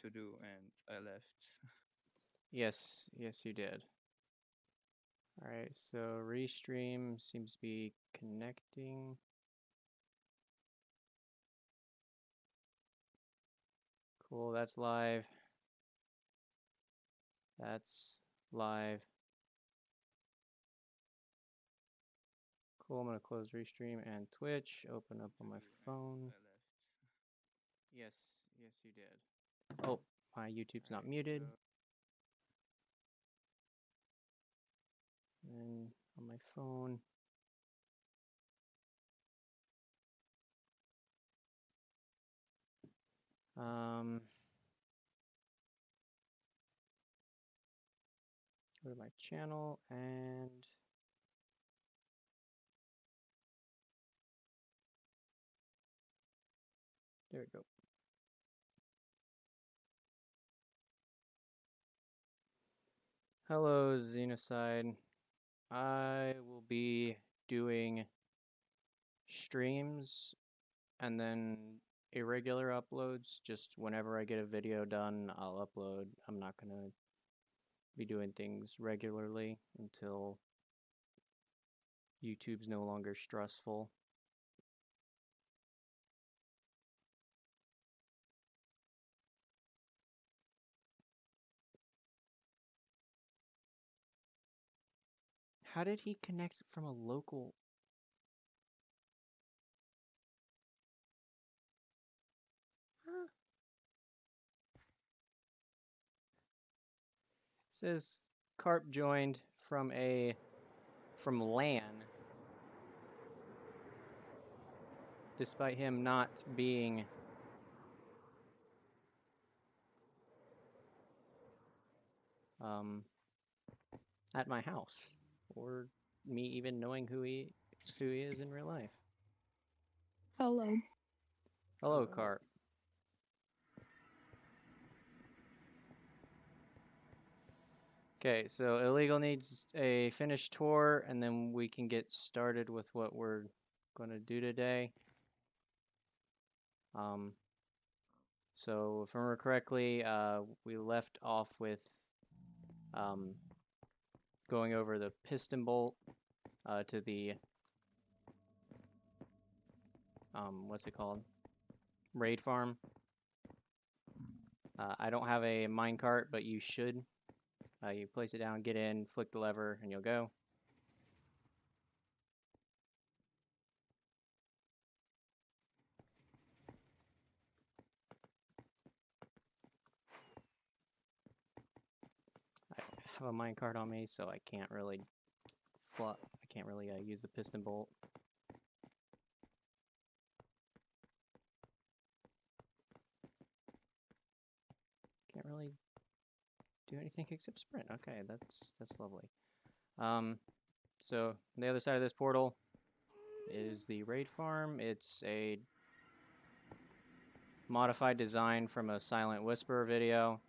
to do, and I left. Yes, yes, you did. All right, so restream seems to be connecting. Cool, that's live. That's live. Cool, I'm gonna close restream and Twitch, open up on my phone. Yes, yes, you did. Oh, my YouTube's not muted. And on my phone. Go to my channel and there we go. Hello, Xenocide. I will be doing streams and then irregular uploads. Just whenever I get a video done, I'll upload. I'm not going to be doing things regularly until YouTube's no longer stressful. How did he connect from a local? Huh? It says Carp joined from LAN, despite him not being at my house, or me even knowing who he is in real life. Hello. Hello, Carp. Okay, so Illegal needs a finished tour, and then we can get started with what we're going to do today. So if I remember correctly, we left off with going over the piston bolt to the what's it called? Raid farm. I don't have a minecart, but you should. You place it down, get in, flick the lever, and you'll go. I have a minecart on me, so I can't really use the piston bolt. Can't really do anything except sprint. Okay, that's lovely. So on the other side of this portal is the raid farm. It's a modified design from a Silent Whisperer video.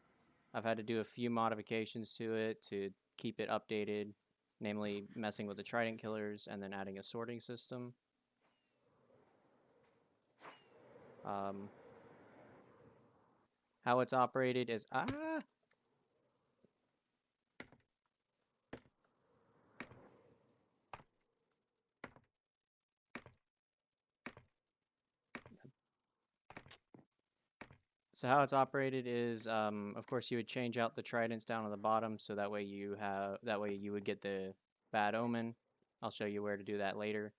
I've had to do a few modifications to it to keep it updated, namely messing with the trident killers and then adding a sorting system. How it's operated is So how it's operated is, of course, you would change out the tridents down on the bottom, so that way you would get the bad omen. I'll show you where to do that later.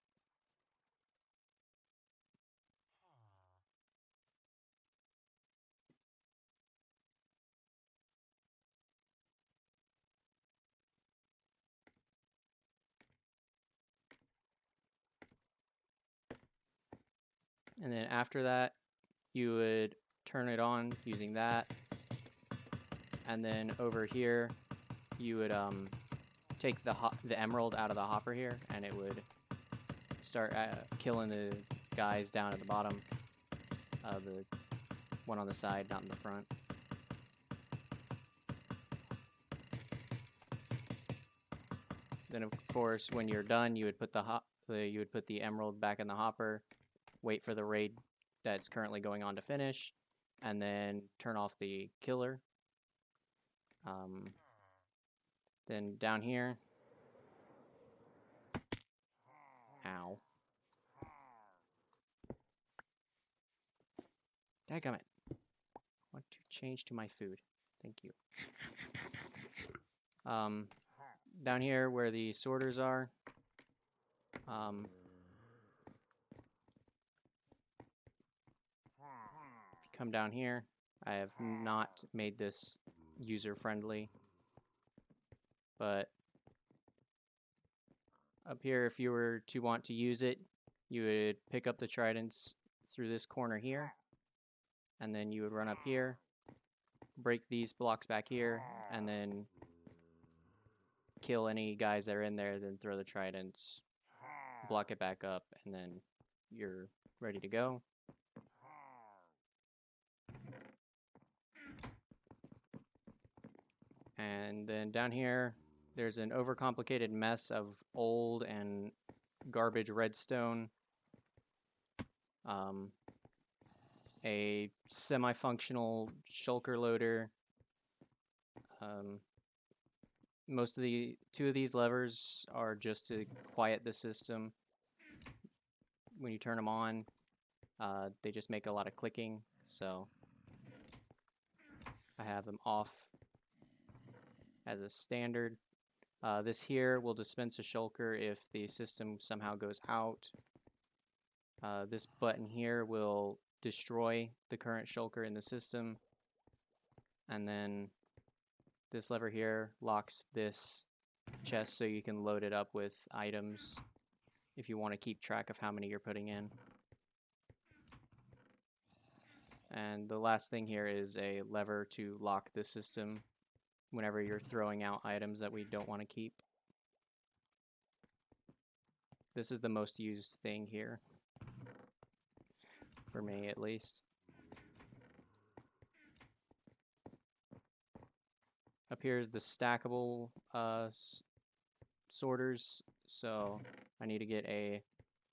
And then after that, you would turn it on using that. And then over here, you would take the emerald out of the hopper here, and it would start killing the guys down at the bottom. The one on the side, not in the front. Then of course, when you're done, you would put the emerald back in the hopper, wait for the raid that's currently going on to finish, and then turn off the killer. Then down here, ow. Dadgummit. Want to change to my food. Thank you. Down here where the sorters are, if you come down here, I have not made this user-friendly, but up here, if you were to want to use it, you would pick up the tridents through this corner here, and then you would run up here, break these blocks back here, and then kill any guys that are in there, then throw the tridents, block it back up, and then you're ready to go. And then down here, there's an overcomplicated mess of old and garbage redstone, a semi-functional shulker loader. Two of these levers are just to quiet the system. When you turn them on, they just make a lot of clicking, so I have them off as a standard. This here will dispense a shulker if the system somehow goes out. This button here will destroy the current shulker in the system. And then this lever here locks this chest so you can load it up with items if you want to keep track of how many you're putting in. And the last thing here is a lever to lock the system whenever you're throwing out items that we don't want to keep. This is the most used thing here, for me at least. Up here is the stackable sorters, so I need to get a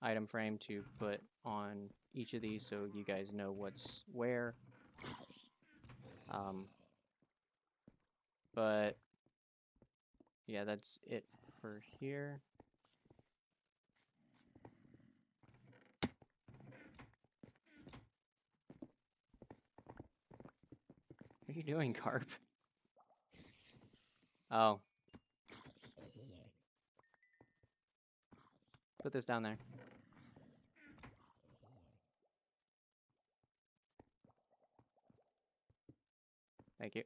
item frame to put on each of these so you guys know what's where. But yeah, that's it for here. What are you doing, Carp? Oh. Put this down there. Thank you.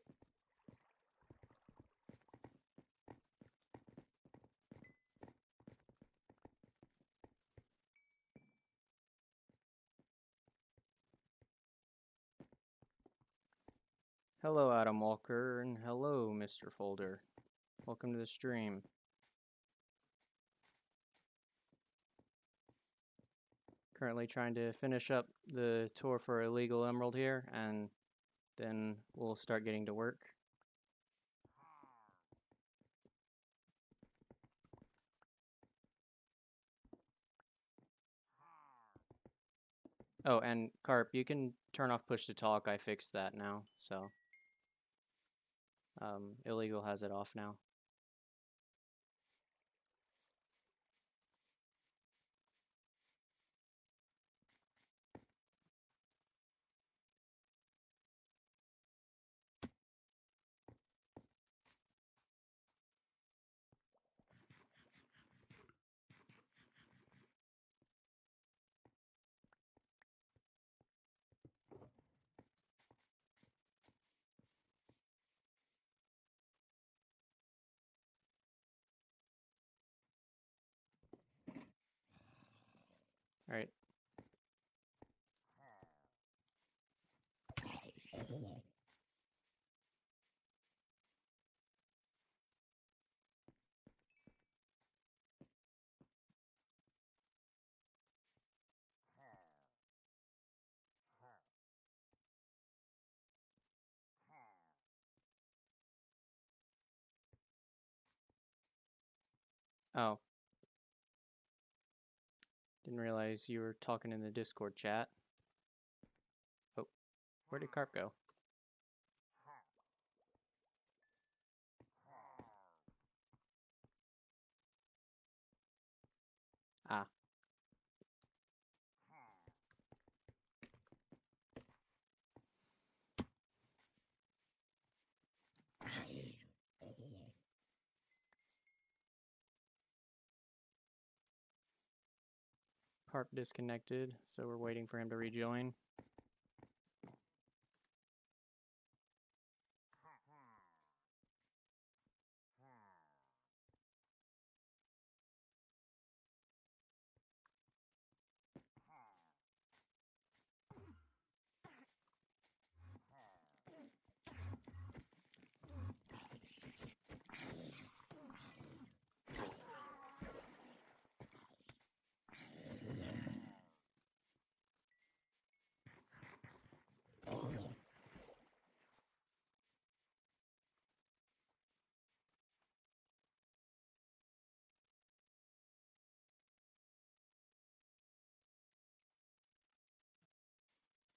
Hello, Adam Walker, and hello, Mr. Folder. Welcome to the stream. Currently trying to finish up the tour for Illegal Emerald here, and then we'll start getting to work. Oh, and Carp, you can turn off push to talk. I fixed that now, so Illegal has it off now. All right. Oh. Didn't realize you were talking in the Discord chat. Oh. Where did Carp go? Ah. Carp disconnected, so we're waiting for him to rejoin.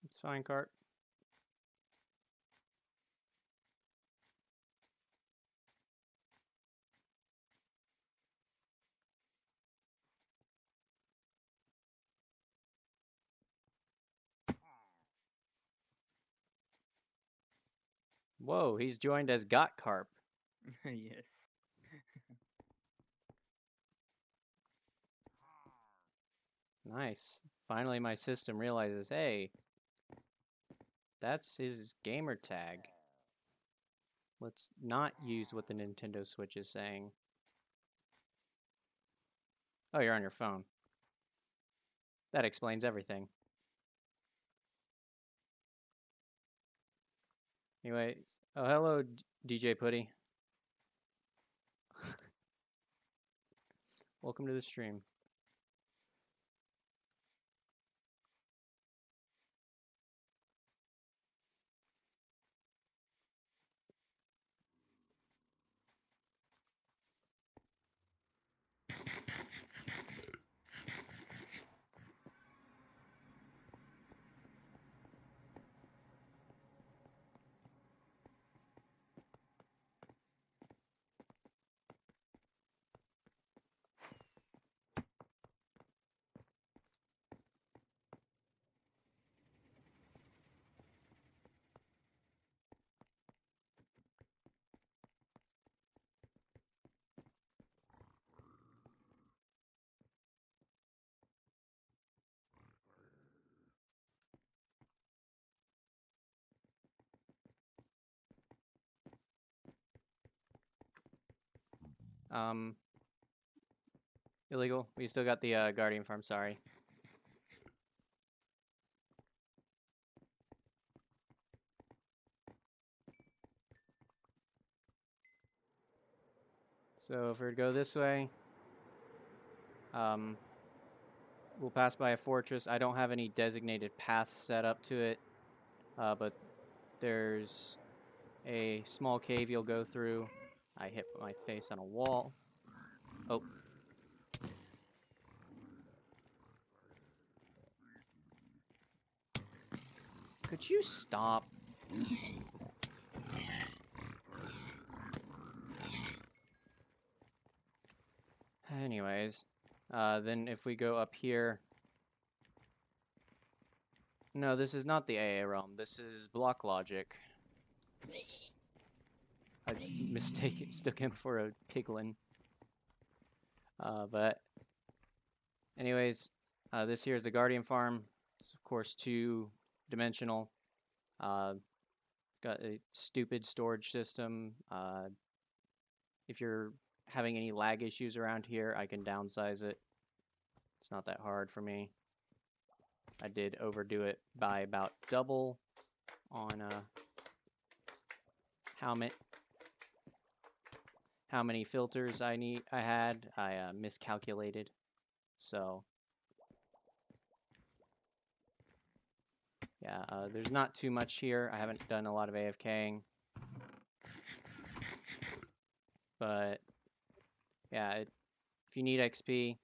It's fine, Carp. Whoa, he's joined as Got Carp. Yes. Nice. Finally, my system realizes, hey, that's his gamer tag. Let's not use what the Nintendo Switch is saying. Oh, you're on your phone. That explains everything. Anyway, oh, hello, DJ Putty. Welcome to the stream. Illegal. We still got the Guardian farm, sorry. So if we were to go this way, we'll pass by a fortress. I don't have any designated paths set up to it, but there's a small cave you'll go through. I hit my face on a wall. Oh. Could you stop? Anyways, then if we go up here... No, this is not the AA realm. This is block logic. I mistook him for a piglin. But anyways, this here is the Guardian farm. It's of course 2-dimensional. It's got a stupid storage system. If you're having any lag issues around here, I can downsize it. It's not that hard for me. I did overdo it by about double on how many filters I had. I miscalculated. So yeah, there's not too much here. I haven't done a lot of AFKing. But yeah, if you need XP,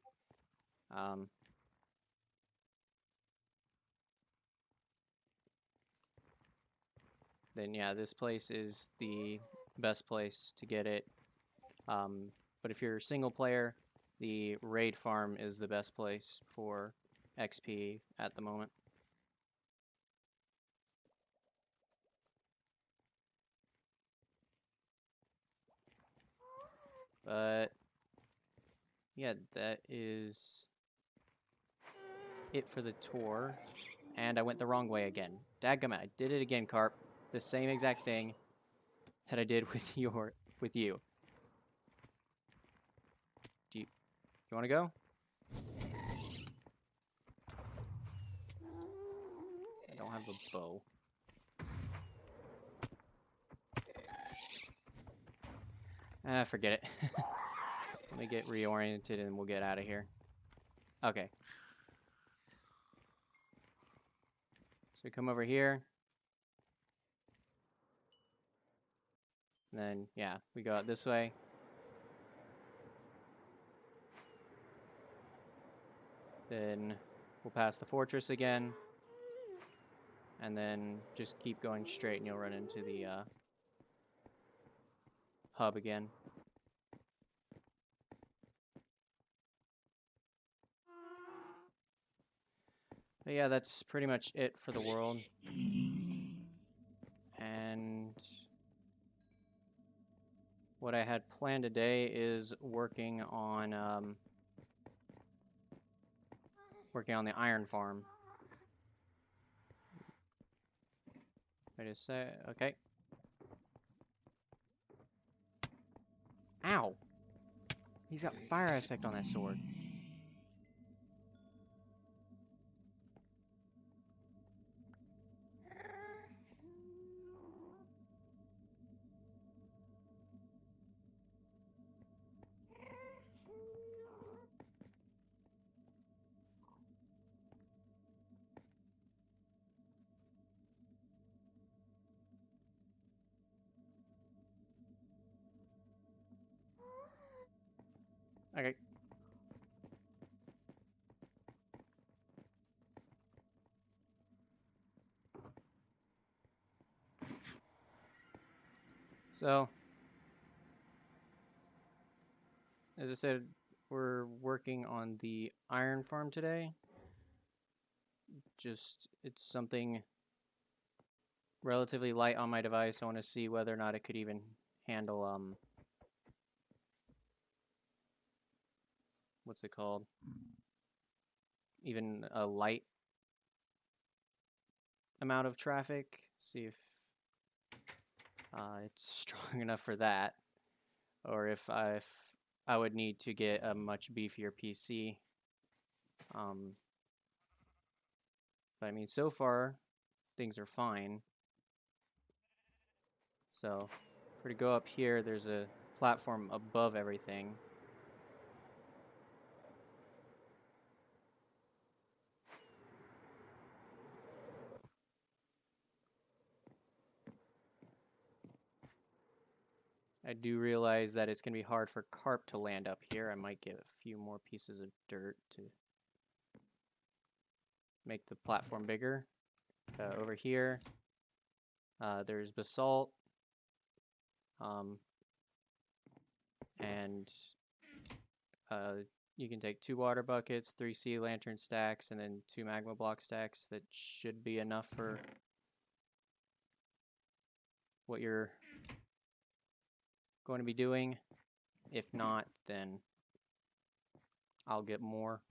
then yeah, this place is the best place to get it. But if you're single player, the raid farm is the best place for XP at the moment. But yeah, that is it for the tour. And I went the wrong way again. Dadgummit, I did it again, Carp. The same exact thing that I did with you. Do you want to go? I don't have a bow. Forget it. Let me get reoriented and we'll get out of here. Okay. So we come over here. And then, yeah, we go out this way. Then we'll pass the fortress again. And then just keep going straight and you'll run into the hub again. But yeah, that's pretty much it for the world. And what I had planned today is working on the iron farm. Wait a sec. Okay. Ow! He's got fire aspect on that sword. Okay. So, as I said, we're working on the iron farm today. Just, it's something relatively light on my device. I want to see whether or not it could even handle, what's it called? Even a light amount of traffic. See if it's strong enough for that. Or if I would need to get a much beefier PC. But I mean, so far, things are fine. So, if we go up here, there's a platform above everything. I do realize that it's going to be hard for carp to land up here. I might get a few more pieces of dirt to make the platform bigger. Over here, there's basalt. And you can take 2 water buckets, 3 sea lantern stacks, and then 2 magma block stacks. That should be enough for what you're going to be doing. If not, then I'll get more.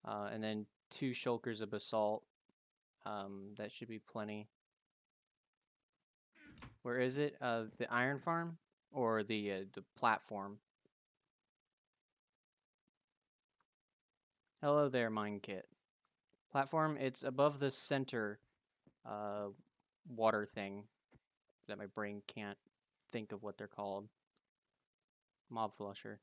And then 2 shulkers of basalt. That should be plenty. Where is it? The iron farm or the platform? Hello there, mine kit. Platform. It's above the center water thing that my brain can't think of what they're called. Mob flusher.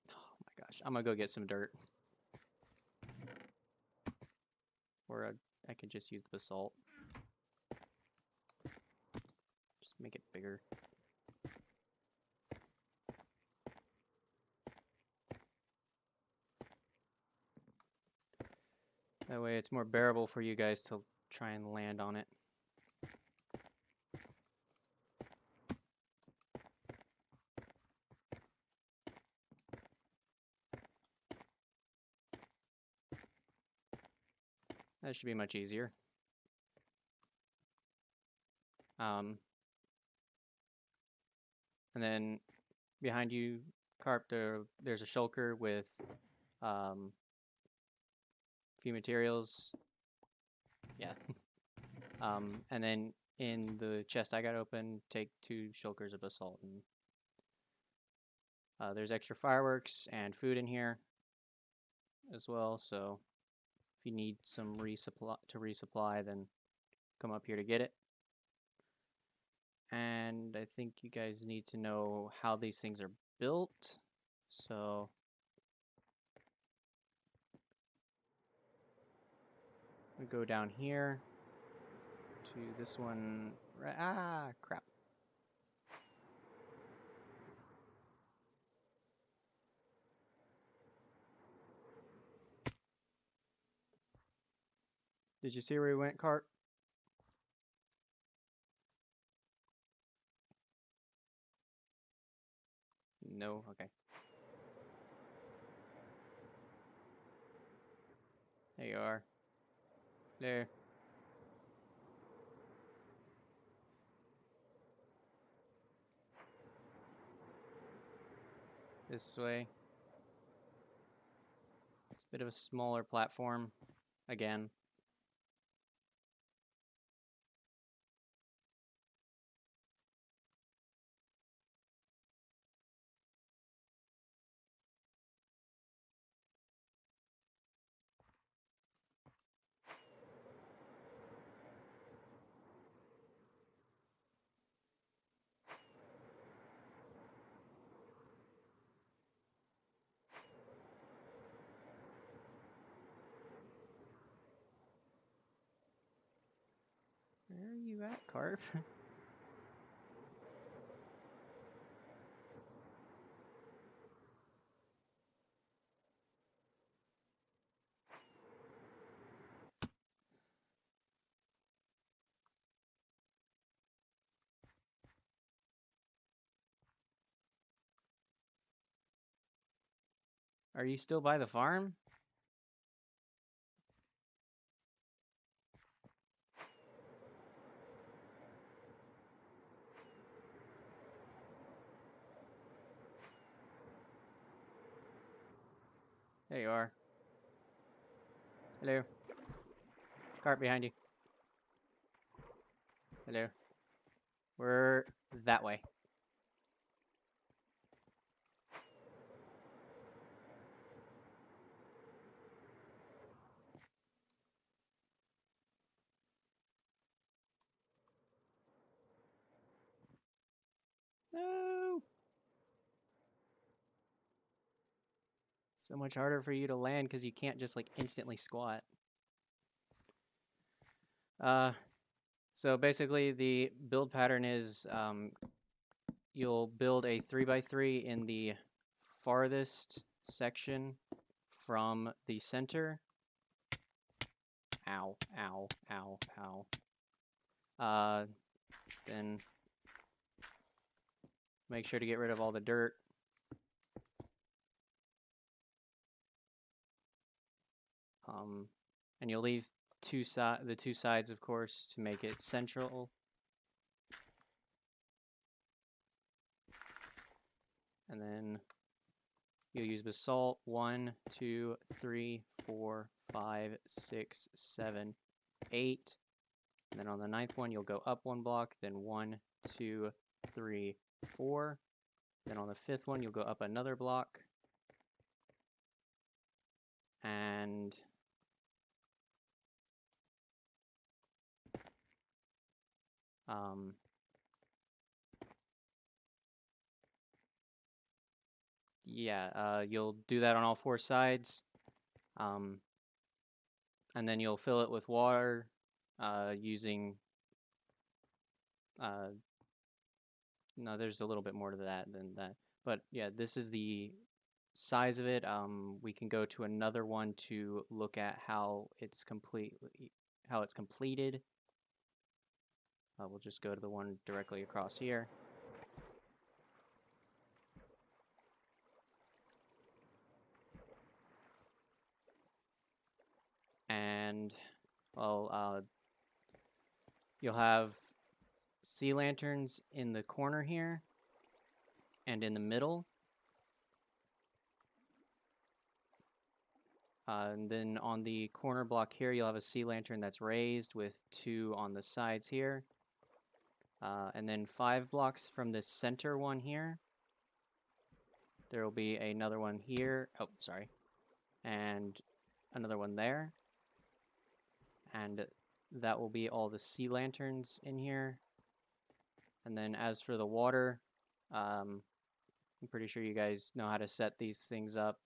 Oh my gosh, I'm gonna go get some dirt. Or I could just use the basalt. Just make it bigger. That way it's more bearable for you guys to try and land on it. That should be much easier. And then behind you, Carp, there's a shulker with few materials. Yeah. And then in the chest I got open, take 2 shulkers of basalt. And there's extra fireworks and food in here as well. So if you need some resupply, then come up here to get it. And I think you guys need to know how these things are built. So we go down here to this one. Ah, crap. Did you see where we went, Cart? No? Okay. There you are. There. This way. It's a bit of a smaller platform. Again. Where are you at, Carp? Are you still by the farm? There you are. Hello. Carp behind you. Hello. We're that way. No. So much harder for you to land because you can't just like instantly squat. So basically the build pattern is you'll build a 3x3 in the farthest section from the center. Ow, ow, ow, ow. Then make sure to get rid of all the dirt. And you'll leave the two sides, of course, to make it central. And then you'll use basalt 1, 2, 3, 4, 5, 6, 7, 8. And then on the 9th one, you'll go up 1 block, then 1, 2, 3, 4. Then on the 5th one, you'll go up another block. And yeah, you'll do that on all 4 sides. and then you'll fill it with water using. No, there's a little bit more to that than that, but yeah, this is the size of it. We can go to another one to look at how it's completed. We'll just go to the one directly across here. And well, you'll have sea lanterns in the corner here and in the middle. And then on the corner block here, you'll have a sea lantern that's raised with 2 on the sides here. And then 5 blocks from this center one here, there will be another one here. Oh, sorry. And another one there. And that will be all the sea lanterns in here. And then as for the water, I'm pretty sure you guys know how to set these things up.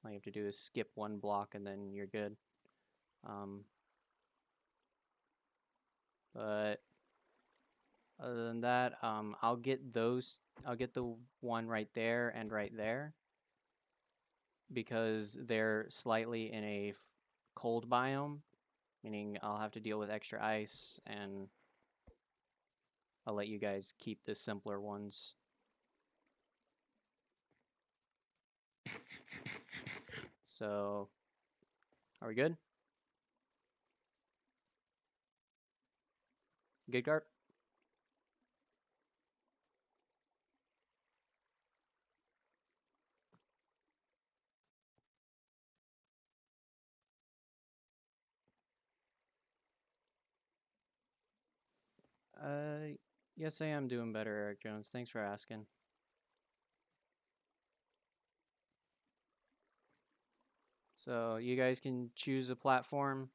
All you have to do is skip 1 block and then you're good. But other than that, I'll get the one right there and right there because they're slightly in a cold biome, meaning I'll have to deal with extra ice, and I'll let you guys keep the simpler ones. So, are we good? Good, Garp? Yes, I am doing better, Eric Jones. Thanks for asking. So, you guys can choose a platform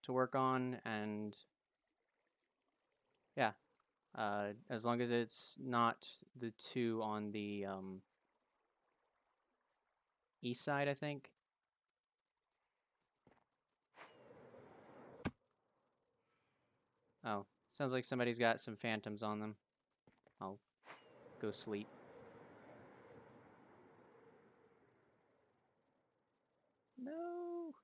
to work on, and yeah, as long as it's not the 2 on the east side, I think. Oh, sounds like somebody's got some phantoms on them. I'll go sleep. No.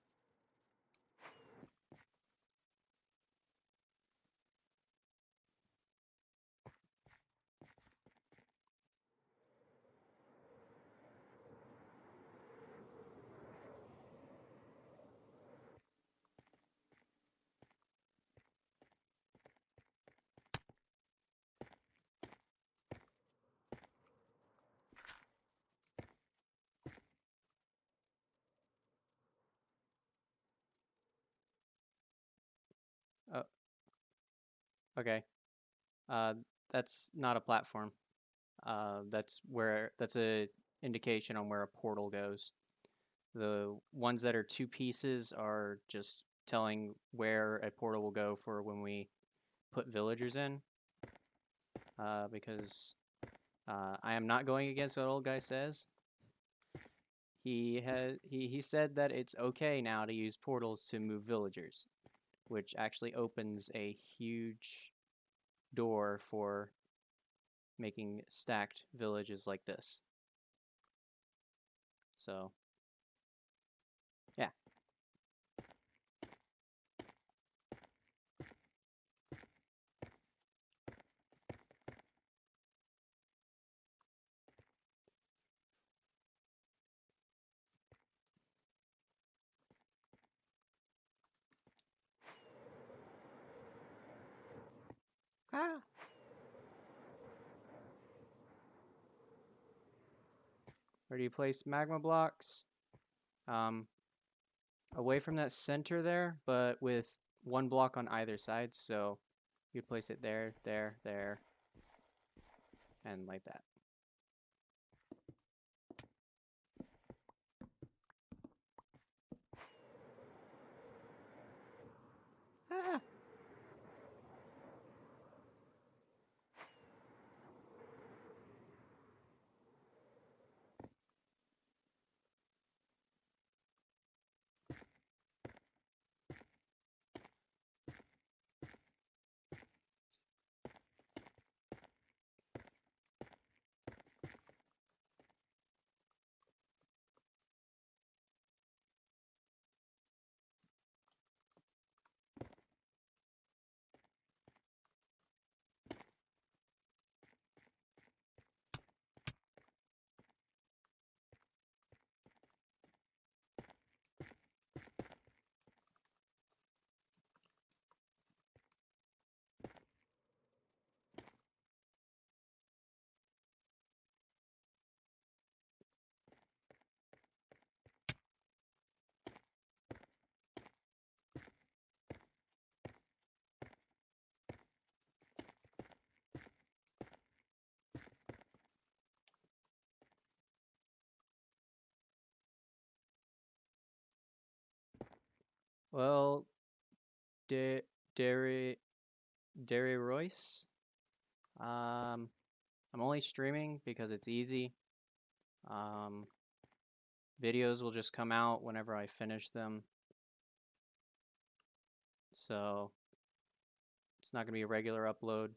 Oh, okay. Uh, that's not a platform. That's a indication on where a portal goes. The ones that are 2 pieces are just telling where a portal will go for when we put villagers in. Because I am not going against what old guy says. He said that it's okay now to use portals to move villagers, which actually opens a huge door for making stacked villages like this. So, yeah. Ah. Where do you place magma blocks? Away from that center there, but with 1 block on either side. So you place it there, there, there, and like that. Ah. Well, De Derry Royce. I'm only streaming because it's easy. Um, videos will just come out whenever I finish them. So it's not going to be a regular upload.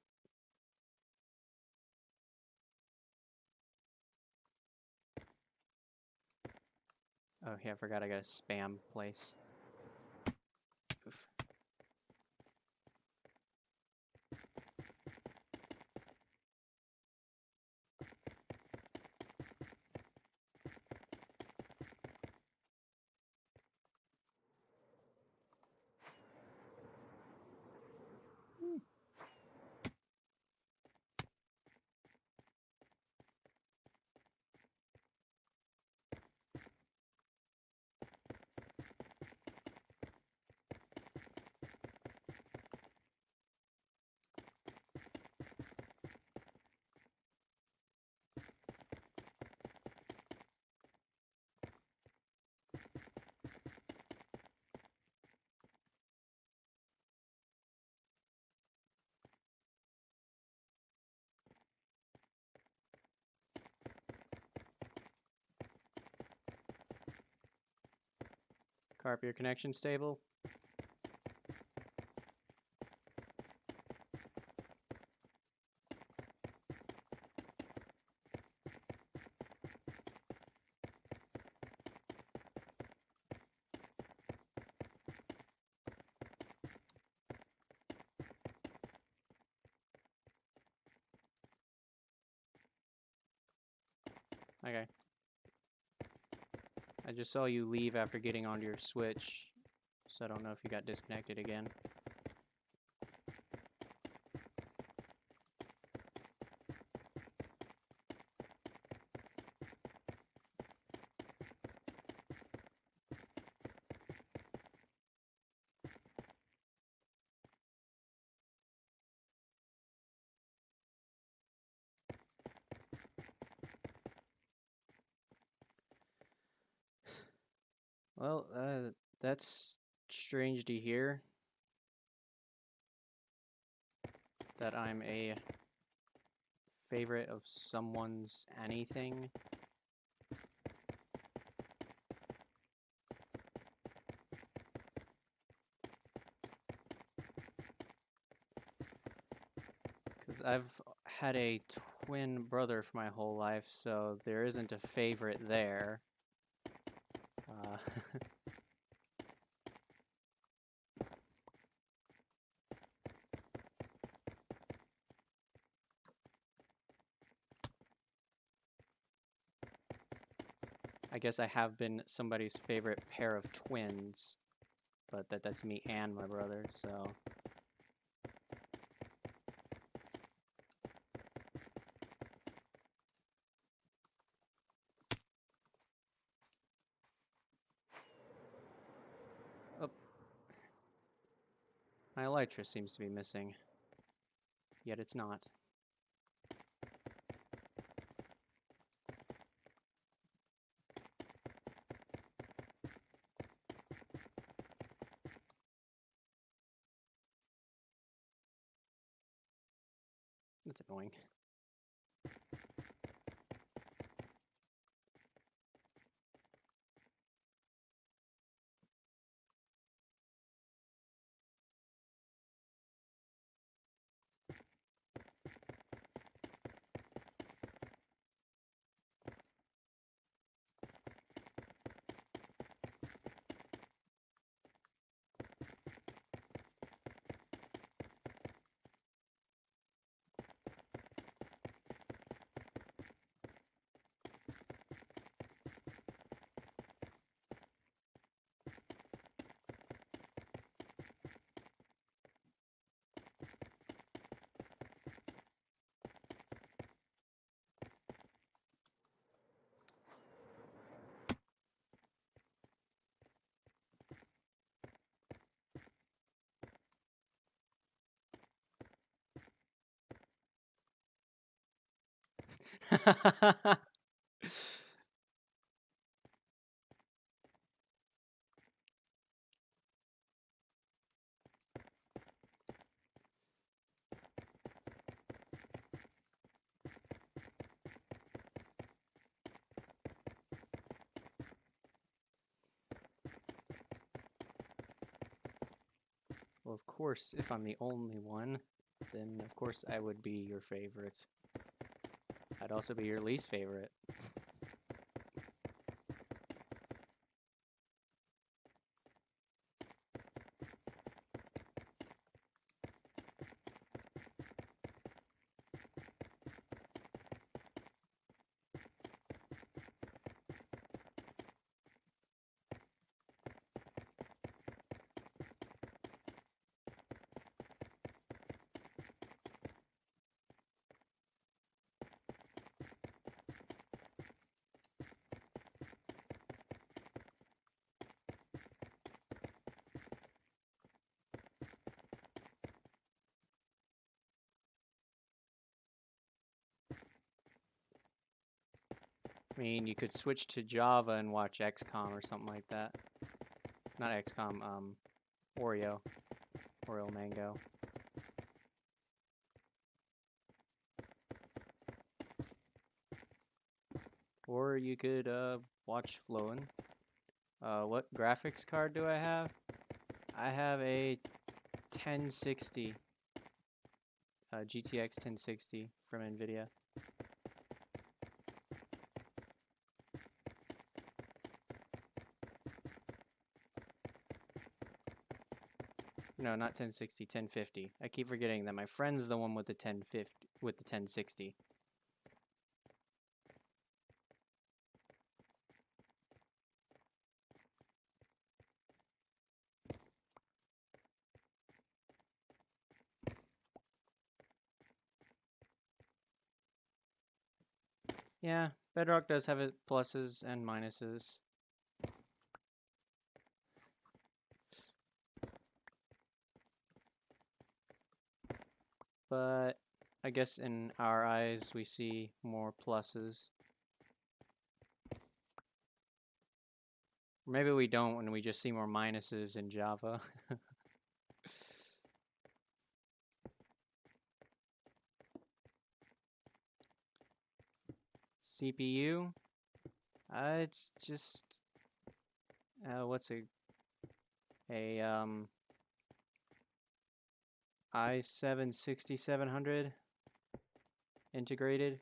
Oh, yeah, I forgot I got a spam place. Oof. Carp, your connection stable? Okay. I just saw you leave after getting onto your Switch, so I don't know if you got disconnected again. Well, that's strange to hear. That I'm a favorite of someone's anything. Because I've had a twin brother for my whole life, so there isn't a favorite there. I guess I have been somebody's favorite pair of twins, but that's me and my brother, so... Oh. My elytra seems to be missing. Yet it's not. That's annoying. Well, of course, if I'm the only one, then of course I would be your favorite. I'd also be your least favorite. I mean, you could switch to Java and watch XCOM or something like that. Not XCOM, Oreo. Oreo Mango. Or you could watch Flowen. What graphics card do I have? I have a 1060. GTX 1060 from NVIDIA. No, not 1060, 1050. I keep forgetting that my friend's the one with the 1050, with the 1060. Yeah, Bedrock does have its pluses and minuses. But I guess in our eyes we see more pluses. Maybe we don't and we just see more minuses in Java. CPU? It's just what's a i7 6700 integrated.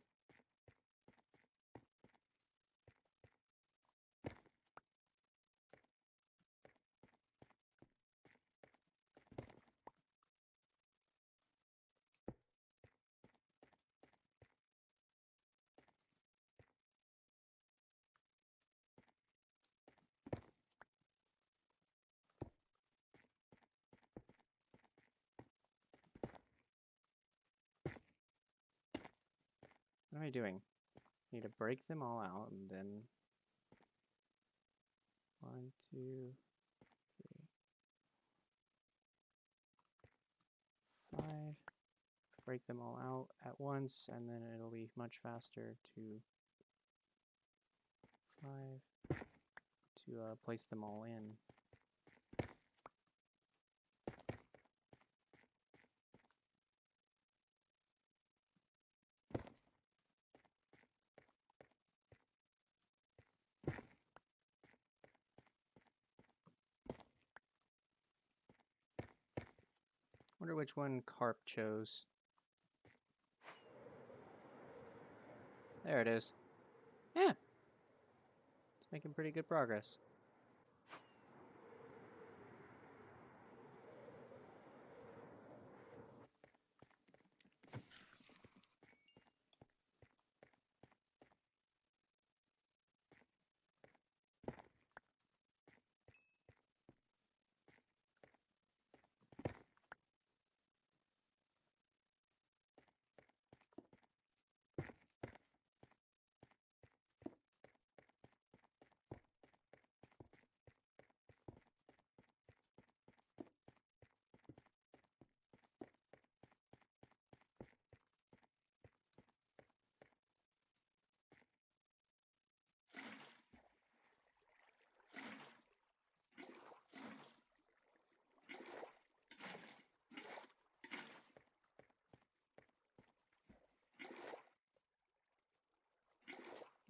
What am I doing? Need to break them all out and then 1, 2, 3, 5. Break them all out at once and then it'll be much faster to 5 to place them all in. Wonder which one Carp chose. There it is. Yeah. It's making pretty good progress.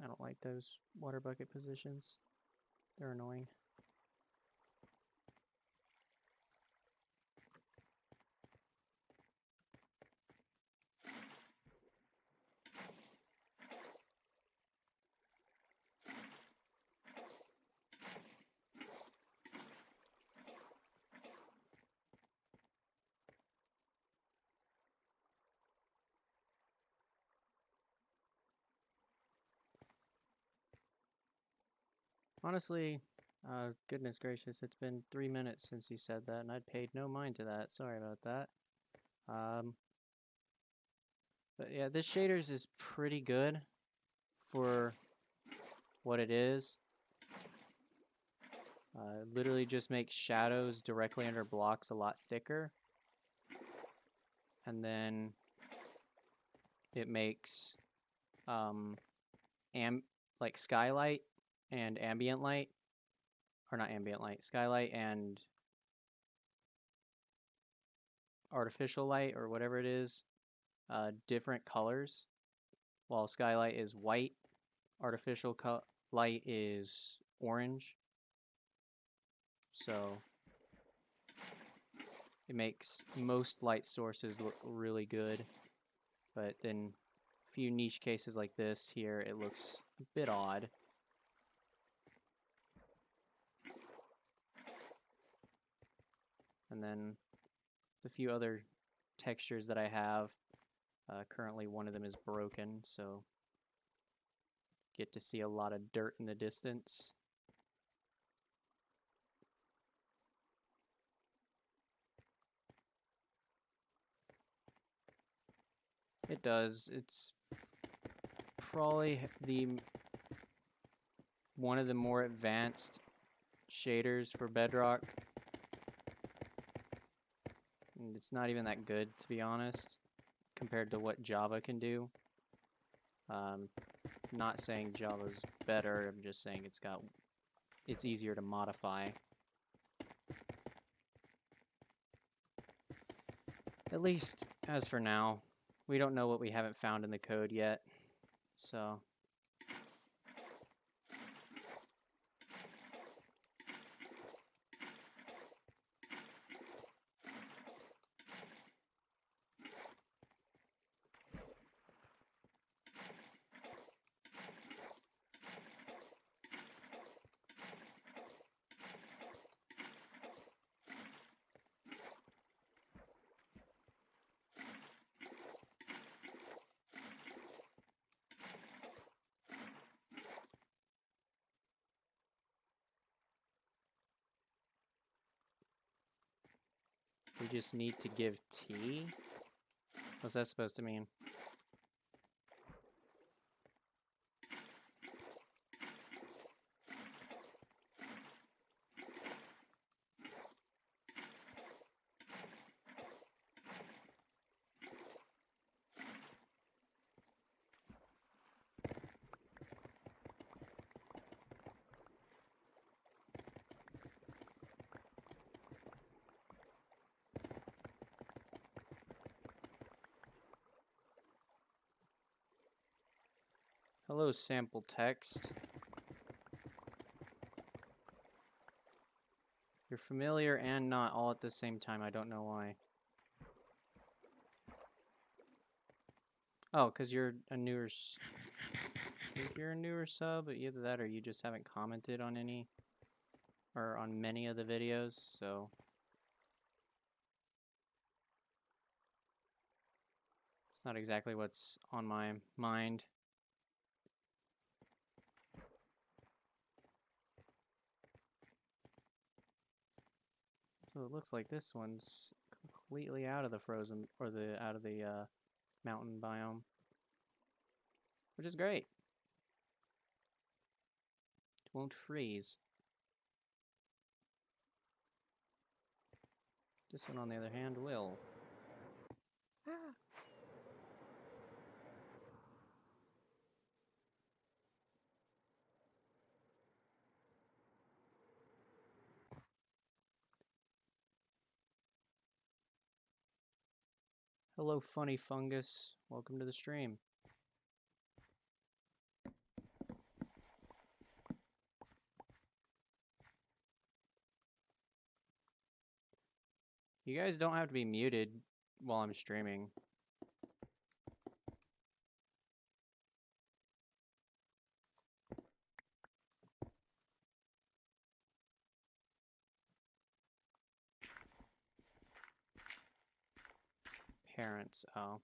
I don't like those water bucket positions. They're annoying. Honestly, goodness gracious, it's been 3 minutes since you said that, and I'd paid no mind to that. Sorry about that. Um, but yeah, this shaders is pretty good for what it is. Literally just makes shadows directly under blocks a lot thicker. And then it makes like skylight and ambient light, or not ambient light, skylight and artificial light or whatever it is, different colors. While skylight is white, artificial light is orange. So it makes most light sources look really good, but in a few niche cases like this here, it looks a bit odd. And then a few other textures that I have. Currently one of them is broken, so get to see a lot of dirt in the distance. It does. It's probably one of the more advanced shaders for Bedrock. And it's not even that good, to be honest, compared to what Java can do. Not saying Java's better, I'm just saying it's easier to modify. At least as for now. We don't know what we haven't found in the code yet, so we just need to give T? What's that supposed to mean? Hello, sample text. You're familiar and not all at the same time. I don't know why. Oh, because you're a newer... You're a newer sub, either that or you just haven't commented on any... or on many of the videos, so... It's not exactly what's on my mind. So it looks like this one's completely out of the frozen, or out of the mountain biome, which is great. It won't freeze. This one, on the other hand, will. Ah. Hello, funny fungus. Welcome to the stream. You guys don't have to be muted while I'm streaming. Parents, oh.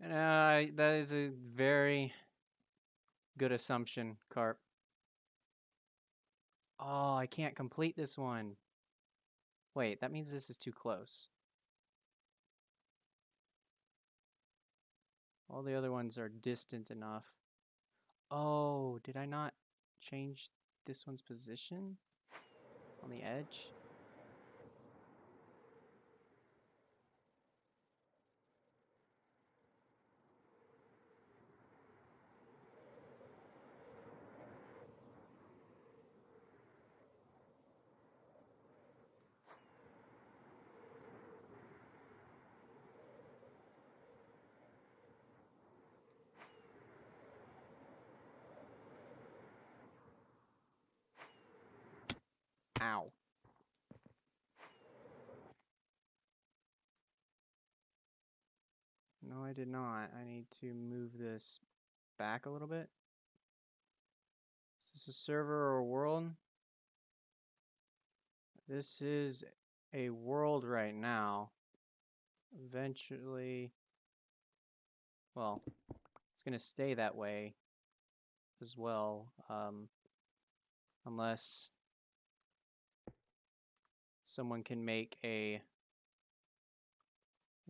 That is a very good assumption, Carp. Oh, I can't complete this one. Wait, that means this is too close. All the other ones are distant enough. Oh, did I not change this one's position on the edge? Ow. No, I did not. I need to move this back a little bit. Is this a server or a world? This is a world right now. Eventually, well, it's going to stay that way as well, unless someone can make a...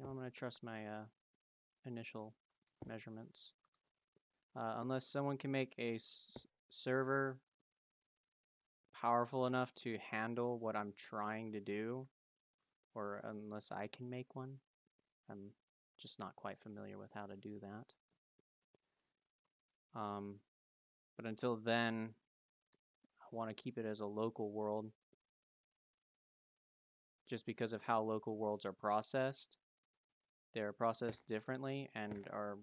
I'm going to trust my initial measurements. Unless someone can make a server powerful enough to handle what I'm trying to do, or unless I can make one. I'm just not quite familiar with how to do that. But until then, I want to keep it as a local world just because of how local worlds are processed. They're processed differently and are,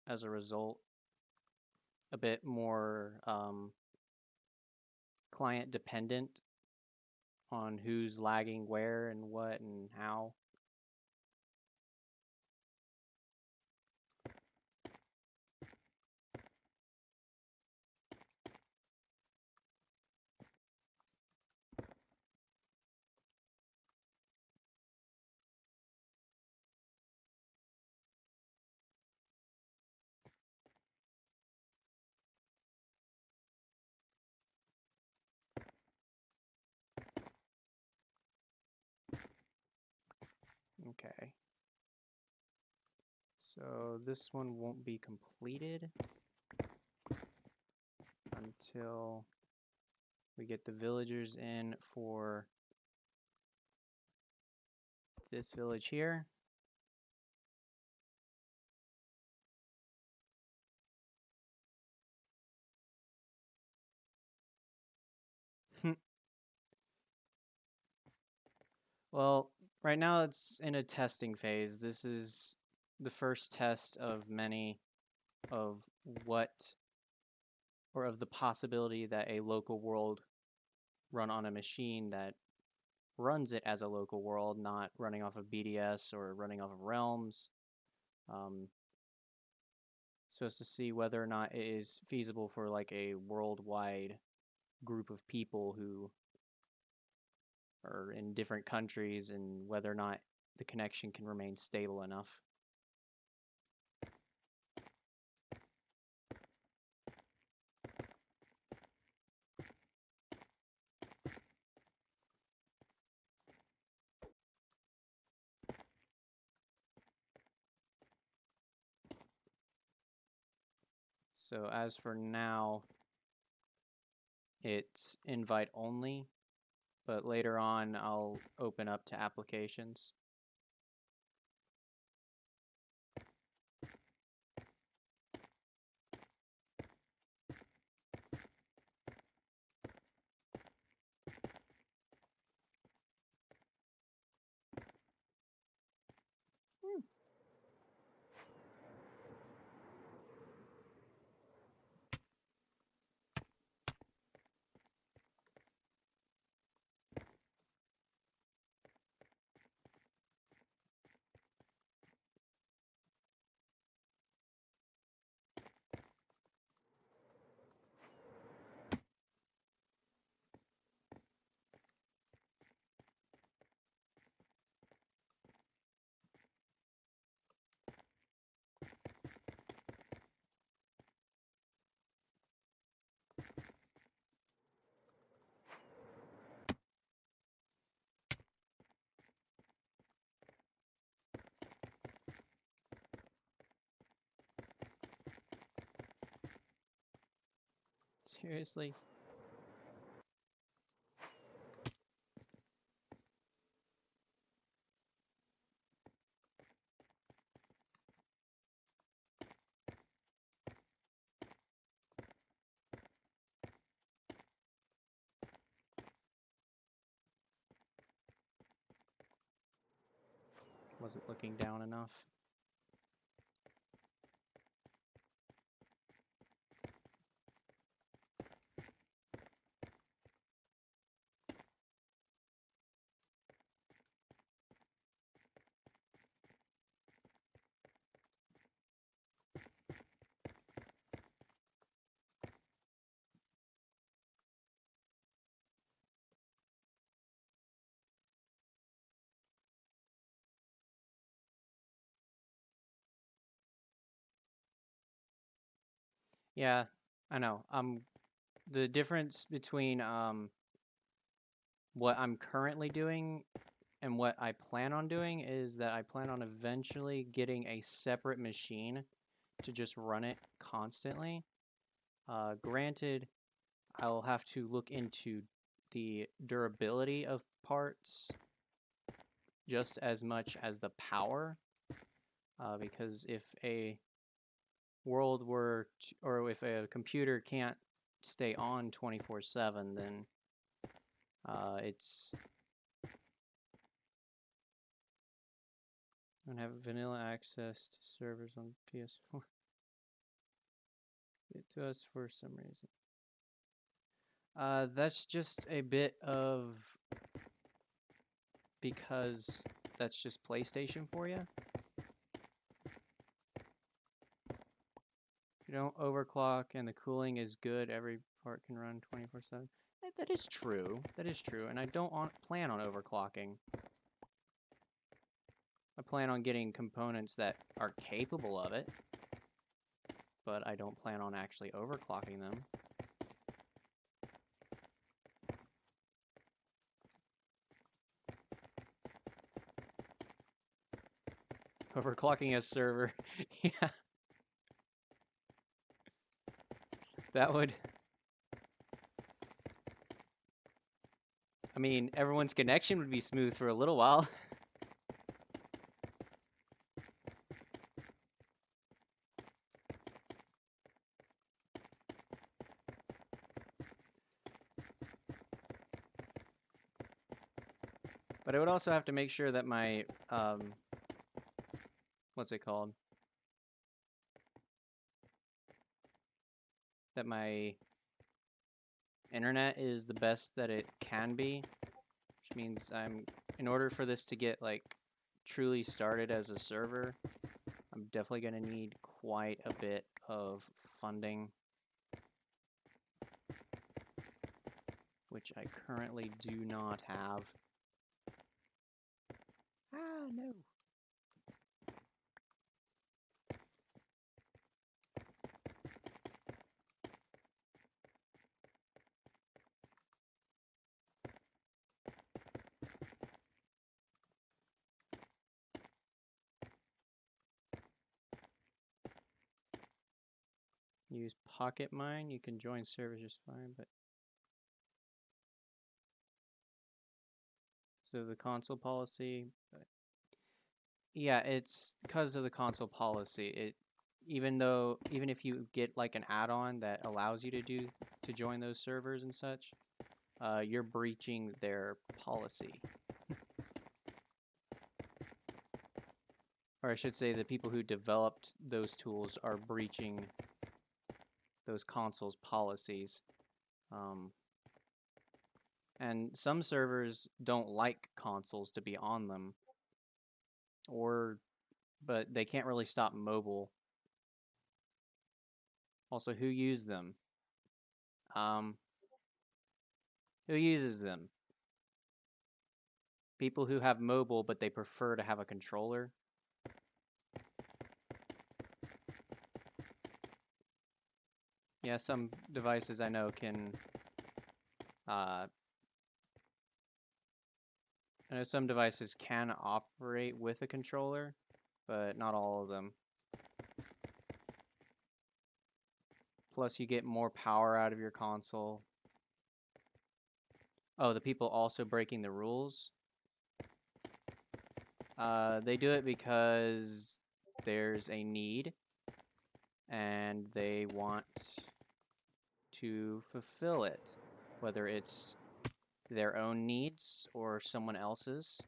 as a result, a bit more client dependent on who's lagging where and what and how. Okay. So this one won't be completed until we get the villagers in for this village here. Well, right now it's in a testing phase. This is the first test of many of what, or of the possibility that a local world run on a machine that runs it as a local world, not running off of BDS or running off of realms. So as to see whether or not it is feasible for like a worldwide group of people who are in different countries, and whether or not the connection can remain stable enough. So as for now, it's invite only, but later on I'll open up to applications. Seriously? Wasn't looking down enough. Yeah, I know. The difference between what I'm currently doing and what I plan on doing is that I plan on eventually getting a separate machine to just run it constantly. Granted, I'll have to look into the durability of parts just as much as the power, because if a world were to, or if a computer can't stay on 24/7, then it's don't have vanilla access to servers on PS4. Get to us for some reason. That's just a bit of because that's just PlayStation for you. You don't overclock and the cooling is good. Every part can run 24/7. That is true. That is true. And I don't plan on overclocking. I plan on getting components that are capable of it, but I don't plan on actually overclocking them. Overclocking a server. Yeah. That would... I mean, everyone's connection would be smooth for a little while. But I would also have to make sure that my, what's it called? That my internet is the best that it can be, which means in order for this to get, like, truly started as a server, I'm definitely going to need quite a bit of funding, which I currently do not have. Ah, no. Use Pocket Mine. You can join servers just fine, but so the console policy. But yeah, it's because of the console policy. Even if you get like an add-on that allows you to join those servers and such, you're breaching their policy. Or I should say the people who developed those tools are breaching those consoles' policies. And some servers don't like consoles to be on them, but they can't really stop mobile. Also, who use them? Who uses them? People who have mobile, but they prefer to have a controller. Yeah, some devices I know can... I know some devices can operate with a controller, but not all of them. Plus, you get more power out of your console. Oh, the people also breaking the rules. They do it because there's a need, and they want to fulfill it, whether it's their own needs or someone else's.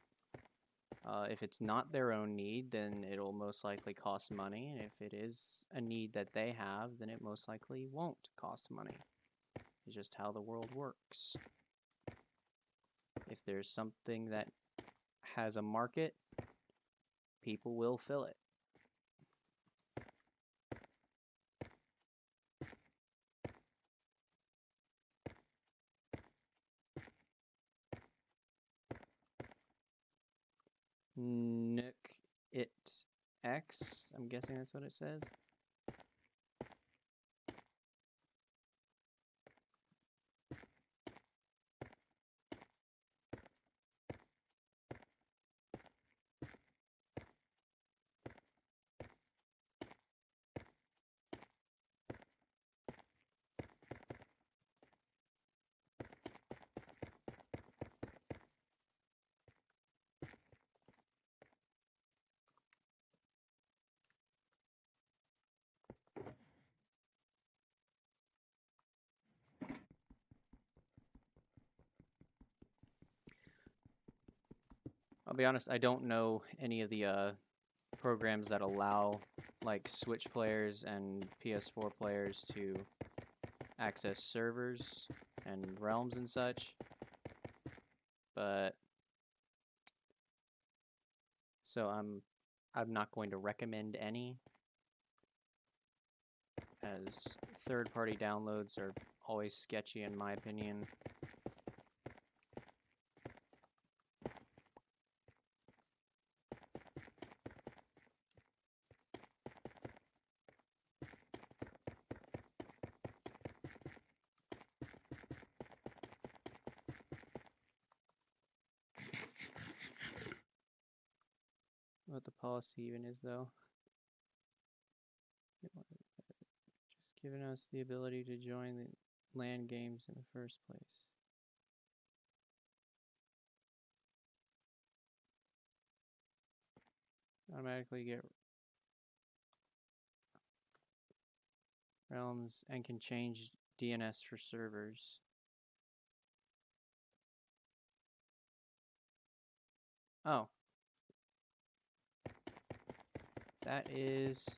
If it's not their own need, then it'll most likely cost money. And if it is a need that they have, then it most likely won't cost money. It's just how the world works. If there's something that has a market, people will fill it. Nook it X. I'm guessing that's what it says. I'll be honest, I don't know any of the programs that allow like Switch players and PS4 players to access servers and realms and such. But so I'm not going to recommend any, as third-party downloads are always sketchy in my opinion. What the policy even is, though. Just giving us the ability to join the LAN games in the first place. Automatically get realms and can change DNS for servers. Oh. That is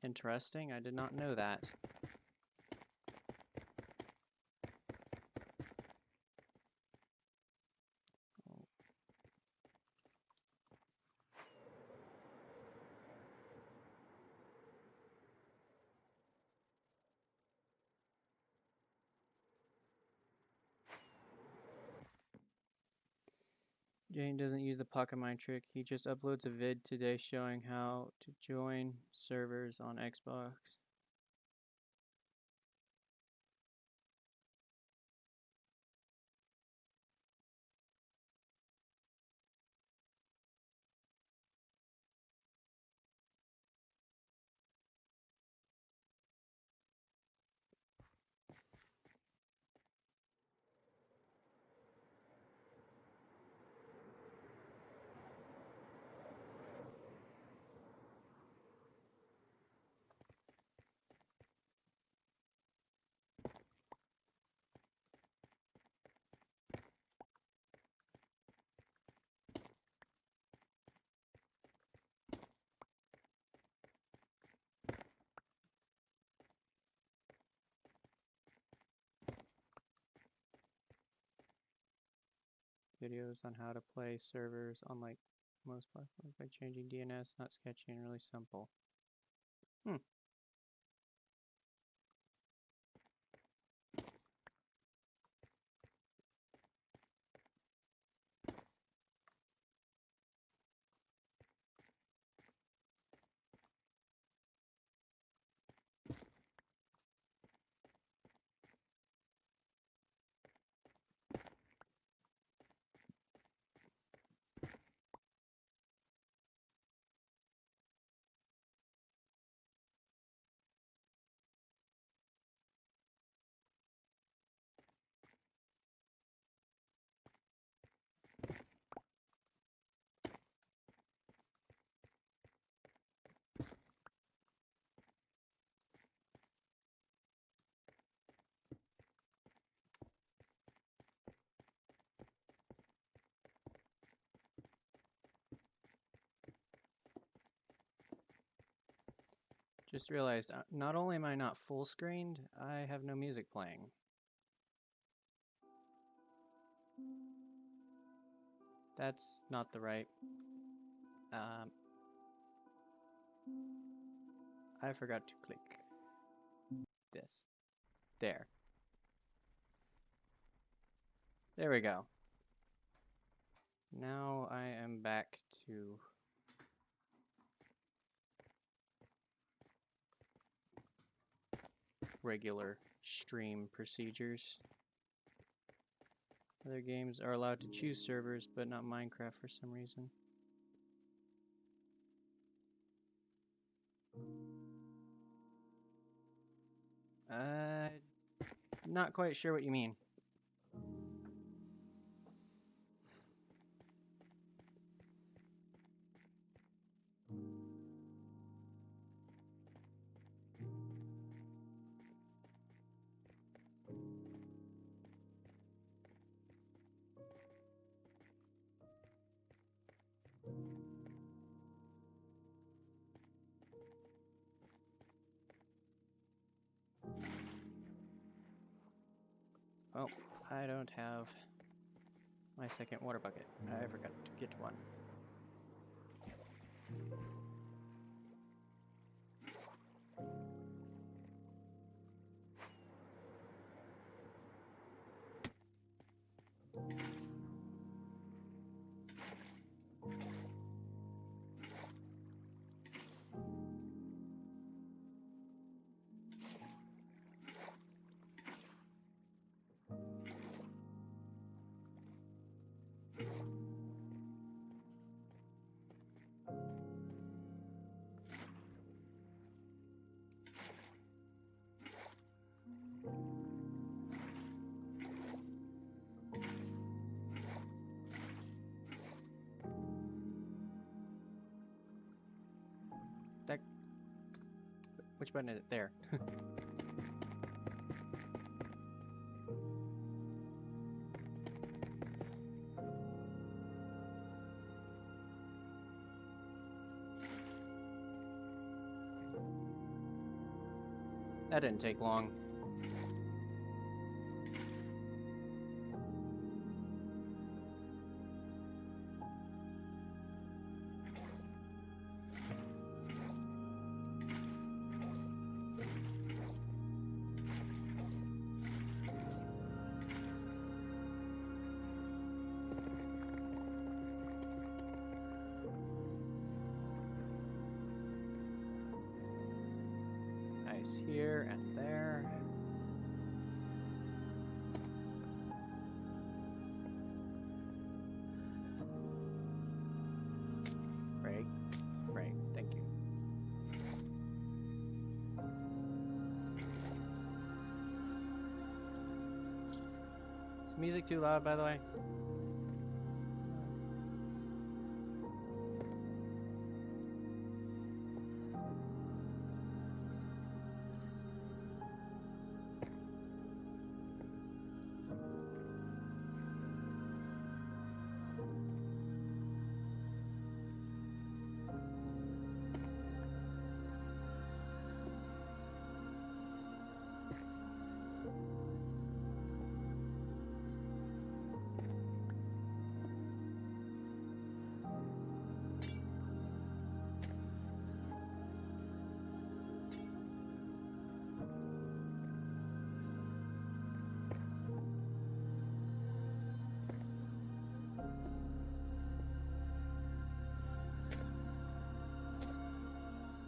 interesting. I did not know that. Jane doesn't use the pocket mine trick. He just uploads a vid today showing how to join servers on Xbox. Videos on how to play servers on like most platforms by changing DNS, not sketchy and really simple. Just realized, not only am I not full screened, I have no music playing. That's not the right. I forgot to click this. There. There we go. Now I am back to regular stream procedures. Other games are allowed to choose servers, but not Minecraft for some reason. Not quite sure what you mean. Oh, I don't have my second water bucket. I forgot to get one. Which button is it? There. That didn't take long. Nice here and there. Right, thank you. Is the music too loud, by the way?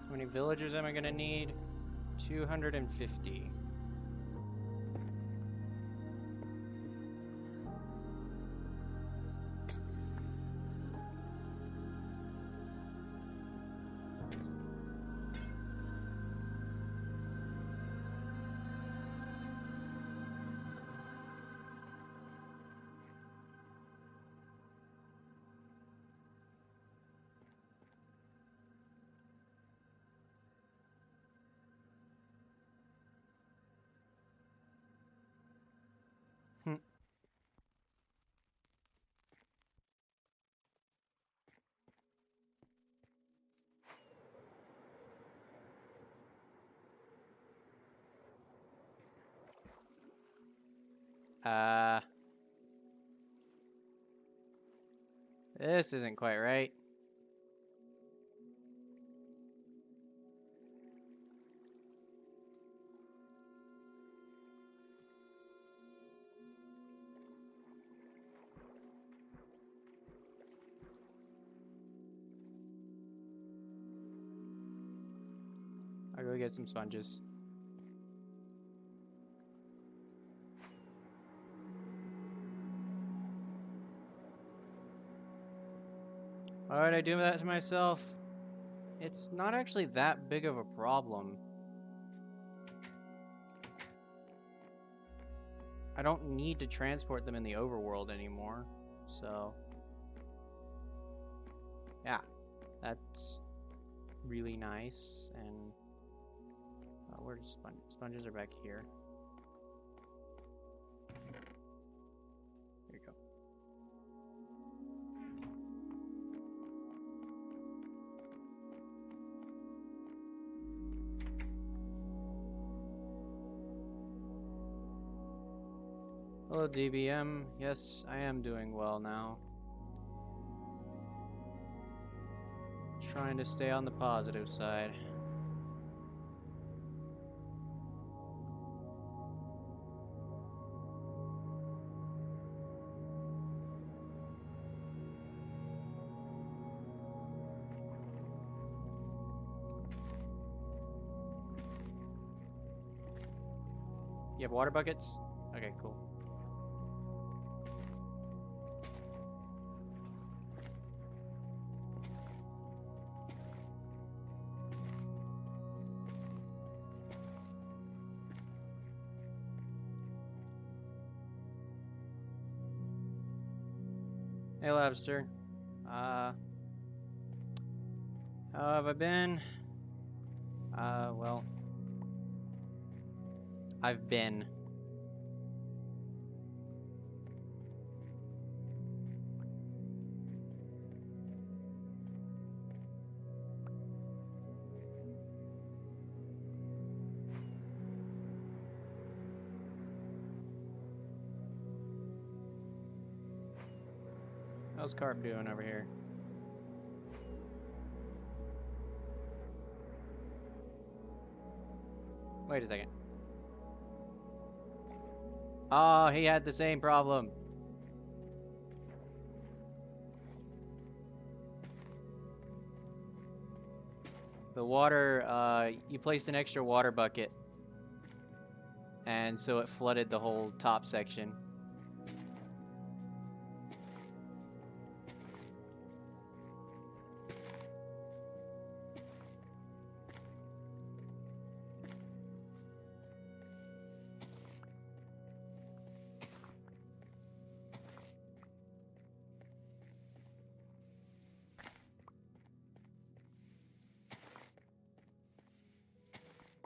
How many villagers am I gonna need? 250. This isn't quite right. I'll go get some sponges. Why would I do that to myself? It's not actually that big of a problem. I don't need to transport them in the overworld anymore, so... yeah, that's really nice, and... where's sponges? Sponges are back here. There you go. Hello, DBM. Yes, I am doing well now. Trying to stay on the positive side. You have water buckets? Okay, cool. Hey, Lobster. How have I been? Well, I've been. How's Carp doing over here? Wait a second. Oh, he had the same problem. The water, you placed an extra water bucket, and so it flooded the whole top section.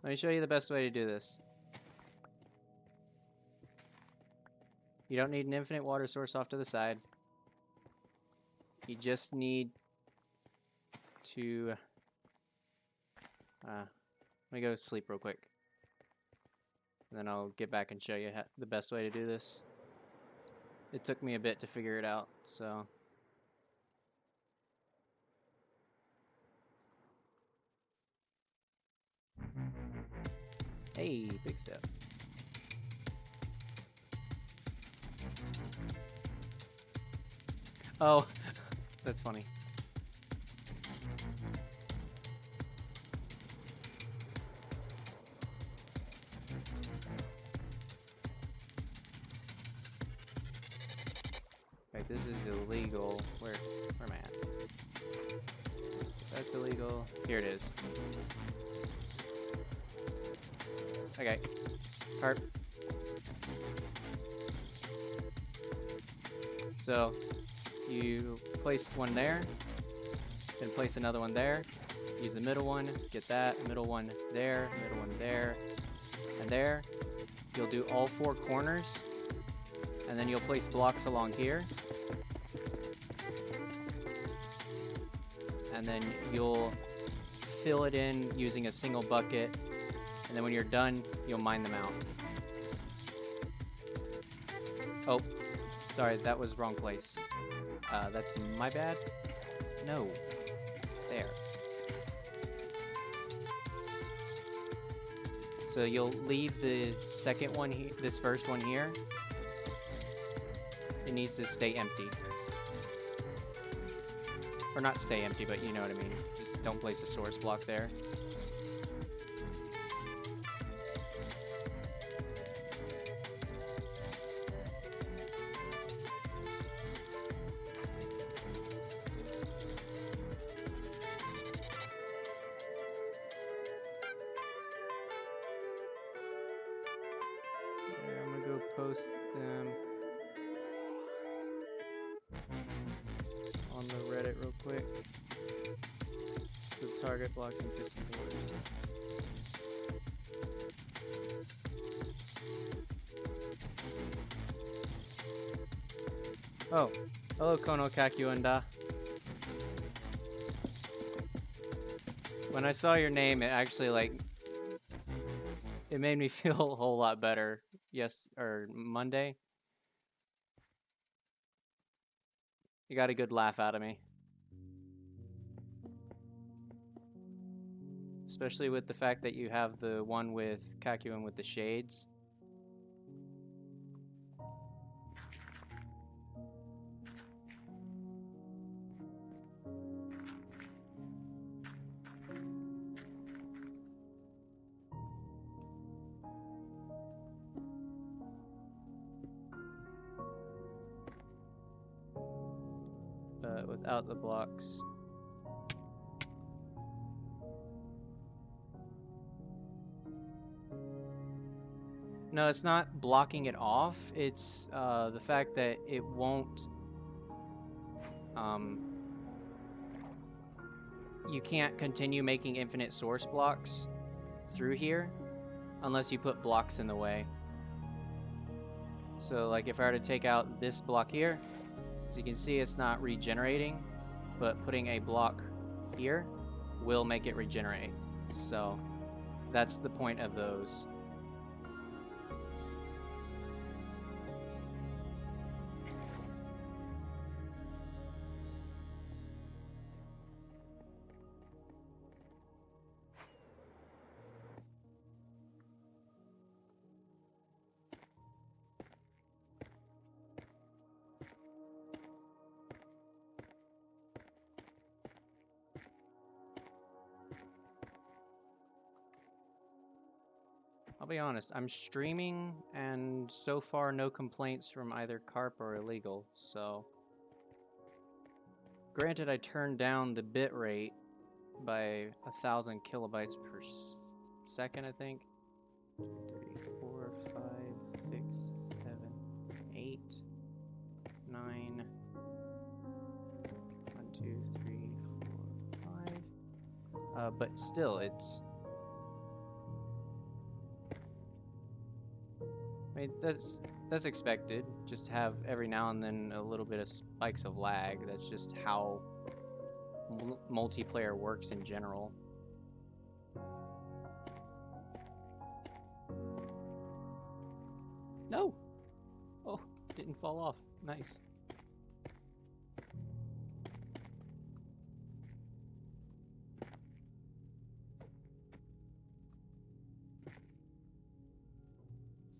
Let me show you the best way to do this. You don't need an infinite water source off to the side. You just need to... let me go sleep real quick. And then I'll get back and show you the best way to do this. It took me a bit to figure it out, so... Hey, big step. Oh, that's funny. Right, this is illegal. Where am I at? That's illegal. Here it is. Okay. Carp. So, you place one there, then place another one there, use the middle one, get that, middle one there, middle one there, and there. You'll do all four corners, and then you'll place blocks along here. And then you'll fill it in using a single bucket, and then when you're done, you'll mine them out. Oh, sorry, that was wrong place. That's my bad. No. There. So you'll leave the second one here, this first one here. It needs to stay empty. Or not stay empty, but you know what I mean. Just don't place a source block there. There, I'm gonna go post them on the Reddit real quick. The target blocks and piston doors. Oh, hello Kono Kakuenda. When I saw your name, it actually it made me feel a whole lot better. Yes, or Monday. You got a good laugh out of me. Especially with the fact that you have the one with Kakuen with the shades. Without the blocks. No, it's not blocking it off. It's the fact that it won't. You can't continue making infinite source blocks through here unless you put blocks in the way. So, like, if I were to take out this block here, as you can see, it's not regenerating, but putting a block here will make it regenerate. So, that's the point of those. I'll be honest, I'm streaming, and so far no complaints from either carp or illegal, so... Granted, I turned down the bit rate by 1,000 kilobytes per second, I think. 2, 3, 4, 5, 6, 7, 8, 9... 1, 2, 3, 4, 5... but still, it's... I mean, that's expected. Just have every now and then a little bit of spikes of lag. That's just how multiplayer works in general. No! Oh, didn't fall off. Nice.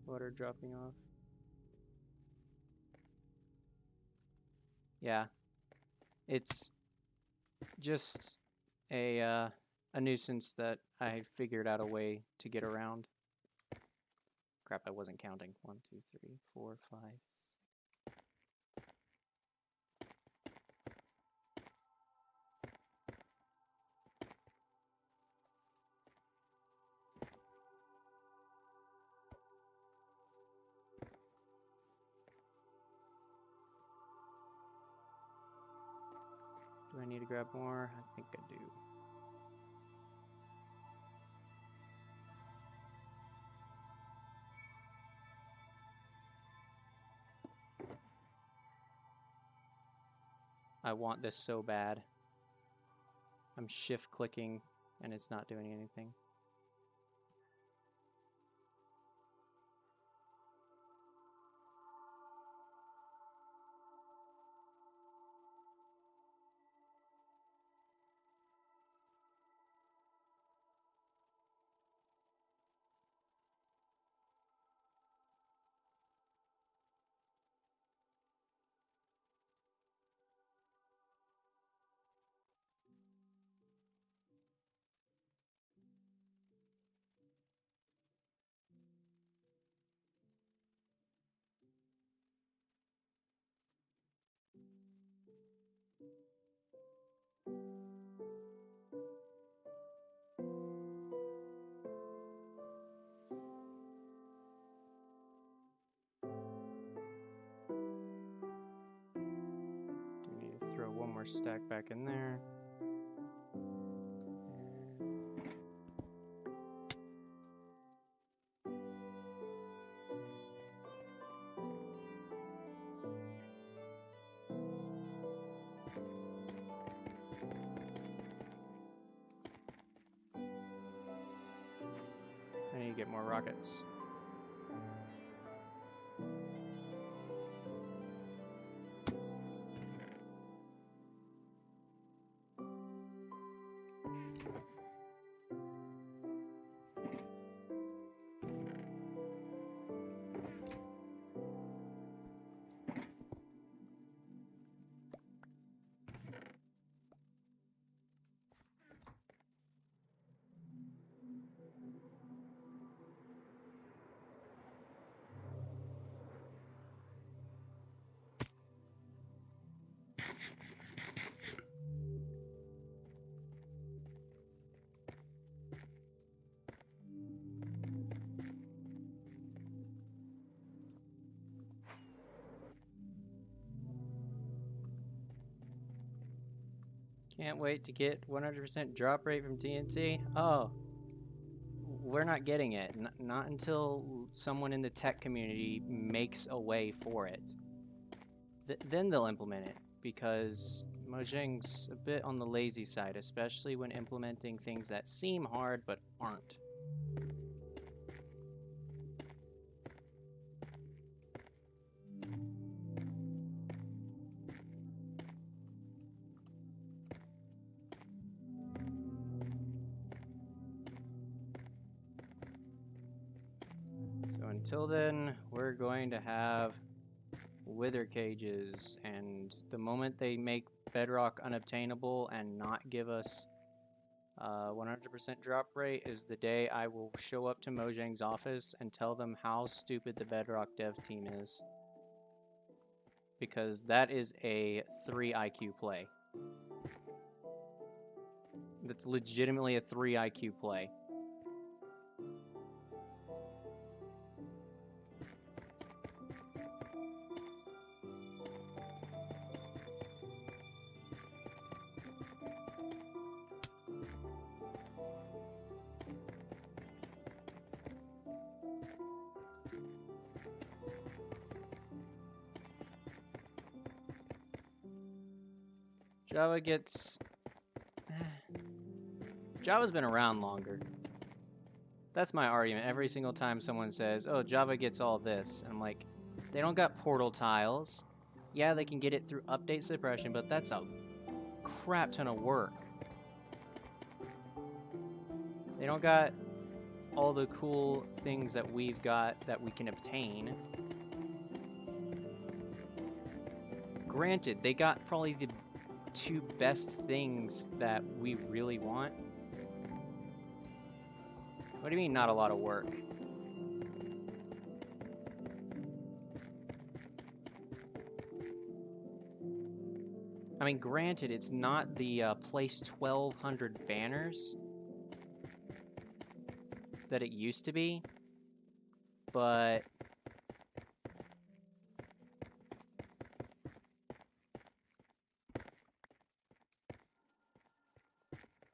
Water dropping off. Yeah. It's just a nuisance that I figured out a way to get around. Crap, I wasn't counting. 1, 2, 3, 4, 5. Do I need to grab more? I think I do. I want this so bad. I'm shift clicking and it's not doing anything. Do need to throw one more stack back in there. I need to get more rockets. Can't wait to get 100% drop rate from TNT. Oh, we're not getting it. Not until someone in the tech community makes a way for it. Then they'll implement it, because Mojang's a bit on the lazy side, especially when implementing things that seem hard but aren't. So until then, we're going to have wither cages, and the moment they make bedrock unobtainable and not give us 100% drop rate is the day I will show up to Mojang's office and tell them how stupid the bedrock dev team is. Because that is a 3 IQ play. That's legitimately a 3 IQ play. Java gets... Java's been around longer. That's my argument. Every single time someone says, oh, Java gets all this, and I'm like, they don't got portal tiles. Yeah, they can get it through update suppression, but that's a crap ton of work. They don't got all the cool things that we've got that we can obtain. Granted, they got probably the 2 best things that we really want. What do you mean, not a lot of work? I mean, granted, it's not the place 1200 banners that it used to be, but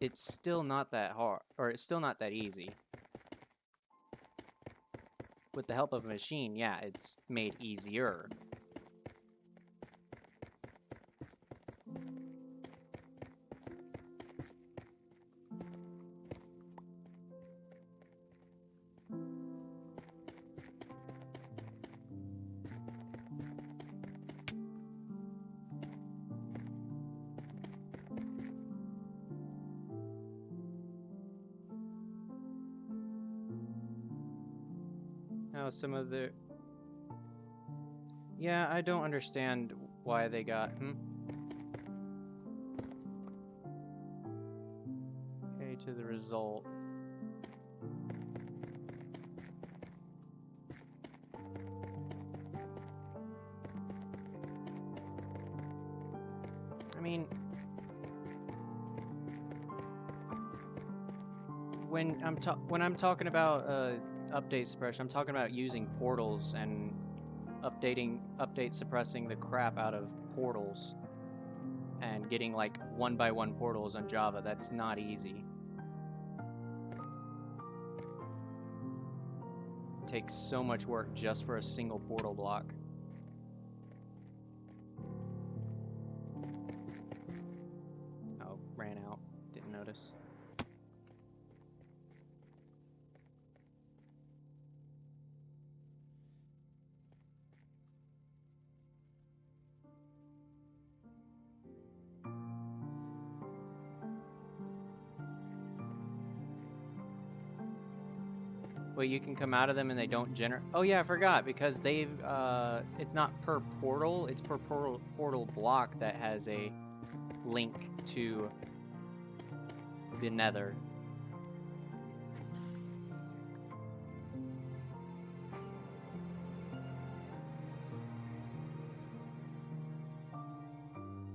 it's still not that hard, or it's still not that easy. With the help of a machine, yeah, it's made easier. Now some of the... Yeah, I don't understand why they got... Okay, to the result. I mean, when I'm talking about update suppression, I'm talking about using portals and update suppressing the crap out of portals and getting like 1x1 portals on Java. That's not easy. It takes so much work just for a single portal block. Oh, ran out. Didn't notice. Well, you can come out of them and they don't generate. Oh yeah, I forgot, because they've it's not per portal, it's per portal block that has a link to the Nether.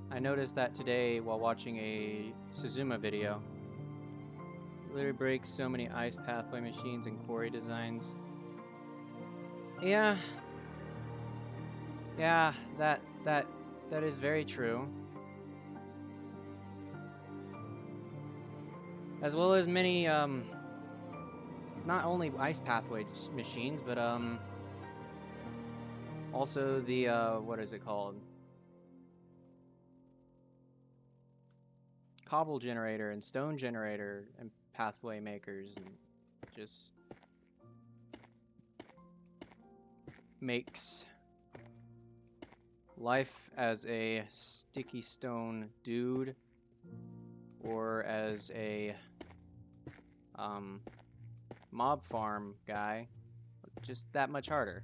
I noticed that today while watching a Suzuma video. Literally breaks so many ice pathway machines and quarry designs. Yeah. Yeah, that is very true. As well as many not only ice pathway machines, but also the what is it called? Cobble generator and stone generator and pathway makers, and just makes life as a sticky stone dude or as a mob farm guy just that much harder.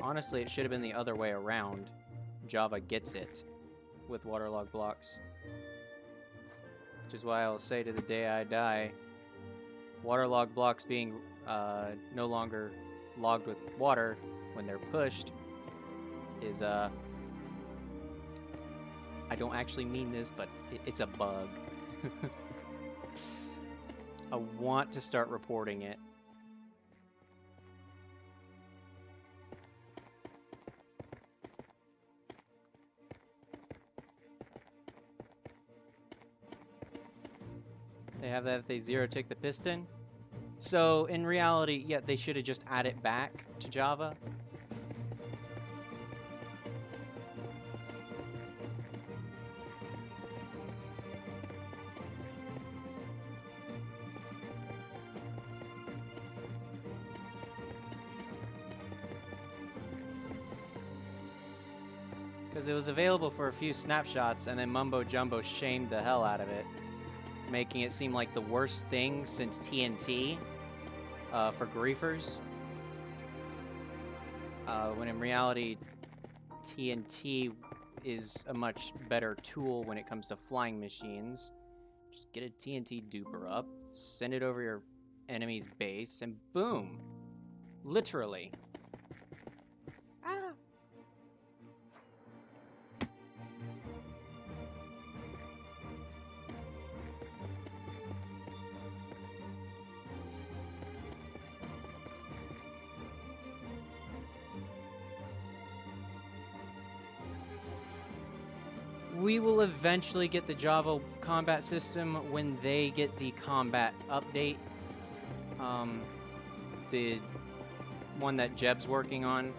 Honestly, it should have been the other way around. Java gets it with waterlogged blocks. Which is why I'll say to the day I die, waterlogged blocks being no longer logged with water when they're pushed is, I don't actually mean this, but it's a bug. I want to start reporting it. They have that if they zero tick the piston. So in reality, yeah, they should have just added it back to Java. Because it was available for a few snapshots, and then Mumbo Jumbo shamed the hell out of it, making it seem like the worst thing since TNT for griefers. When in reality, TNT is a much better tool when it comes to flying machines. Just get a TNT duper up, send it over your enemy's base, and boom! Literally. We will eventually get the Java combat system when they get the combat update. The one that Jeb's working on.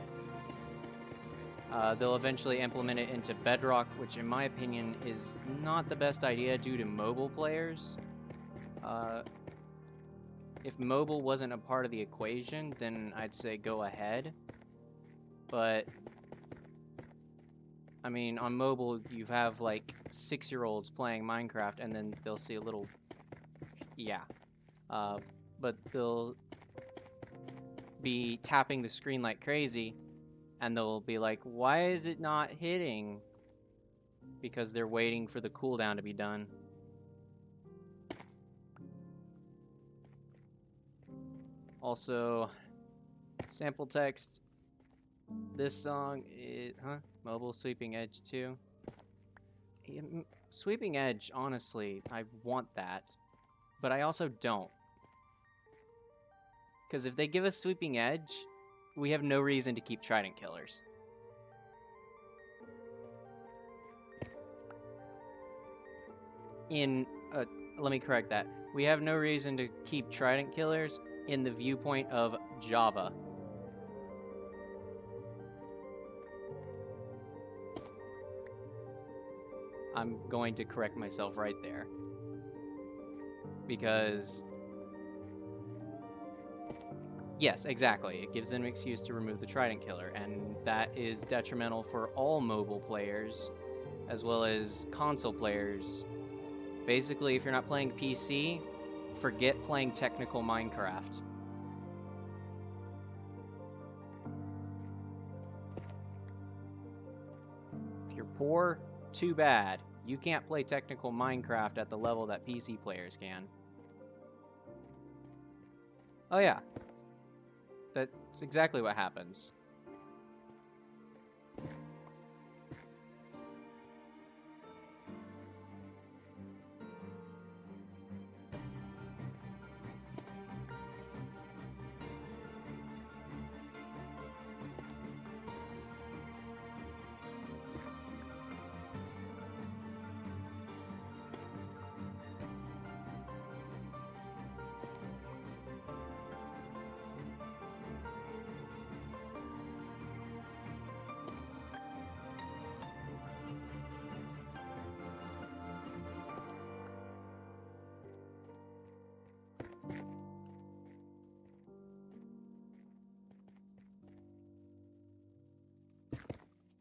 They'll eventually implement it into Bedrock, which in my opinion is not the best idea due to mobile players. If mobile wasn't a part of the equation, then I'd say go ahead. But I mean, on mobile, you have like 6-year-olds playing Minecraft, and then they'll see a little, yeah. But they'll be tapping the screen like crazy, and they'll be like, why is it not hitting? Because they're waiting for the cooldown to be done. Also, sample text. This song is, Mobile Sweeping Edge 2. Sweeping Edge, honestly, I want that. But I also don't. Because if they give us Sweeping Edge, we have no reason to keep Trident Killers. Let me correct that. We have no reason to keep Trident Killers in the viewpoint of Java. I'm going to correct myself right there. Because, yes, exactly. It gives them an excuse to remove the Trident Killer, and that is detrimental for all mobile players, as well as console players. Basically, if you're not playing PC, forget playing technical Minecraft. If you're poor, too bad. You can't play technical Minecraft at the level that PC players can. Oh yeah. That's exactly what happens.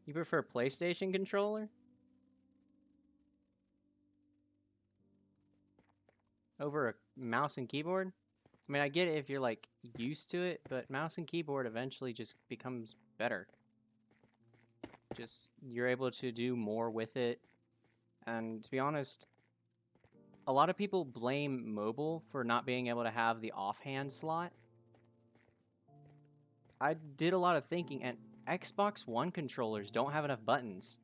You prefer PlayStation controller? Over a mouse and keyboard? I mean, I get it if you're, like, used to it, but mouse and keyboard eventually just becomes better. Just, you're able to do more with it. And to be honest, a lot of people blame mobile for not being able to have the offhand slot. I did a lot of thinking, and Xbox One controllers don't have enough buttons.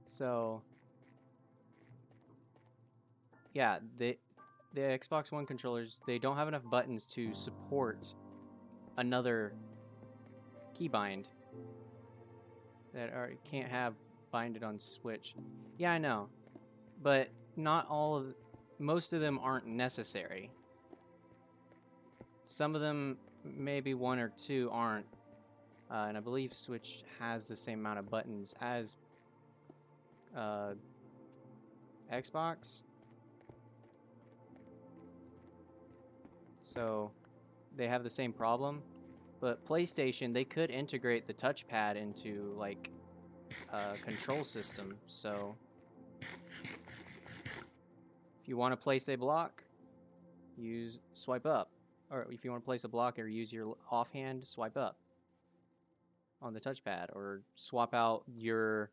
So, yeah, the Xbox One controllers, they don't have enough buttons to support another keybind that can't have binded on Switch. Yeah, I know, but not all of, most of them aren't necessary. Some of them, maybe one or two aren't, and I believe Switch has the same amount of buttons as Xbox. So they have the same problem. But PlayStation, they could integrate the touchpad into, like, a control system. So if you want to place a block, use swipe up. Or if you want to place a block or use your offhand, swipe up on the touchpad. Or swap out your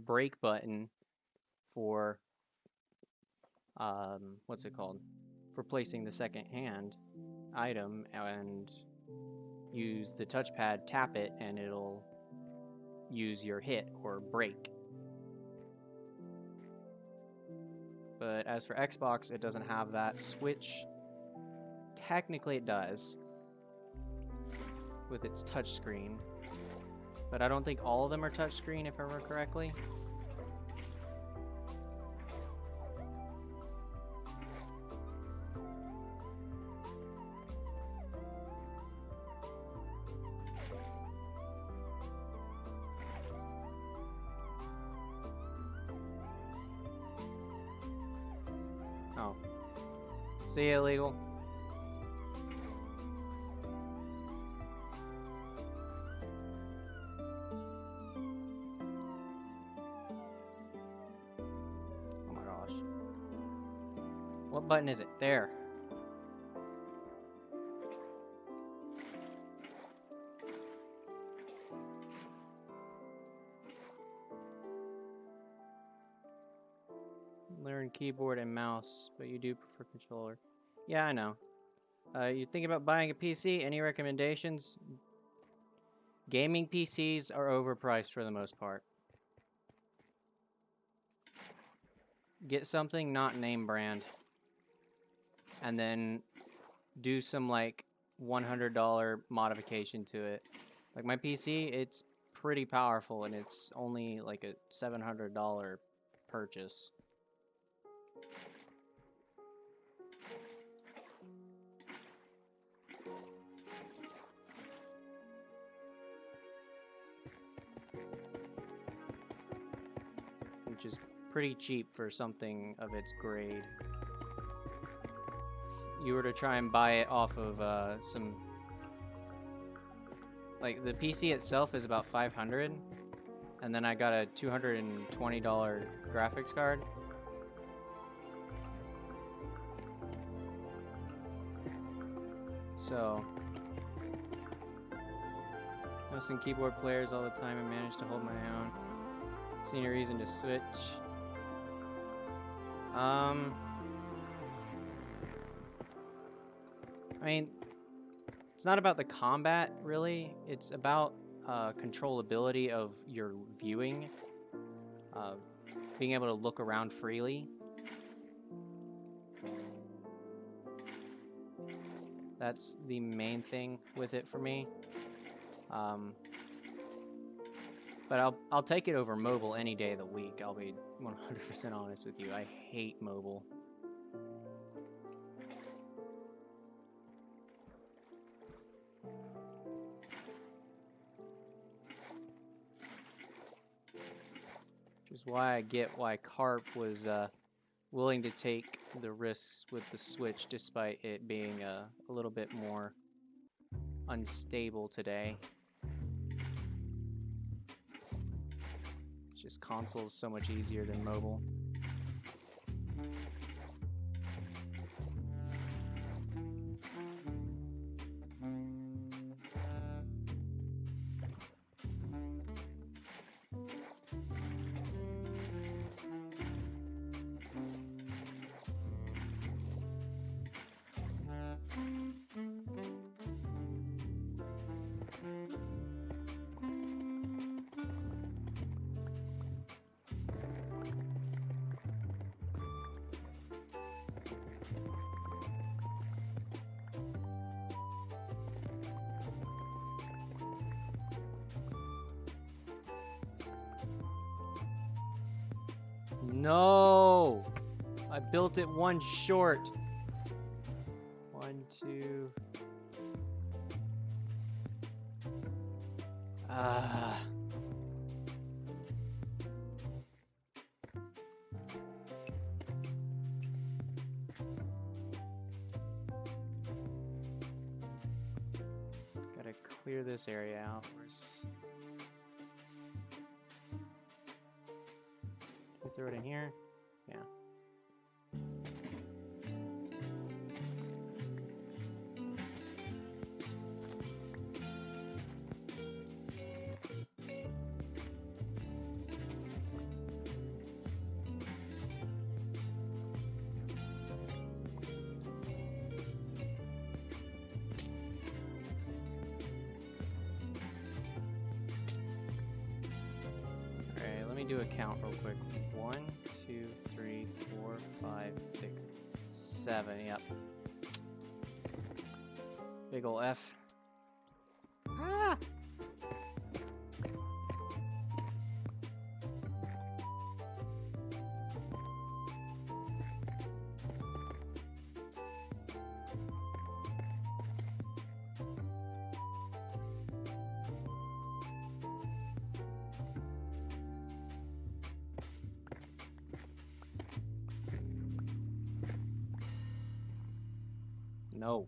brake button for what's it called? For placing the second hand item, and use the touchpad, tap it, and it'll use your hit or brake. But as for Xbox, it doesn't have that. Switch, technically it does, with its touchscreen. But I don't think all of them are touchscreen, if I remember correctly. Oh. See ya, illegal. What button is it? There. Learn keyboard and mouse, but you do prefer controller. Yeah, I know. You thinking about buying a PC? Any recommendations? Gaming PCs are overpriced for the most part. Get something not name brand. And then do some like $100 modification to it. Like my PC, it's pretty powerful and it's only like a $700 purchase. Which is pretty cheap for something of its grade. If you were to try and buy it off of some... Like, the PC itself is about $500, and then I got a $220 graphics card. So, mouse and keyboard players all the time and managed to hold my own. See no reason to switch. I mean, it's not about the combat, really. It's about controllability of your viewing. Being able to look around freely. That's the main thing with it for me. But I'll take it over mobile any day of the week. I'll be 100% honest with you. I hate mobile. Which is why I get why Carp was willing to take the risks with the Switch despite it being a little bit more unstable today. It's just console is so much easier than mobile. No! I built it one short. 1, 2. Gotta clear this area out first. Can we throw it in here? Yeah. Alright, let me do a count real quick. 1, 2, 3, 4, 5, 6, 7. Yep. Big ol' F. Ah! No.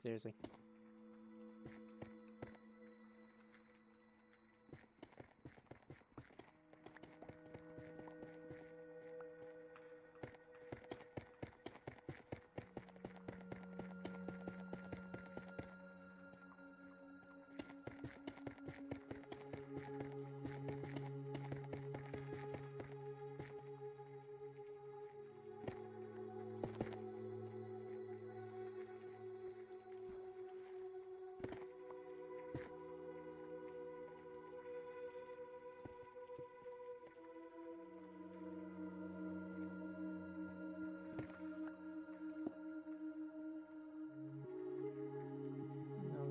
Seriously.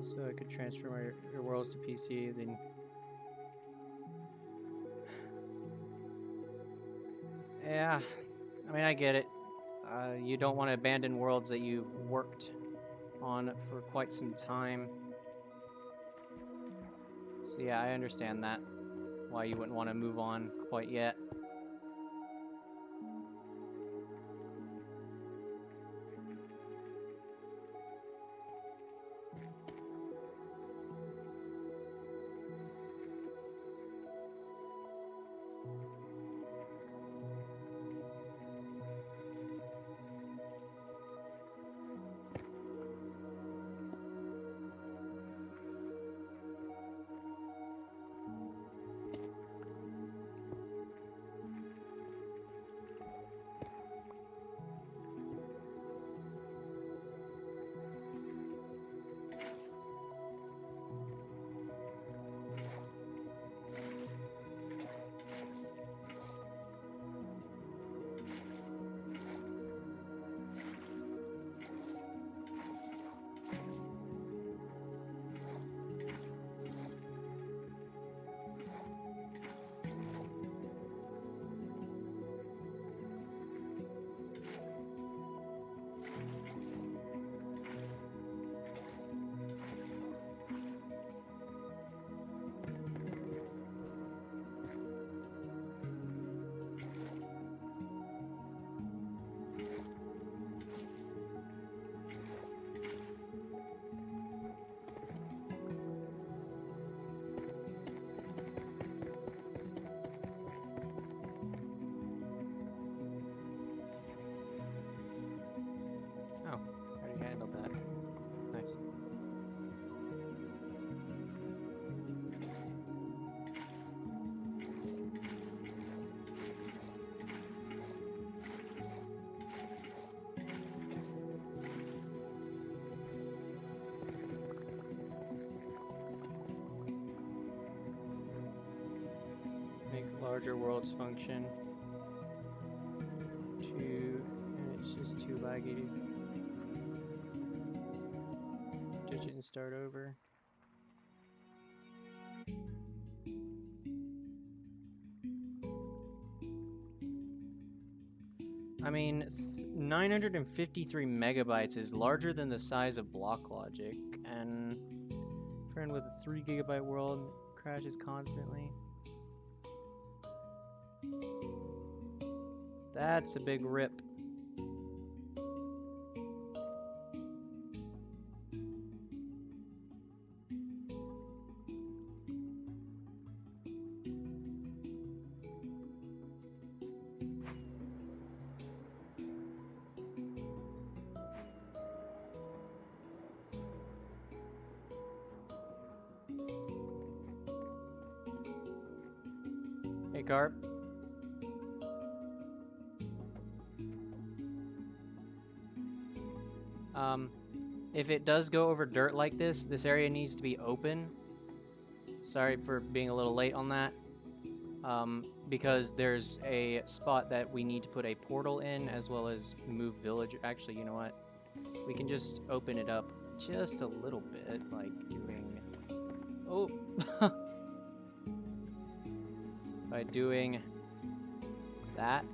So I could transfer your worlds to PC, then... Yeah, I mean, I get it. You don't want to abandon worlds that you've worked on for quite some time. So yeah, I understand that. Why you wouldn't want to move on quite yet. Oh, already handled that. Nice. Make larger worlds function. And it's just too laggy. Ditch it and start over. I mean, 953 megabytes is larger than the size of block logic, and friend with a 3 gigabyte world crashes constantly. That's a big rip. Hey, Carp. If it does go over dirt like this area needs to be open. Sorry for being a little late on that. Because there's a spot that we need to put a portal in, as well as move village. Actually, you know what? We can just open it up just a little bit, like doing... Oh! By doing that.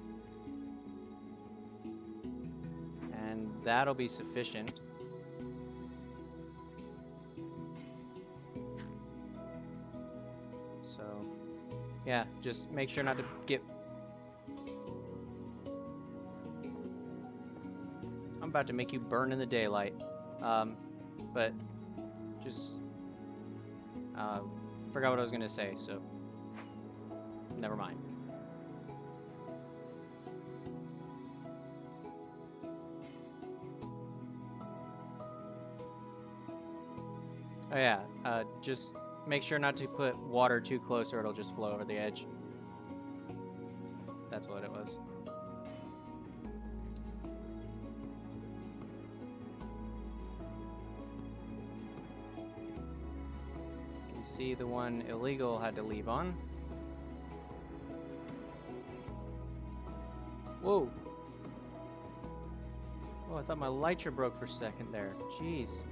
And that'll be sufficient. So, yeah, just make sure not to get... I'm about to make you burn in the daylight. but just forgot what I was gonna say, so never mind. Oh yeah, just make sure not to put water too close or it'll just flow over the edge. That's what it was. You can see the one illegal had to leave on. Whoa. Oh, I thought my elytra broke for a second there. Jeez.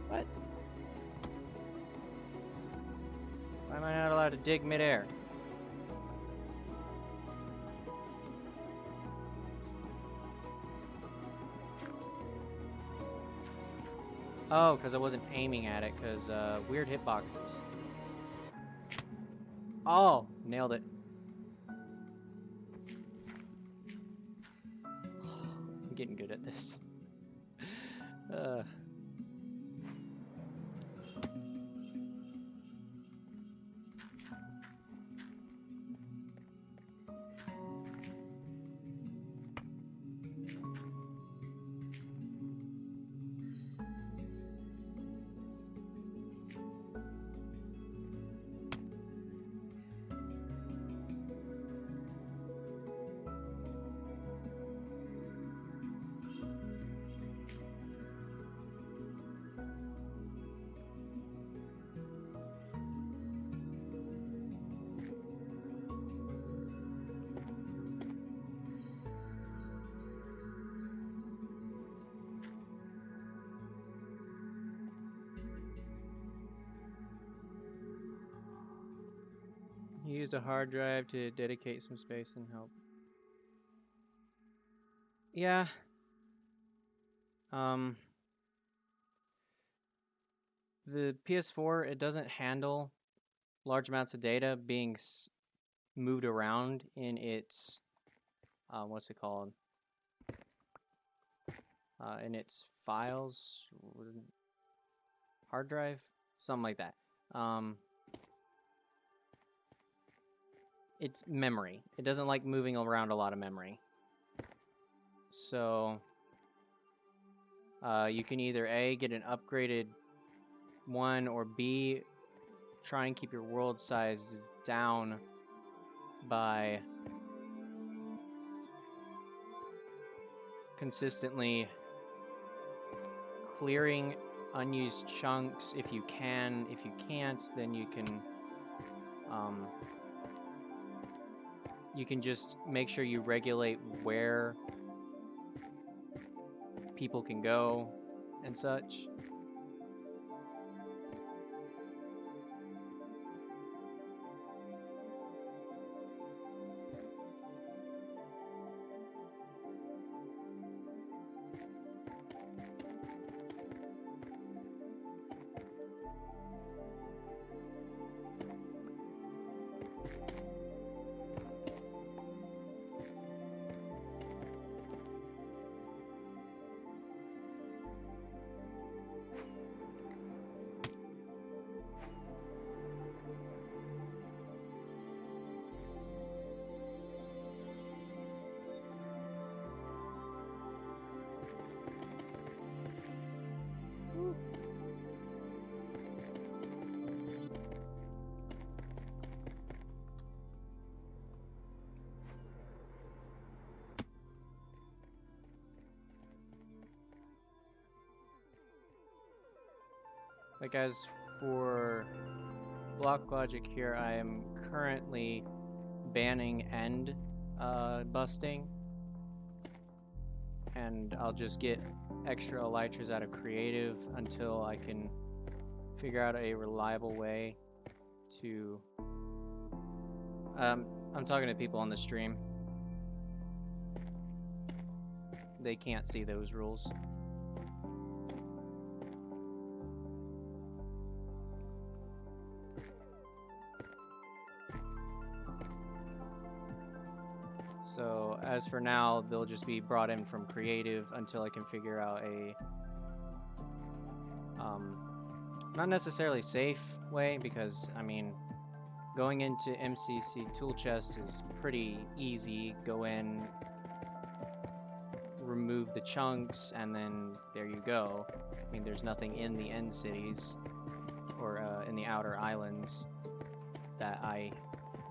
What? Why am I not allowed to dig midair? Oh, because I wasn't aiming at it, because weird hitboxes. Oh, nailed it. I'm getting good at this. Used a hard drive to dedicate some space and help. Yeah. The PS4, it doesn't handle large amounts of data being moved around in its, what's it called? In its files, hard drive, something like that. It's memory. It doesn't like moving around a lot of memory. So you can either A, get an upgraded one, or B, try and keep your world sizes down by consistently clearing unused chunks if you can. If you can't, then you can just make sure you regulate where people can go and such. Like, as for block logic here, I am currently banning end busting, and I'll just get extra elytras out of creative until I can figure out a reliable way to I'm talking to people on the stream. They can't see those rules. So as for now, they'll just be brought in from creative until I can figure out a not necessarily safe way, because I mean, going into MCC tool chest is pretty easy. Go in, remove the chunks, and then there you go. I mean, there's nothing in the end cities or in the outer islands that I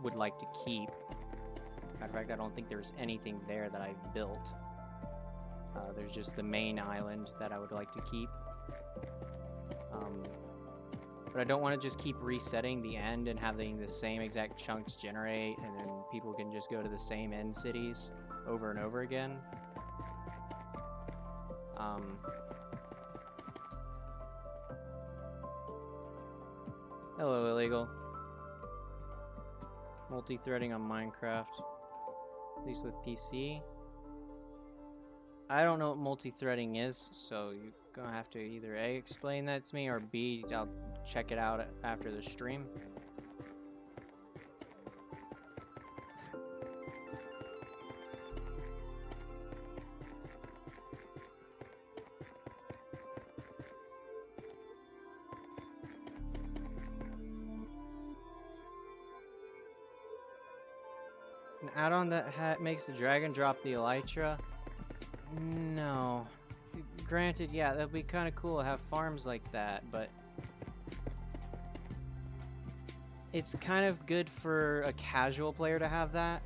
would like to keep. Matter of fact, I don't think there's anything there that I've built. There's just the main island that I would like to keep. But I don't want to just keep resetting the end and having the same exact chunks generate, and then people can just go to the same end cities over and over again. Hello, illegal. Multi-threading on Minecraft, at least with PC. I don't know what multi-threading is, so you're gonna have to either A, explain that to me, or B, I'll check it out after the stream. An add-on that makes the dragon drop the elytra? No. Granted, yeah, that'd be kind of cool to have farms like that, but it's kind of good for a casual player to have that.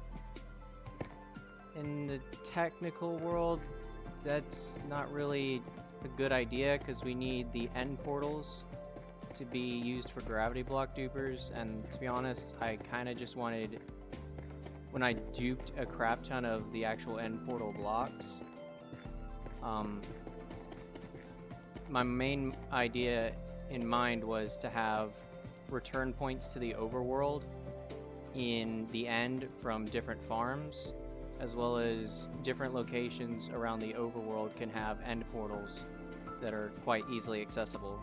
In the technical world, that's not really a good idea, because we need the end portals to be used for gravity block dupers, and to be honest, I kind of just wanted, when I duped a crap ton of the actual end portal blocks, my main idea in mind was to have return points to the overworld in the end from different farms, as well as different locations around the overworld can have end portals that are quite easily accessible.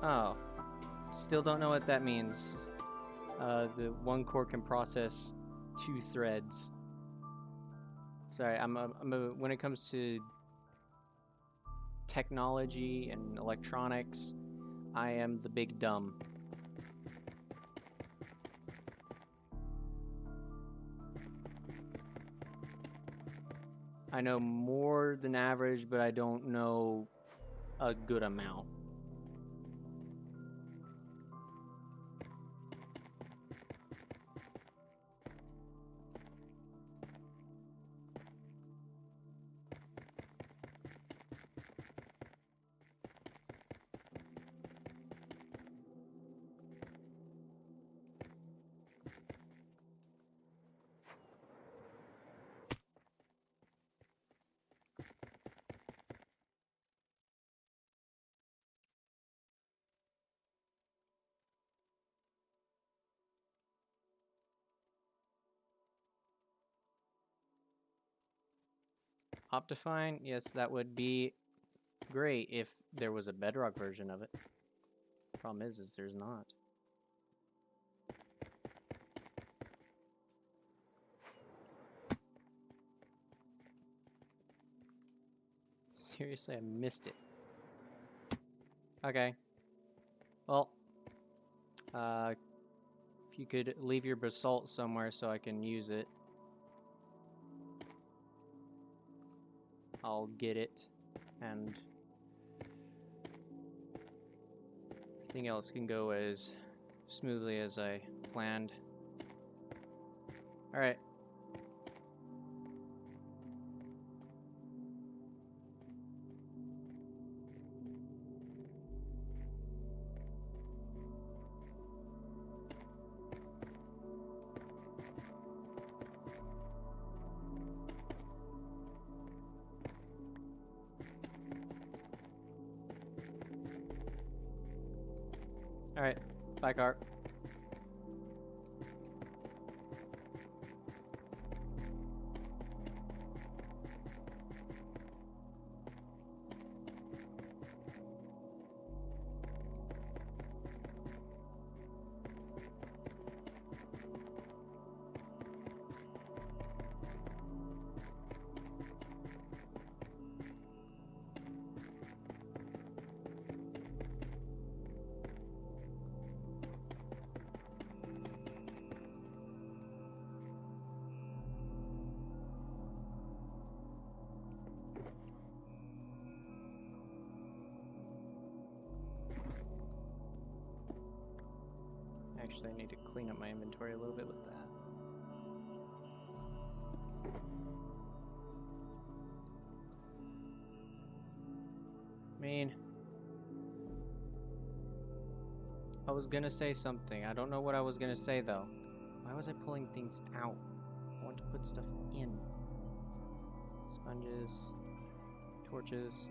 Oh, still don't know what that means. The one core can process 2 threads. Sorry, when it comes to technology and electronics, I am the big dumb. I know more than average, but I don't know a good amount. Optifine, yes, that would be great if there was a bedrock version of it. Problem is there's not. Seriously, I missed it. Okay. Well, if you could leave your basalt somewhere so I can use it, I'll get it, and everything else can go as smoothly as I planned. Alright. Alright, bye, cart. Actually, I need to clean up my inventory a little bit with that. I mean, I was gonna say something. I don't know what I was gonna say though. Why was I pulling things out? I want to put stuff in. Sponges, torches,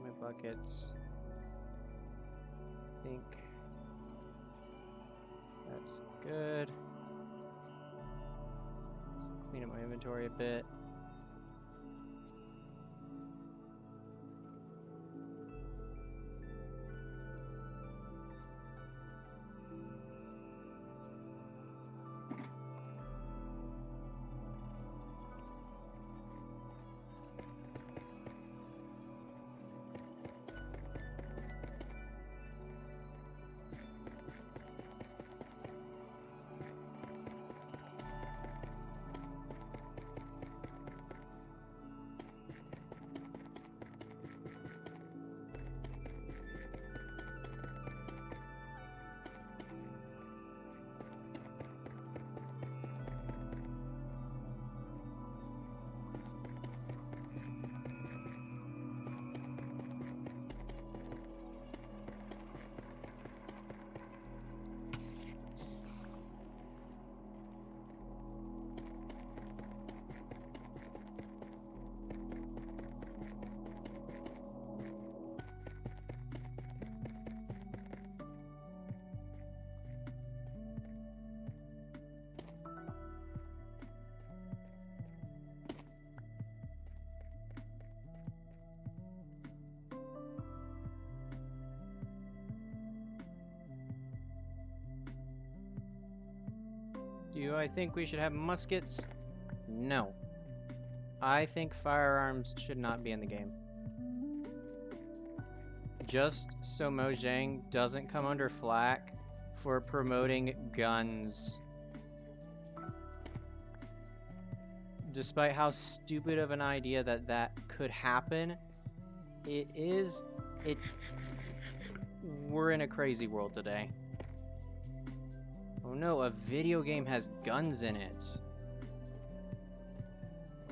my buckets. I think that's good. Just clean up my inventory a bit. Do I think we should have muskets? No. I think firearms should not be in the game. Just so Mojang doesn't come under flack for promoting guns. Despite how stupid of an idea that could happen, we're in a crazy world today. Oh no, a video game has guns in it.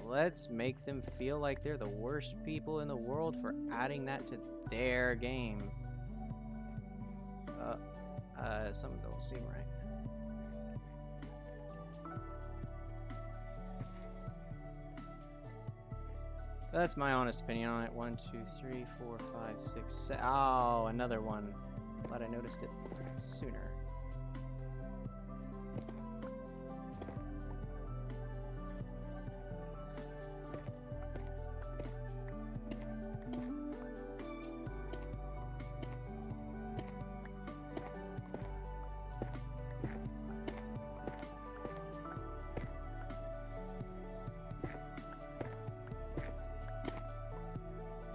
Let's make them feel like they're the worst people in the world for adding that to their game. Something don't seem right. That's my honest opinion on it. 1, 2, 3, 4, 5, 6, 7. Oh, another one. Glad I noticed it sooner.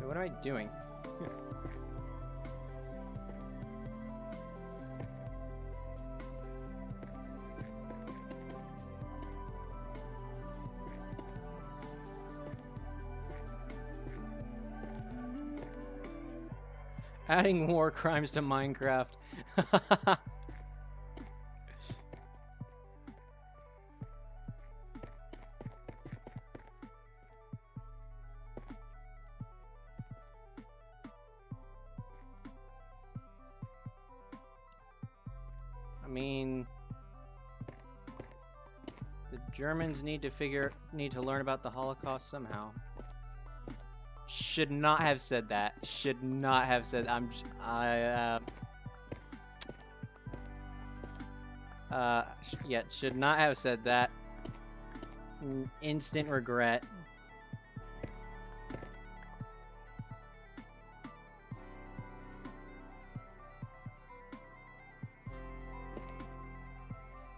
What am I doing? Adding war crimes to Minecraft. I mean, the Germans need to learn about the Holocaust somehow. Should not have said that. Should not have said. Yeah, should not have said that. Instant regret.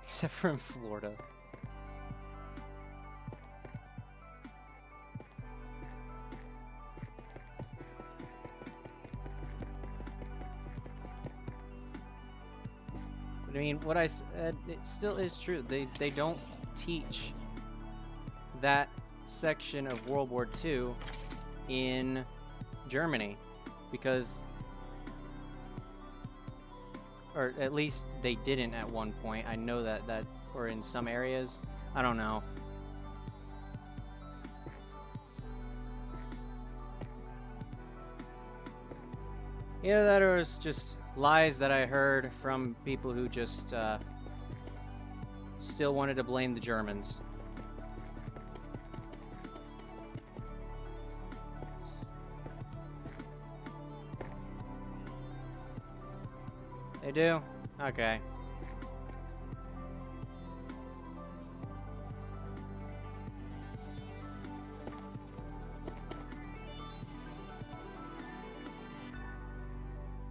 Except for in Florida. I mean, what I said, it still is true. They don't teach that section of World War II in Germany because or at least they didn't at one point. I know that or in some areas. I don't know. Either that or it's just lies that I heard from people who just still wanted to blame the Germans. They do? Okay.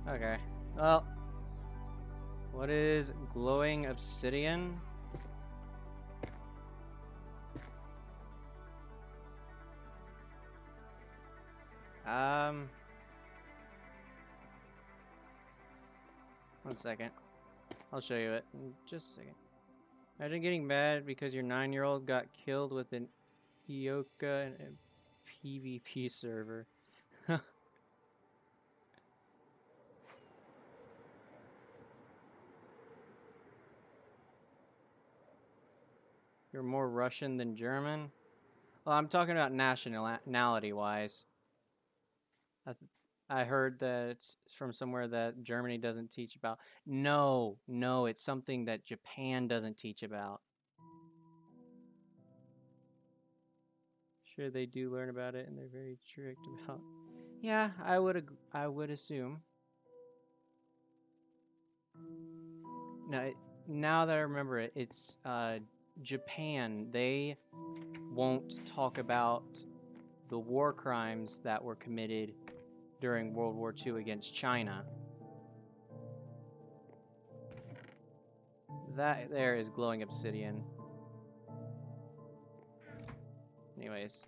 Okay. Well, what is glowing obsidian? One second. I'll show you it in just a second. Imagine getting mad because your 9-year-old got killed with an Ioka in a PvP server. You're more Russian than German? Well, I'm talking about nationality-wise. I heard that it's from somewhere that Germany doesn't teach about. No, it's something that Japan doesn't teach about. Sure, they do learn about it, and they're very strict about. Yeah, I would assume. No, now that I remember it, it's Japan. They won't talk about the war crimes that were committed during World War II against China. That there is glowing obsidian. Anyways,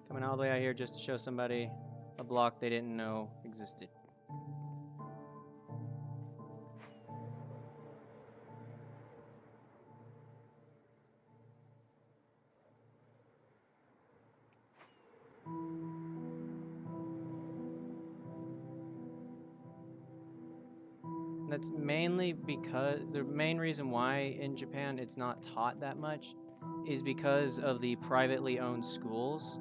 coming all the way out here just to show somebody a block they didn't know existed. That's mainly because the main reason why in Japan it's not taught that much is because of the privately owned schools.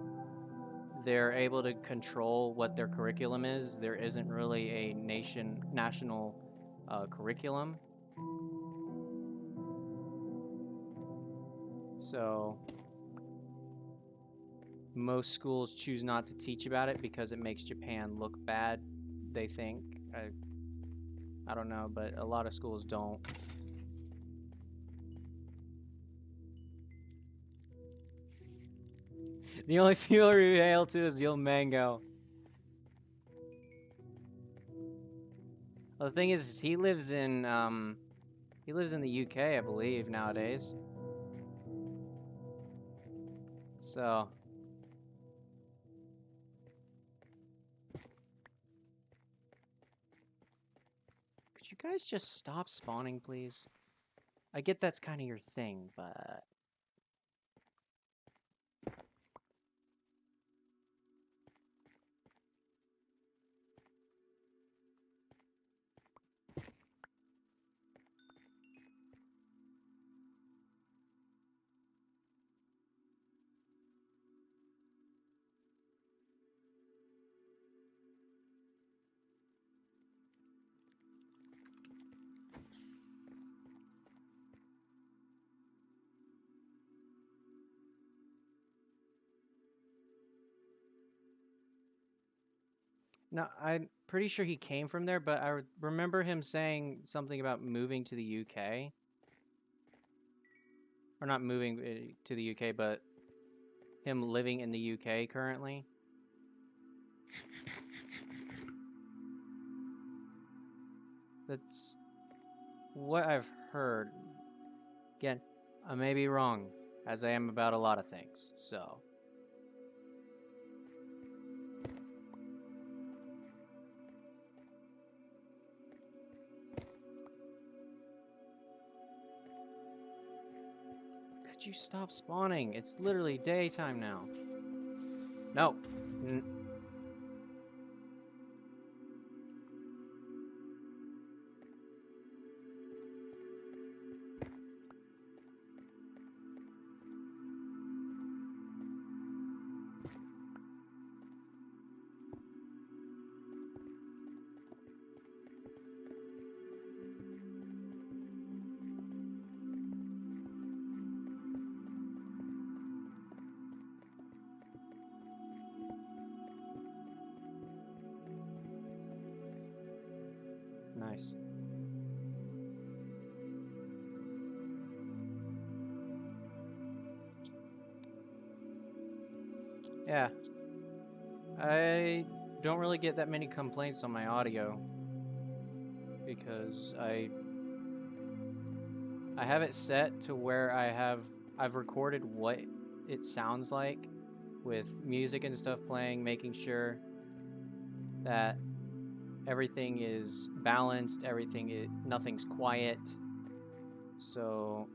They're able to control what their curriculum is. There isn't really a national curriculum. So most schools choose not to teach about it because it makes Japan look bad, they think. I don't know, but a lot of schools don't. The only fuel we hail to is Yo Mango. Well, the thing is he lives in the UK, I believe, nowadays. So could you guys just stop spawning, please? I get that's kind of your thing, but no, I'm pretty sure he came from there, but I remember him saying something about moving to the UK. Or not moving to the UK, but him living in the UK currently. That's what I've heard. Again, I may be wrong, as I am about a lot of things, so. Could you stop spawning? It's literally daytime now. No. Yeah. I don't really get that many complaints on my audio because I have it set to where I've recorded what it sounds like with music and stuff playing, making sure that everything is balanced, nothing's quiet. So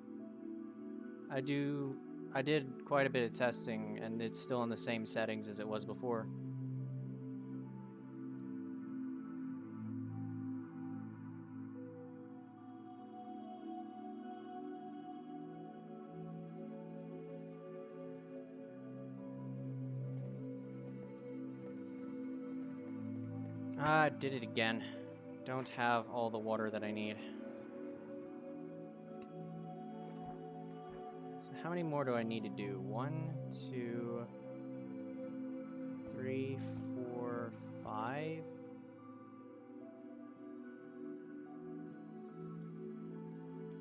I did quite a bit of testing, and it's still in the same settings as it was before. Ah, I did it again. Don't have all the water that I need. So how many more do I need to do? 1, 2, 3, 4, 5.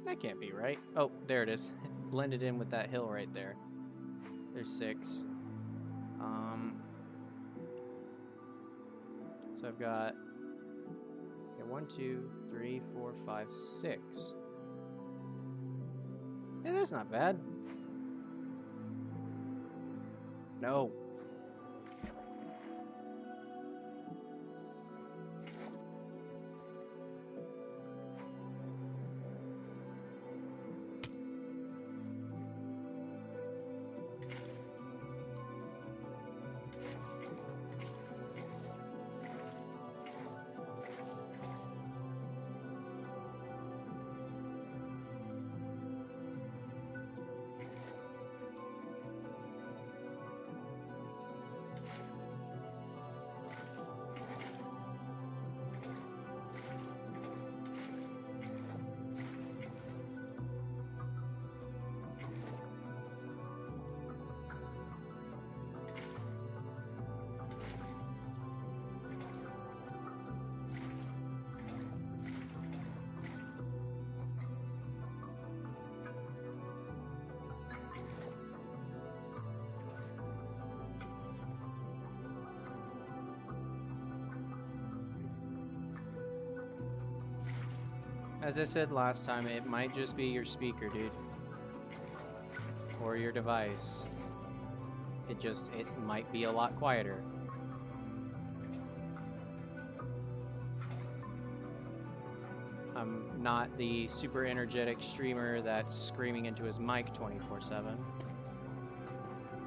That can't be right. Oh, there it is. It blended in with that hill right there. There's 6. So I've got 1, 2, 3, 4, 5, 6. Yeah, that's not bad. No. As I said last time, it might just be your speaker, dude. Or your device. It might be a lot quieter. I'm not the super energetic streamer that's screaming into his mic 24/7.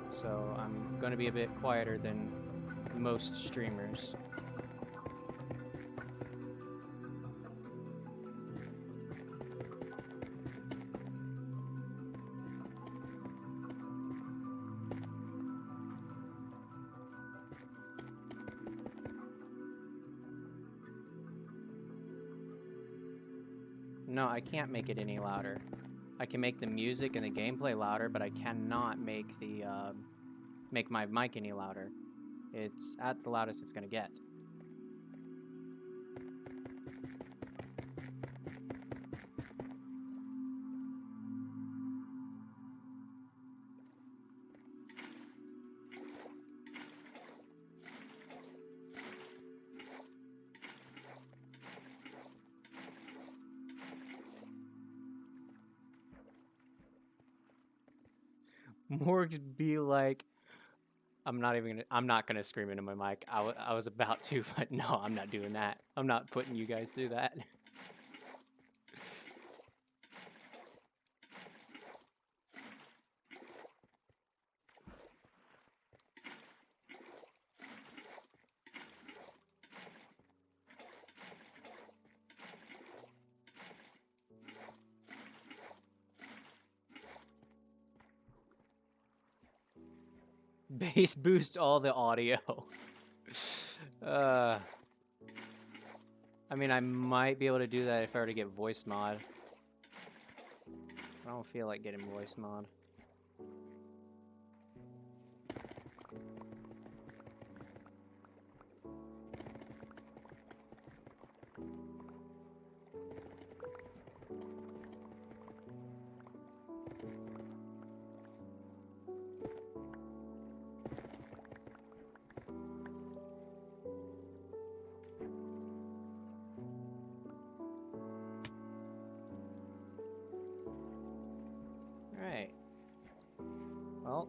So I'm gonna be a bit quieter than most streamers. No, I can't make it any louder. I can make the music and the gameplay louder, but I cannot make make my mic any louder. It's at the loudest it's gonna get. Morgs be like, I'm not gonna scream into my mic. I was about to, but no, I'm not doing that. I'm not putting you guys through that. Bass boost all the audio. I mean, I might be able to do that if I were to get voice mod. I don't feel like getting voice mod. Well.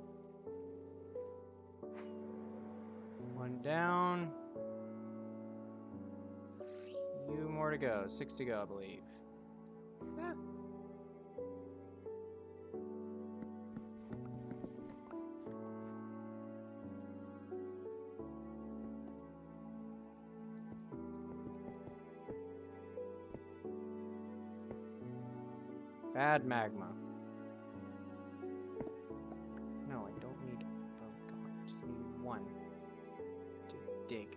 One down. Few more to go. 6 to go, I believe. Yeah. Bad magma. No, I don't need both gone. I just need one to dig.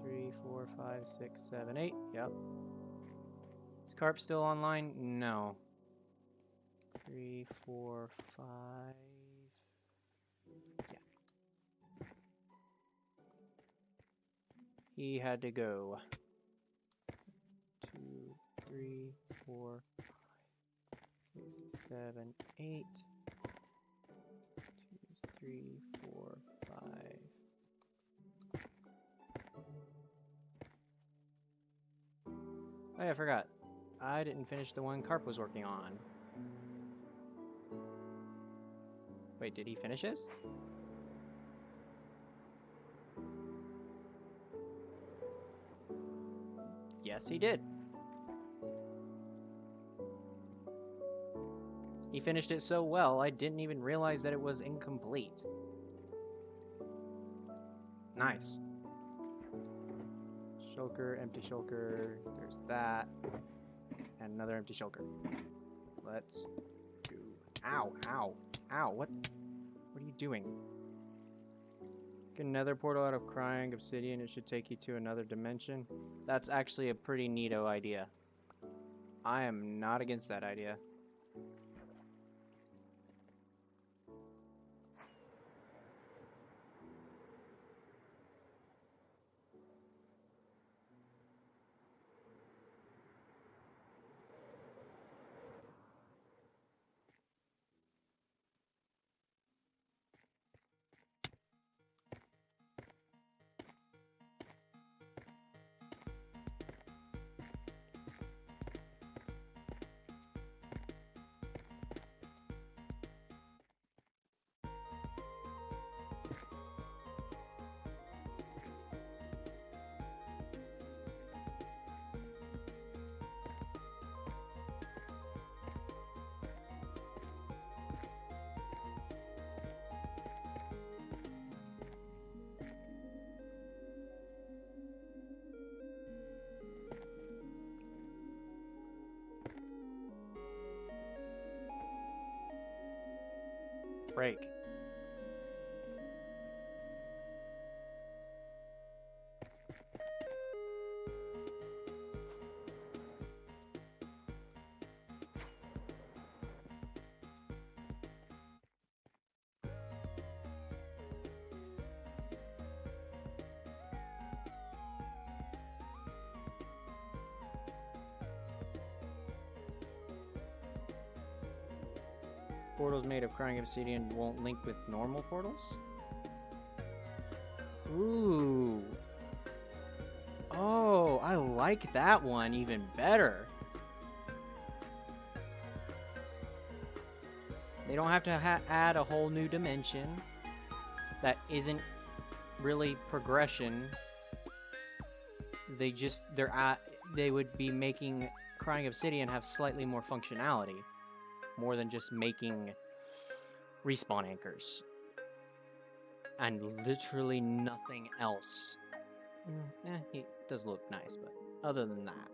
Three, 4, 5, 6, 7, 8. Yep. Is carp still online? No. 3, 4, 5. Yeah. He had to go. 2, 3, 4, 5, 6, 7, 8. 2, 3, 4, 5. Oh yeah, I forgot. I didn't finish the one Carp was working on. Wait, did he finish his? Yes, he did. He finished it so well, I didn't even realize that it was incomplete. Nice. Shulker, empty shulker. There's that. And another empty shulker. Let's do... Ow, ow, ow. What are you doing? Get another portal out of crying obsidian. It should take you to another dimension. That's actually a pretty neato idea. I am not against that idea. Break. Portals made of crying obsidian won't link with normal portals? Ooh. Oh, I like that one even better. They don't have to add a whole new dimension that isn't really progression. They would be making crying obsidian have slightly more functionality. More than just making respawn anchors. And literally nothing else. He does look nice, but other than that.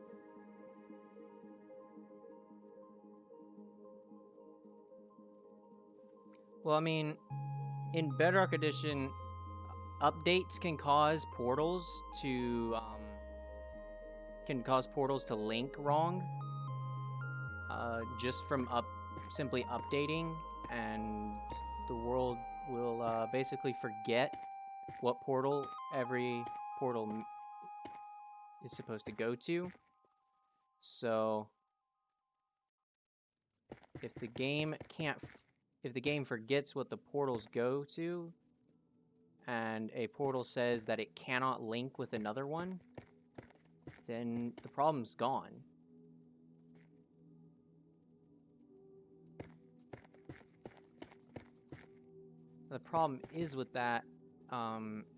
Well, I mean, in Bedrock Edition, updates can cause portals to link wrong. Just from simply updating, and the world will basically forget what portal every portal is supposed to go to. So if the game if the game forgets what the portals go to, and a portal says that it cannot link with another one, then the problem's gone. The problem is with that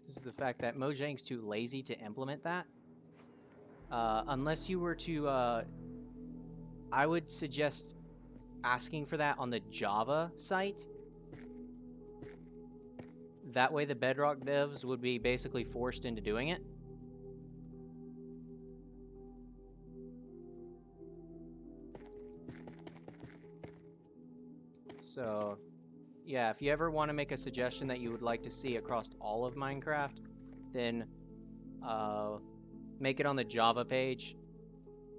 is the fact that Mojang's too lazy to implement that. Unless you were to, I would suggest asking for that on the Java site. That way the Bedrock devs would be basically forced into doing it. So, yeah, if you ever want to make a suggestion that you would like to see across all of Minecraft, then make it on the Java page,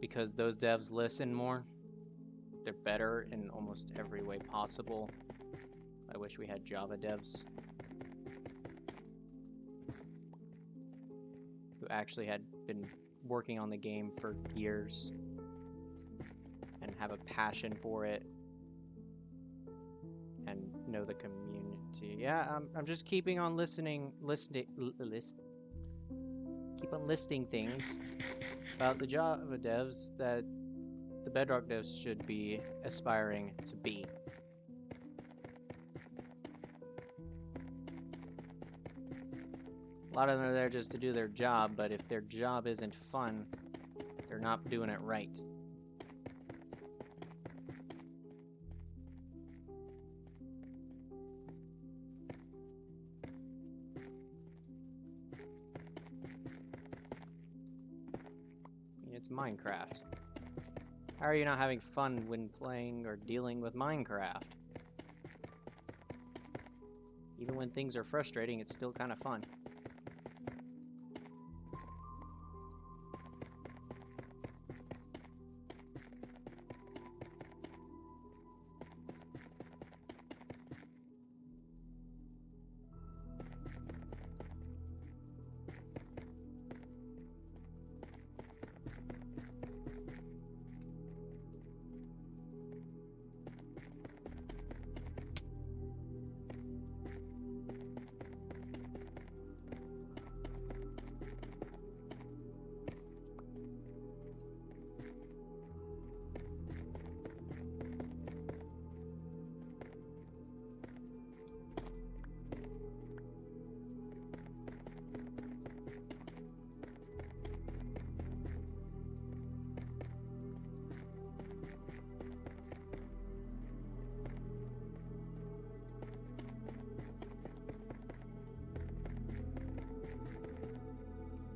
because those devs listen more. They're better in almost every way possible. I wish we had Java devs who actually had been working on the game for years and have a passion for it and know the community. Yeah, I'm just keeping on keep on listing things about the Java devs that the Bedrock devs should be aspiring to be. A lot of them are there just to do their job, but if their job isn't fun, they're not doing it right. It's Minecraft. How are you not having fun when playing or dealing with Minecraft? Even when things are frustrating, it's still kind of fun.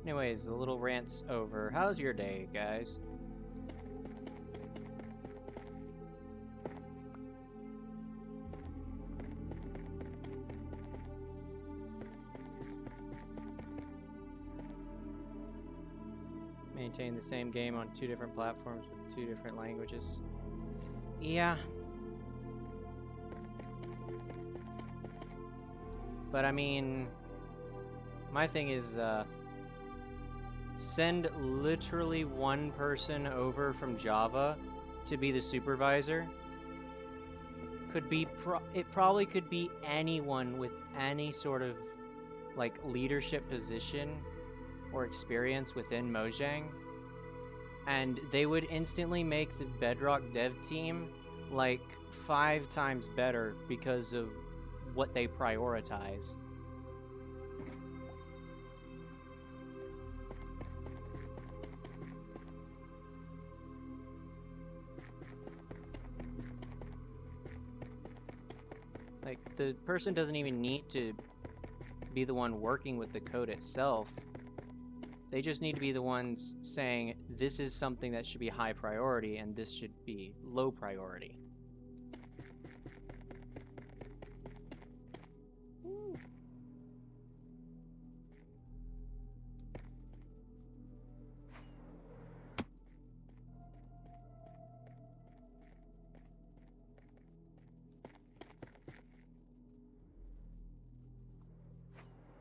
Anyways, the little rant's over. How's your day, guys? Maintain the same game on 2 different platforms with 2 different languages. Yeah. But I mean, my thing is, send literally one person over from Java to be the supervisor. It probably could be anyone with any sort of like leadership position or experience within Mojang, and they would instantly make the Bedrock dev team like 5 times better because of what they prioritize. Like, the person doesn't even need to be the one working with the code itself. They just need to be the ones saying, this is something that should be high priority and this should be low priority.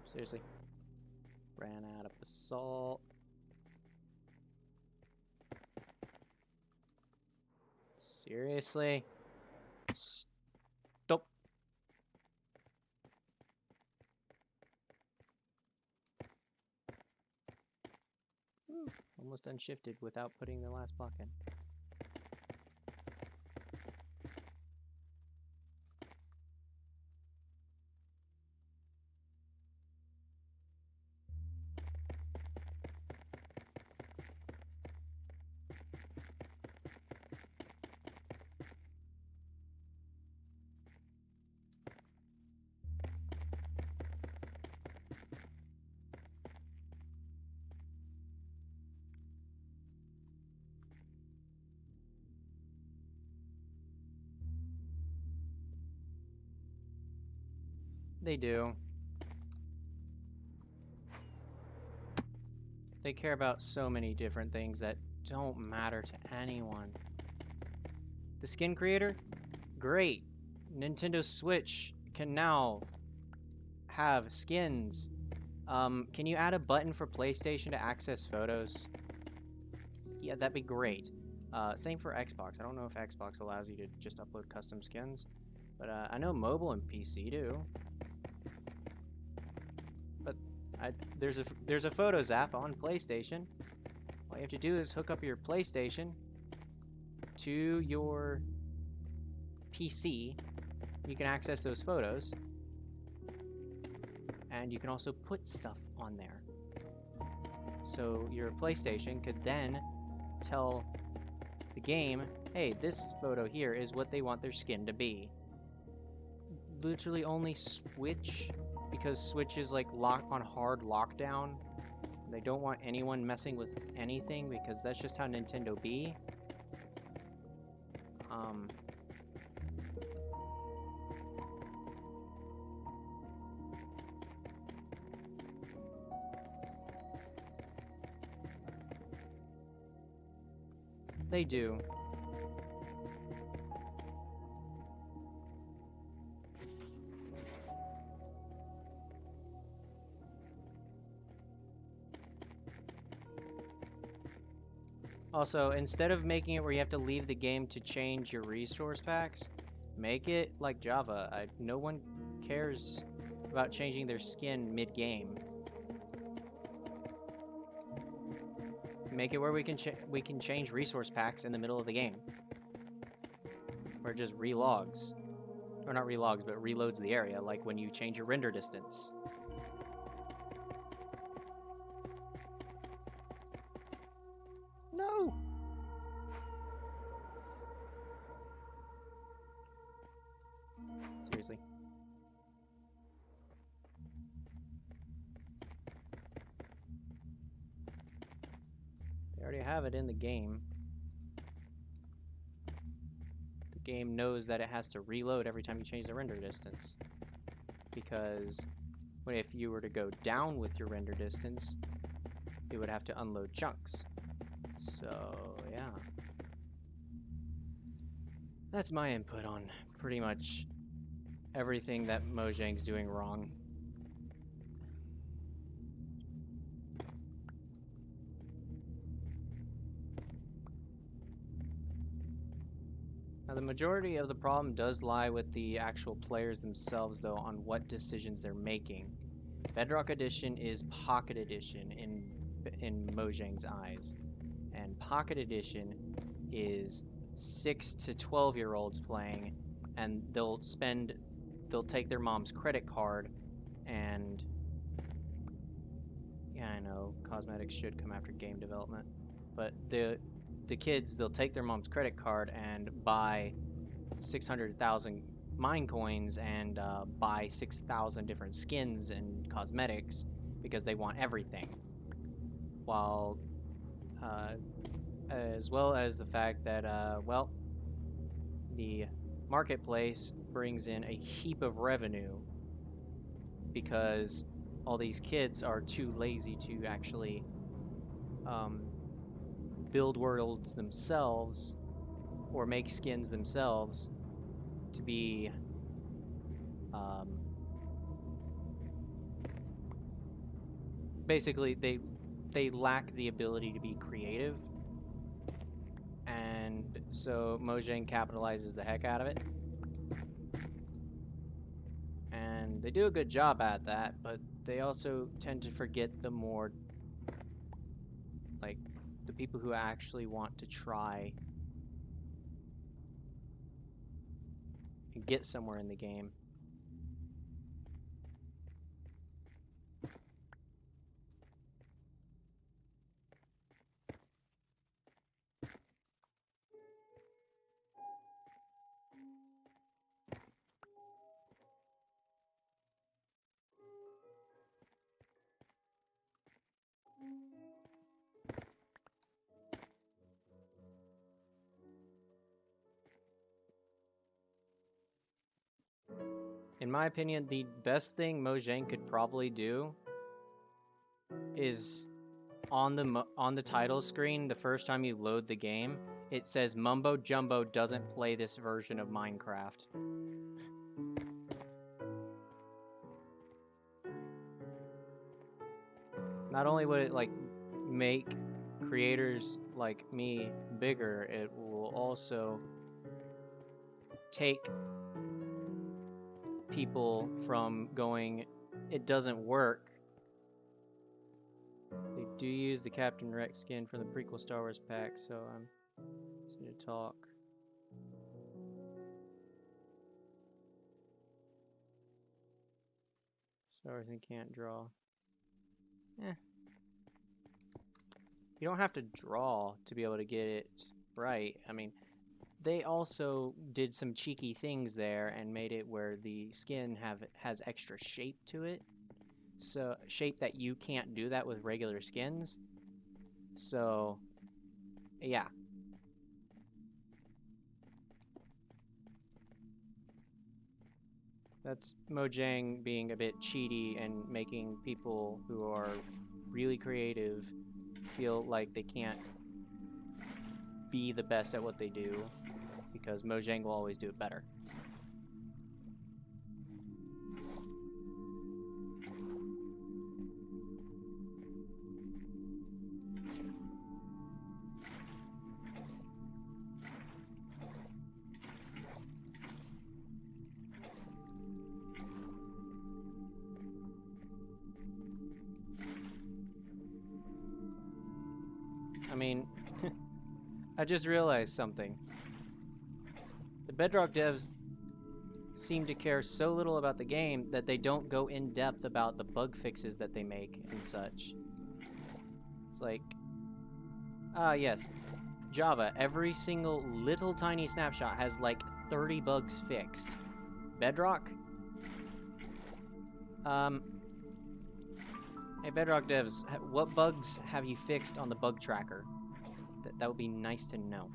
Seriously. Ran out of basalt. Seriously? Stop. Almost unshifted without putting the last block in. They do. They care about so many different things that don't matter to anyone. The skin creator? Great. Nintendo Switch can now have skins. Can you add a button for PlayStation to access photos? Yeah, that'd be great. Same for Xbox. I don't know if Xbox allows you to just upload custom skins, but I know mobile and PC do. But there's a Photos app on PlayStation. All you have to do is hook up your PlayStation to your PC. You can access those photos, and you can also put stuff on there. So your PlayStation could then tell the game, hey, this photo here is what they want their skin to be. Literally only Switch, because Switch is like on hard lockdown. They don't want anyone messing with anything because that's just how Nintendo be. They do. Also, instead of making it where you have to leave the game to change your resource packs, make it like Java. No one cares about changing their skin mid-game. Make it where we can change resource packs in the middle of the game, or just relogs, or not relogs, but reloads the area, like when you change your render distance. No. Seriously. They already have it in the game. The game knows that it has to reload every time you change the render distance. Because if you were to go down with your render distance, it would have to unload chunks. So, yeah. That's my input on pretty much everything that Mojang's doing wrong. Now, the majority of the problem does lie with the actual players themselves, though, on what decisions they're making. Bedrock Edition is Pocket Edition in Mojang's eyes. And Pocket Edition is 6 to 12-year-olds playing, and they'll take their mom's credit card, and yeah, I know cosmetics should come after game development, but the kids, they'll take their mom's credit card and buy 600,000 mine coins and buy 6,000 different skins and cosmetics because they want everything, while as well as the fact that well, the marketplace brings in a heap of revenue because all these kids are too lazy to actually build worlds themselves or make skins themselves to be basically they lack the ability to be creative, and and so Mojang capitalizes the heck out of it. And they do a good job at that, but they also tend to forget the more, like, the people who actually want to try and get somewhere in the game. In my opinion, the best thing Mojang could probably do is on the title screen, the first time you load the game, it says Mumbo Jumbo doesn't play this version of Minecraft. Not only would it like make creators like me bigger, it will also take people from going, it doesn't work. They do use the Captain Rex skin from the prequel Star Wars pack, so I'm just going to talk. Star Wars and can't draw. You don't have to draw to be able to get it right. I mean, they also did some cheeky things there and made it where the skin has extra shape to it. So, shape that you can't do that with regular skins. So, yeah. That's Mojang being a bit cheaty and making people who are really creative feel like they can't be the best at what they do, because Mojang will always do it better. I mean, I just realized something. The Bedrock devs seem to care so little about the game that they don't go in depth about the bug fixes that they make and such. It's like, yes, Java, every single little tiny snapshot has like 30 bugs fixed. Bedrock? Hey Bedrock devs, what bugs have you fixed on the bug tracker? That would be nice to know.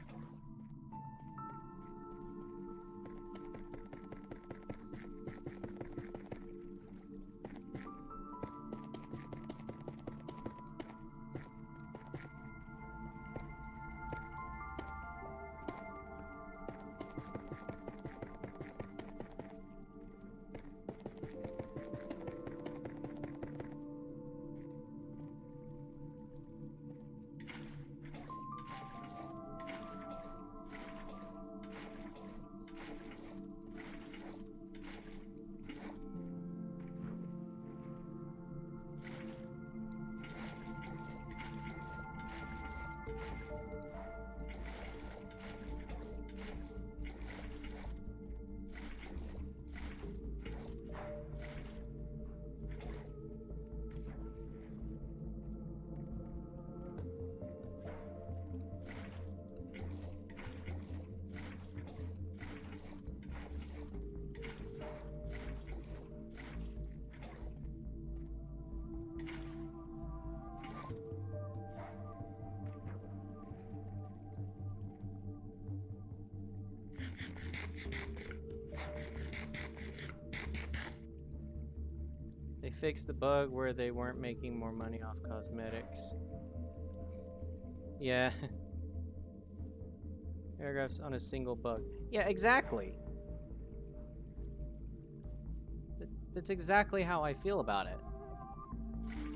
They fixed the bug where they weren't making more money off cosmetics. Yeah. Paragraphs on a single bug. Yeah, exactly. That's exactly how I feel about it.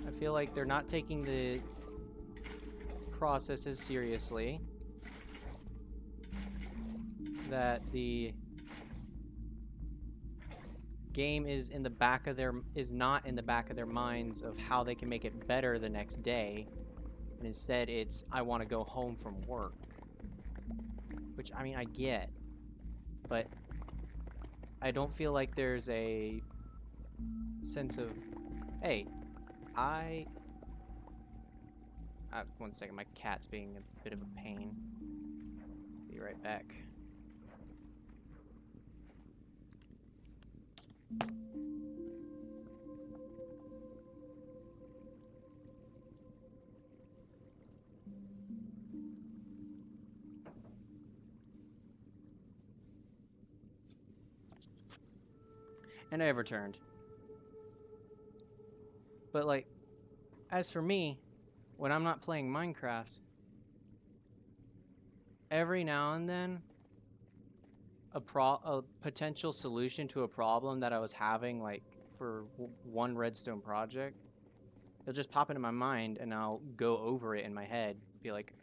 I feel like they're not taking the processes seriously. that the game is in the back of is not in the back of their minds of how they can make it better the next day, and instead it's I want to go home from work, which I mean I get, but I don't feel like there's a sense of, hey, I 1 second, my cat's being a bit of a pain. Be right back. And I have returned. But like, as for me, when I'm not playing Minecraft, every now and then a potential solution to a problem that I was having, like for one redstone project, it'll just pop into my mind and I'll go over it in my head, be like,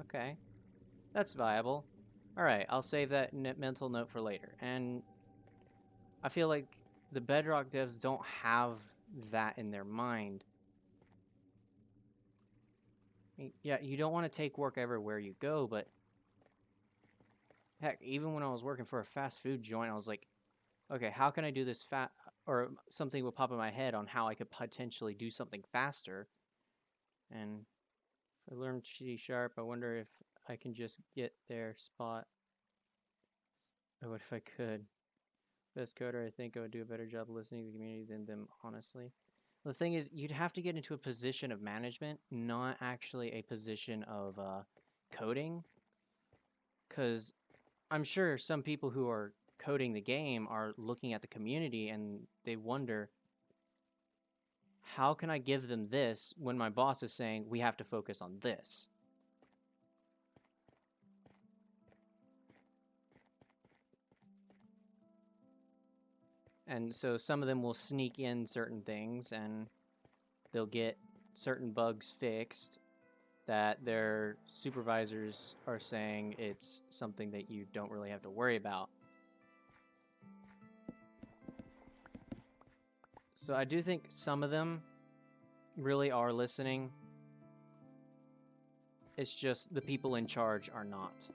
okay, that's viable. All right, I'll save that mental note for later. And I feel like the Bedrock devs don't have that in their mind. Yeah, you don't want to take work everywhere you go, but heck, even when I was working for a fast food joint, I was like, okay, how can I do this or something would pop in my head on how I could potentially do something faster. And if I learned C#, I wonder if I can just get their spot. Or what if I could? Best coder, I think I would do a better job listening to the community than them, honestly. The thing is, you'd have to get into a position of management, not actually a position of coding. Because I'm sure some people who are coding the game are looking at the community and they wonder, how can I give them this when my boss is saying we have to focus on this? And so some of them will sneak in certain things and they'll get certain bugs fixed that their supervisors are saying it's something that you don't really have to worry about. So I do think some of them really are listening. It's just the people in charge are not.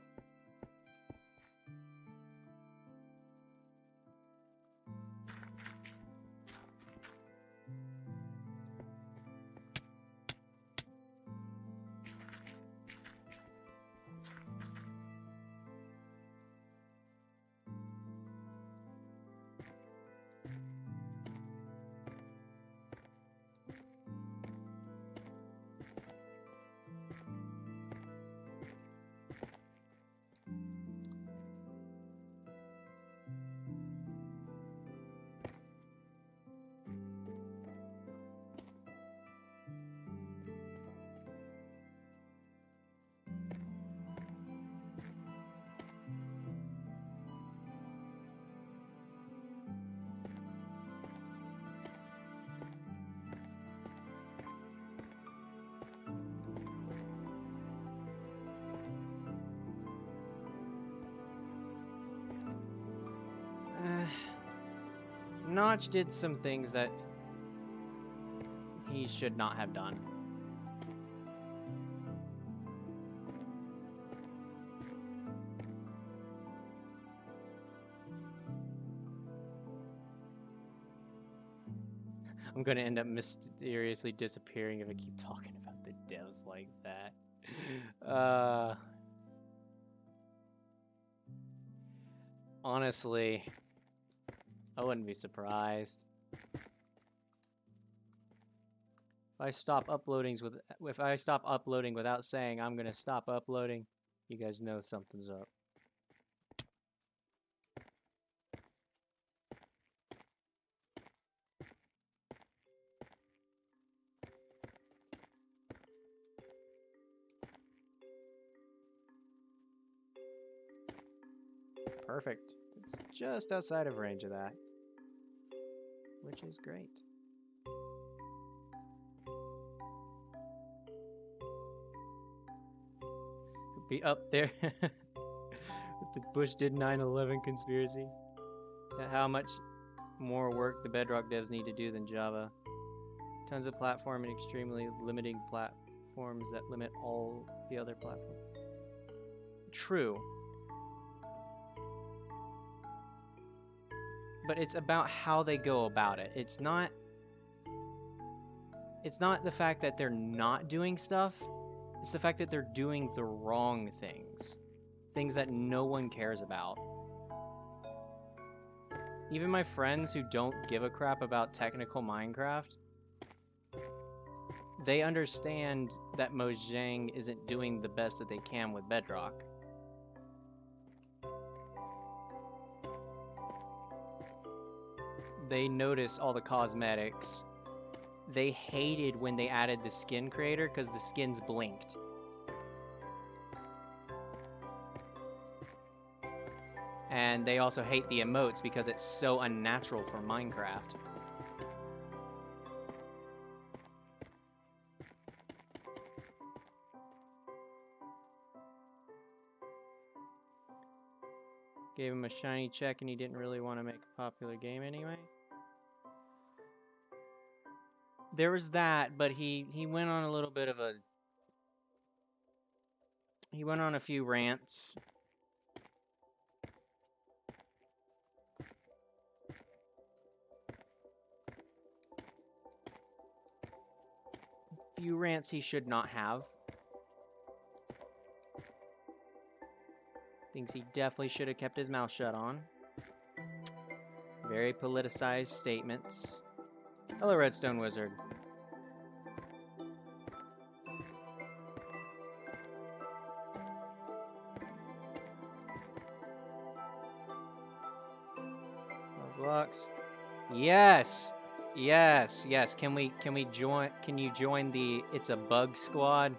Notch did some things that he should not have done. I'm gonna end up mysteriously disappearing if I keep talking about the devs like that. Honestly, I wouldn't be surprised. If I stop uploading without saying I'm gonna stop uploading, you guys know something's up. Perfect. It's just outside of range of that, which is great. Be up there. The Bush did 9/11 conspiracy. How much more work the Bedrock devs need to do than Java. Tons of platform and extremely limiting platforms that limit all the other platforms. True. But it's about how they go about it. It's not the fact that they're not doing stuff. It's the fact that they're doing the wrong things. Things that no one cares about. Even my friends who don't give a crap about technical Minecraft, they understand that Mojang isn't doing the best that they can with Bedrock. They notice all the cosmetics. They hated when they added the skin creator because the skins blinked. And they also hate the emotes because it's so unnatural for Minecraft. Gave him a shiny check and he didn't really want to make a popular game anyway. There was that, but he went on a little bit of a... He went on a few rants. Few rants he should not have. Things he definitely should have kept his mouth shut on. Very politicized statements. Hello, Redstone Wizard. Blocks. Yes. Yes, yes. Can we join? Can you join the It's a Bug Squad?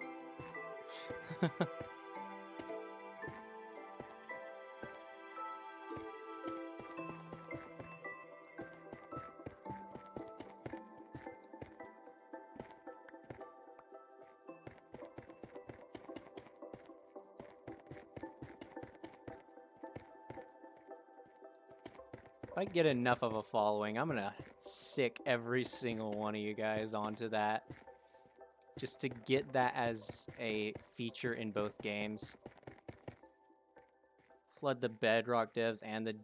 If I get enough of a following, I'm gonna sick every single one of you guys onto that. Just to get that as a feature in both games. Flood the Bedrock devs and the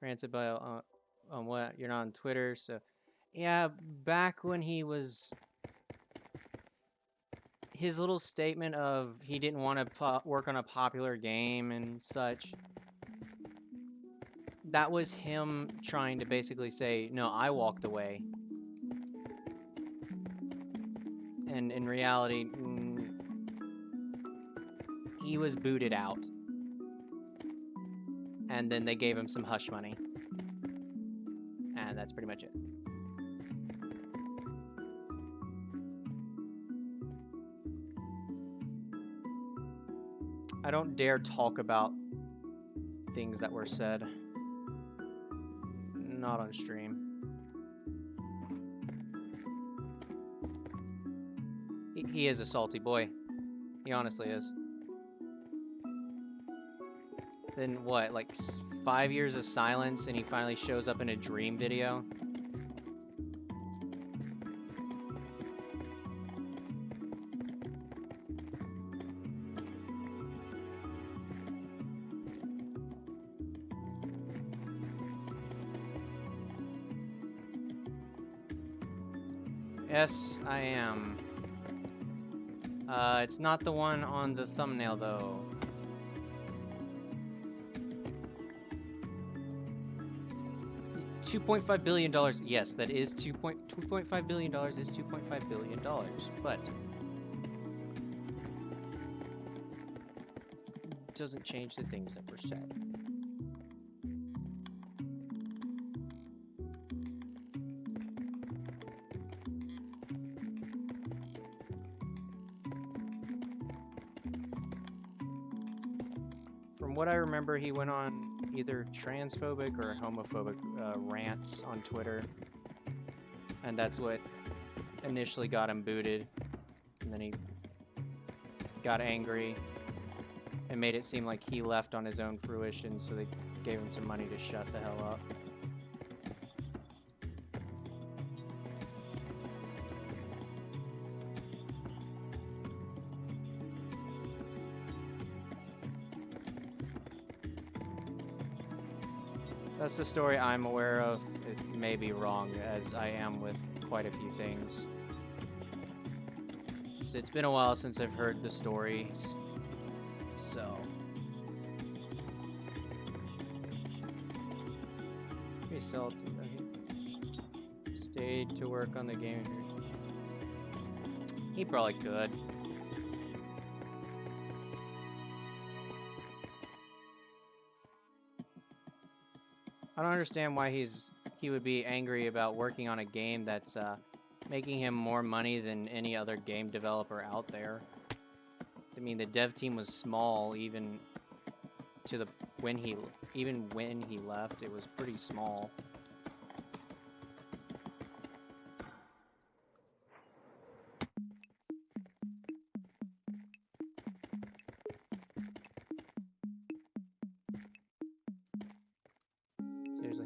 Rancid Bio on what? You're not on Twitter, so... Yeah, back when he was... His little statement of he didn't want to work on a popular game and such... That was him trying to basically say, no, I walked away. And in reality, he was booted out. And then they gave him some hush money. And that's pretty much it. I don't dare talk about things that were said. Not on stream. He is a salty boy. He honestly is. Then what, like 5 years of silence and he finally shows up in a dream video? Yes, I am. It's not the one on the thumbnail, though. $2.5 billion. Yes, that is $2.5 billion is $2.5 billion, but it doesn't change the things that were said. What I remember, he went on either transphobic or homophobic rants on Twitter, and that's what initially got him booted, and then he got angry, and made it seem like he left on his own fruition, so they gave him some money to shut the hell up. That's the story I'm aware of. It may be wrong, as I am with quite a few things. So it's been a while since I've heard the stories, so... He stayed to work on the game. He probably could. I don't understand why he would be angry about working on a game that's making him more money than any other game developer out there. I mean, the dev team was small even when he left, it was pretty small. Seriously.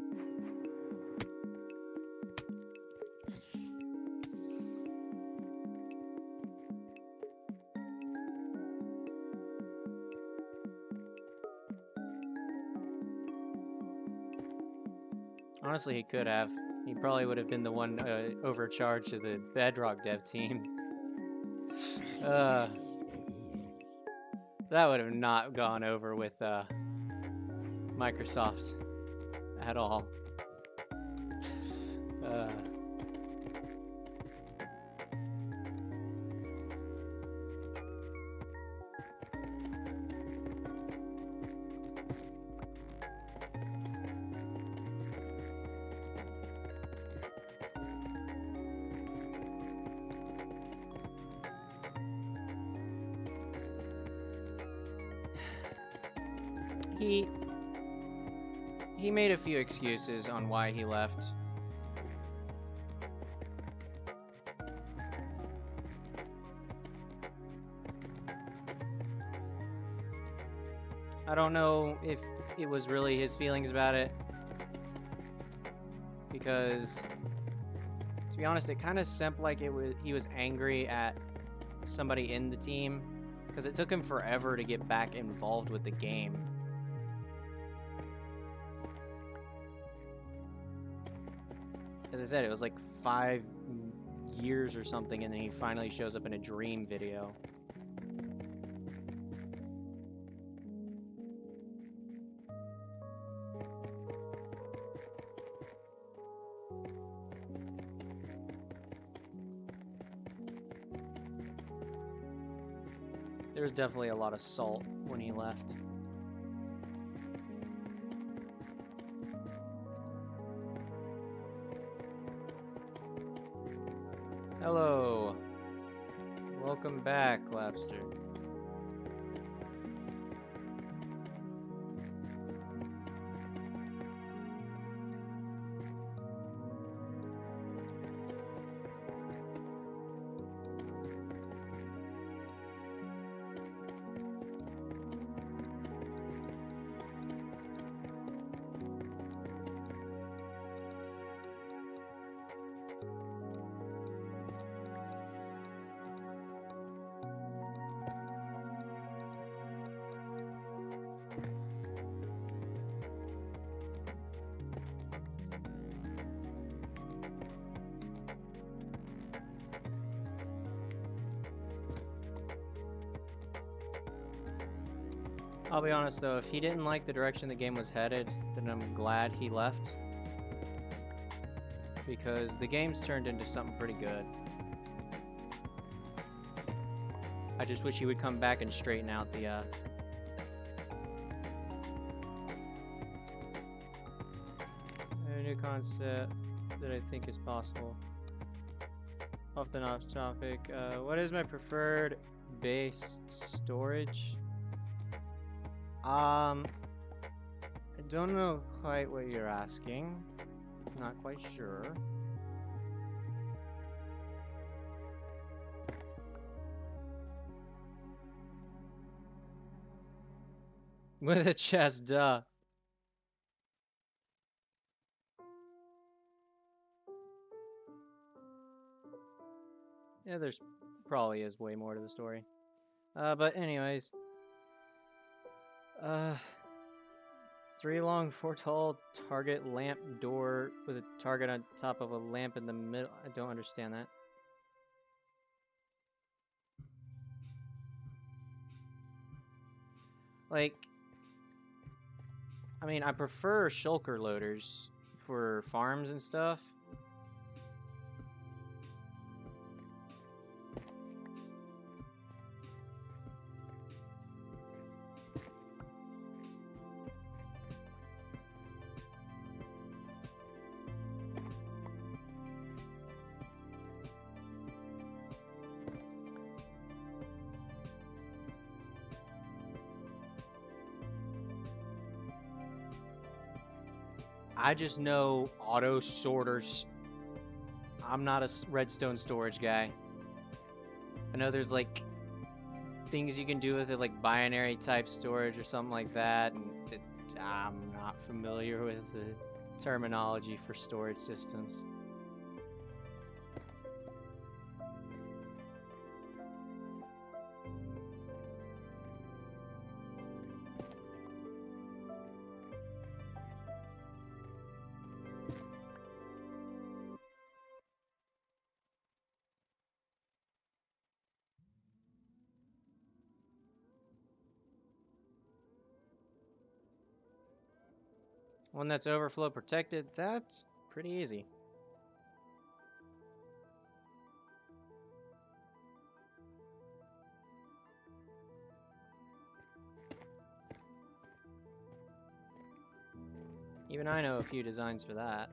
Honestly, he could have. He probably would have been the one overcharged to the Bedrock dev team. That would have not gone over with Microsoft at all. He made a few excuses on why he left. I don't know if it was really his feelings about it, because to be honest, it kind of seemed like he was angry at somebody in the team, because it took him forever to get back involved with the game. As I said, it was like 5 years or something, and then he finally shows up in a Dream video. There was definitely a lot of salt when he left. Hello. Welcome back, Lapster. I'll be honest though, if he didn't like the direction the game was headed, then I'm glad he left. Because the game's turned into something pretty good. I just wish he would come back and straighten out the a new concept that I think is possible. Often off topic. What is my preferred base storage? I don't know quite what you're asking. Not quite sure. With a chest, duh. Yeah, there's probably is way more to the story. But anyways. 3 long, 4 tall, target lamp door with a target on top of a lamp in the middle. I don't understand that. Like, I mean, I prefer shulker loaders for farms and stuff. I just know auto sorters. I'm not a redstone storage guy. I know there's like things you can do with it, like binary type storage or something like that, and I'm not familiar with the terminology for storage systems. One that's overflow protected, that's pretty easy. Even I know a few designs for that.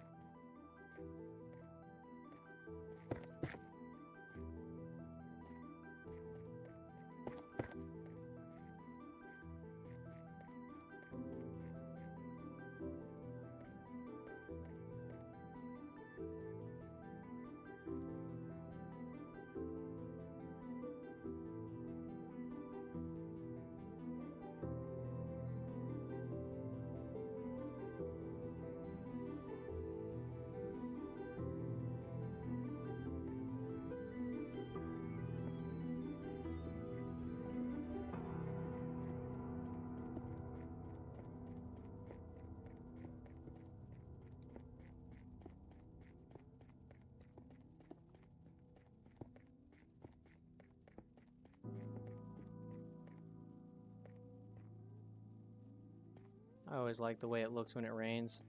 I always like the way it looks when it rains.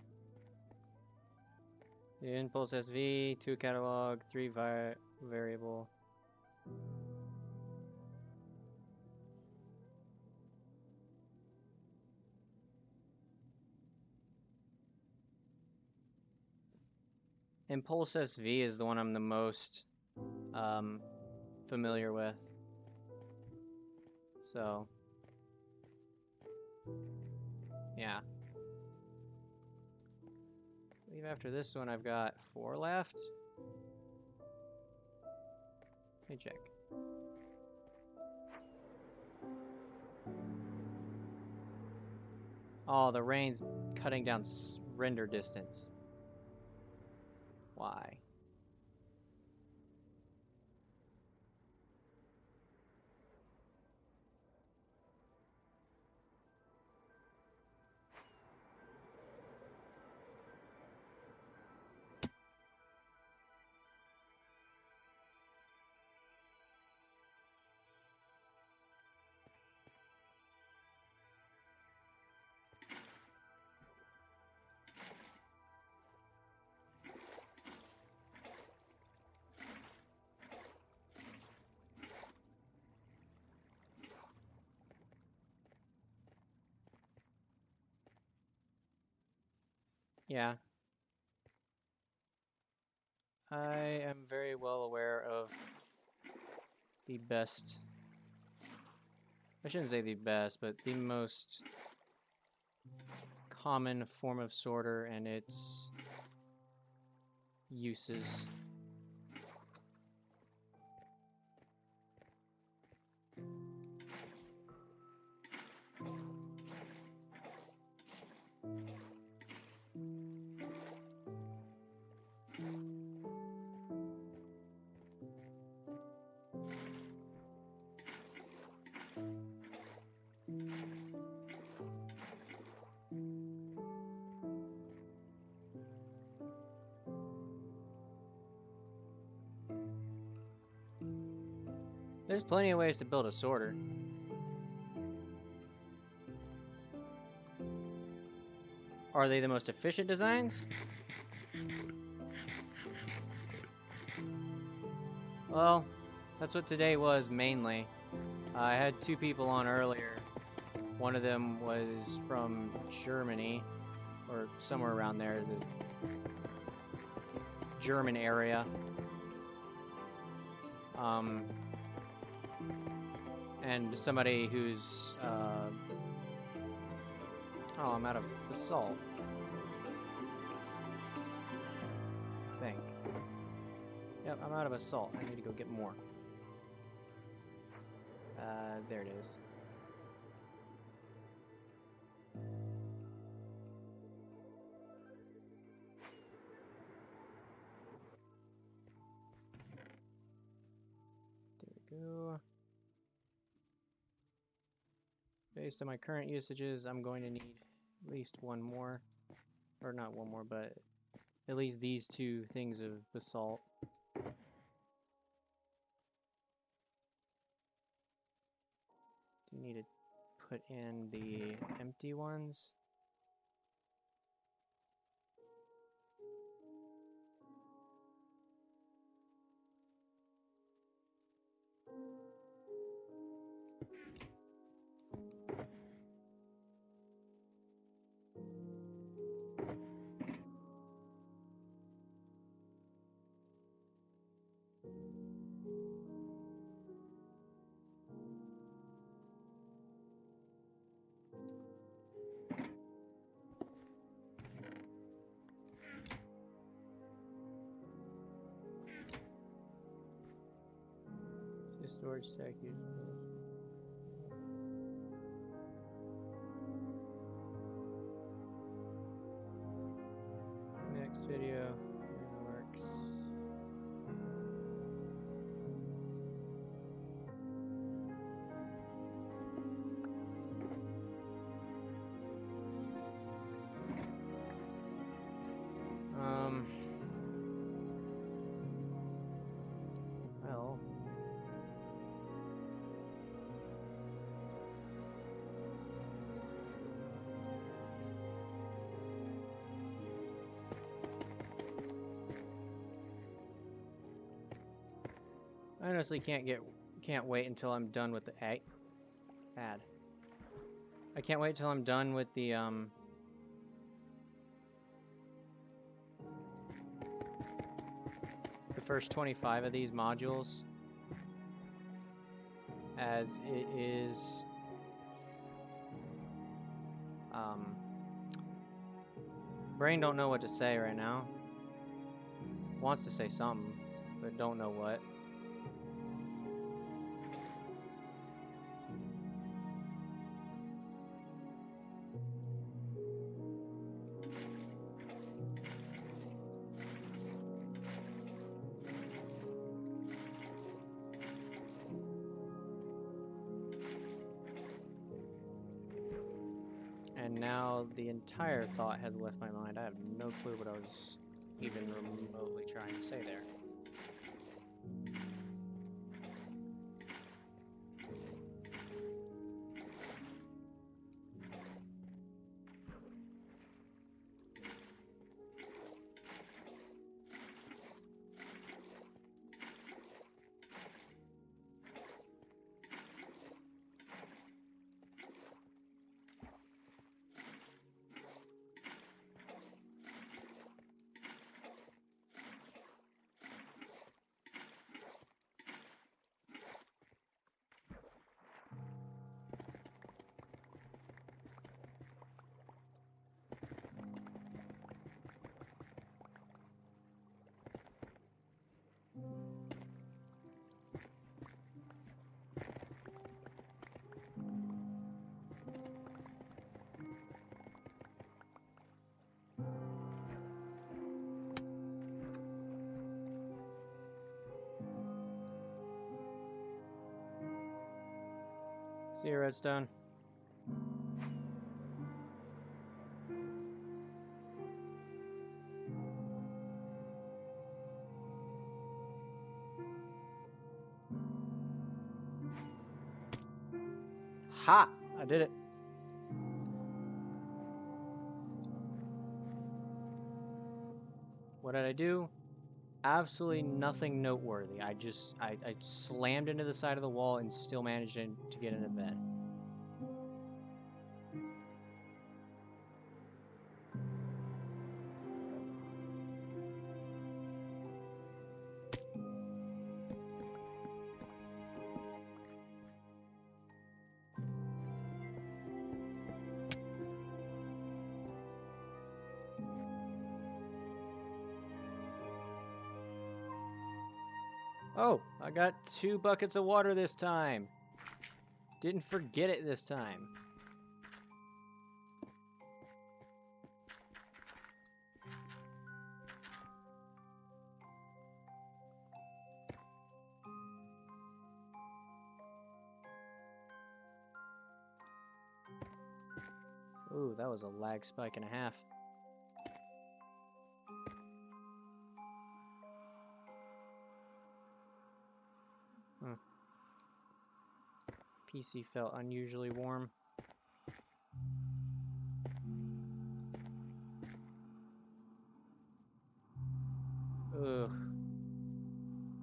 The impulse SV, 2 catalog, 3 variable. Impulse SV is the one I'm the most familiar with. So, yeah. I believe after this one I've got 4 left. Let me check. Oh, the rain's cutting down render distance. Why? Yeah. I am very well aware of the best, I shouldn't say the best, but the most common form of sorter and its uses. There's plenty of ways to build a sorter. Are they the most efficient designs? Well, that's what today was mainly. I had two people on earlier. One of them was from Germany, or somewhere around there, the German area. And somebody who's, oh, I'm out of basalt. I think. Yep, I'm out of basalt. I need to go get more. There it is. There we go. Based on my current usages, I'm going to need at least one more. Or not one more, but at least these two things of basalt. Do you need to put in the empty ones? Storage stack next video works. Well, I honestly can't wait until I'm done with the ad. I can't wait till I'm done with the first 25 of these modules, as it is brain don't know what to say right now. Wants to say something, but don't know what. And now the entire thought has left my mind. I have no clue what I was even remotely trying to say there. See you, Redstone. Ha! I did it. What did I do? Absolutely nothing noteworthy. I slammed into the side of the wall and still managed to get into bed. Oh, I got 2 buckets of water this time. Didn't forget it this time. Ooh, that was a lag spike and a half. PC felt unusually warm. Ugh.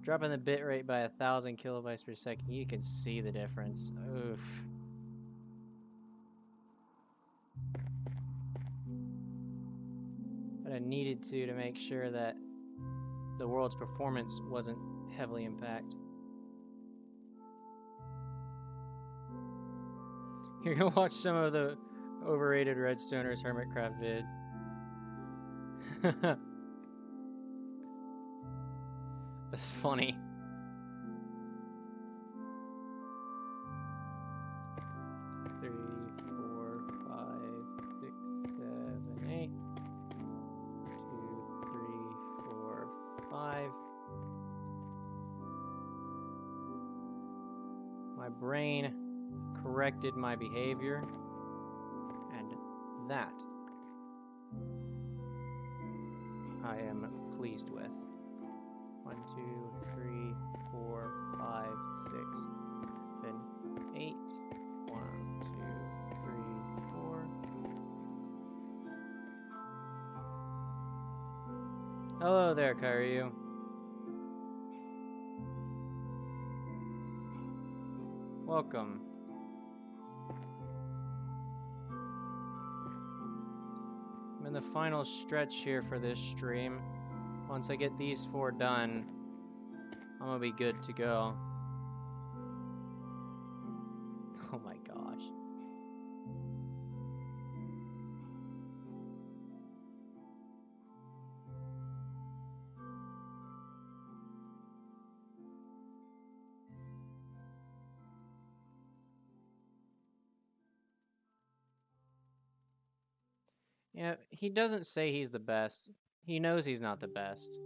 Dropping the bitrate by 1,000 kilobytes per second, you can see the difference. Oof. But I needed to make sure that the world's performance wasn't heavily impacted. You're gonna watch some of the overrated Redstoner's Hermitcraft vid. That's funny. Three, 4, 5, 6, 7, 8. 2, 3, 4, 5. My brain corrected my behavior, and that I am pleased with. 1, 2, 3, 4, 5, 6, 7, 8. 1, 2, 3, 4. Hello there, Kyryu. Welcome. I'm in the final stretch here for this stream. Once I get these 4 done, I'm gonna be good to go. Oh my gosh. Yeah, he doesn't say he's the best. He knows he's not the best.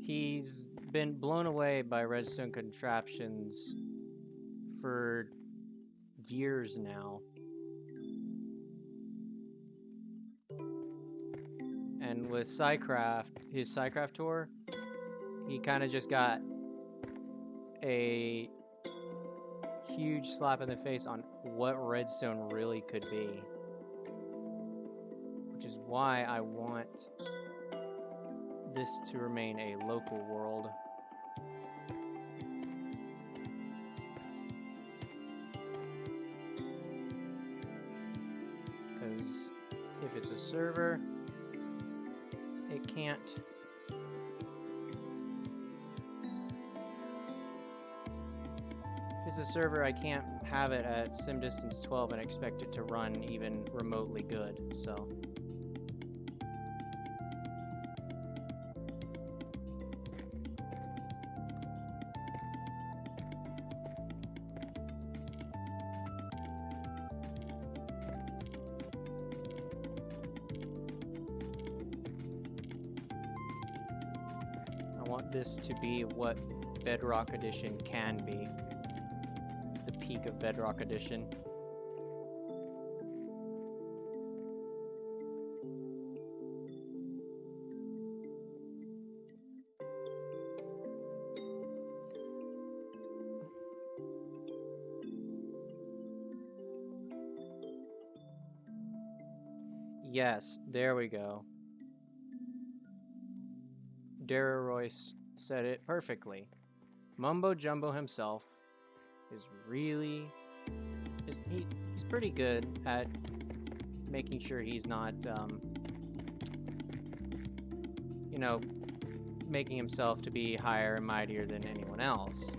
He's been blown away by redstone contraptions for years now. And with his Psycraft tour, he kind of just got a huge slap in the face on what redstone really could be. Which is why I want this to remain a local world. Because if it's a server, it can't. If it's a server, I can't have it at sim distance 12 and expect it to run even remotely good, so. I want this to be what Bedrock Edition can be. The peak of Bedrock Edition. Yes, there we go. Dara Royce said it perfectly. Mumbo Jumbo himself is really... he's pretty good at making sure he's not, you know, making himself to be higher and mightier than anyone else.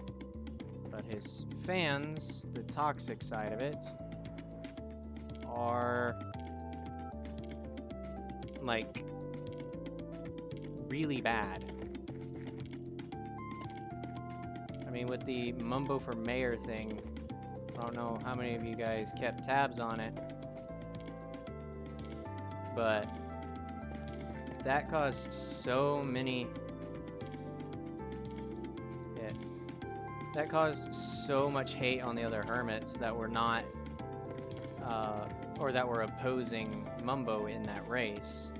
But his fans, the toxic side of it, are like really bad. I mean, with the Mumbo for Mayor thing, I don't know how many of you guys kept tabs on it, but that caused so many... Yeah, that caused so much hate on the other hermits that were not, or that were opposing Mumbo in that race.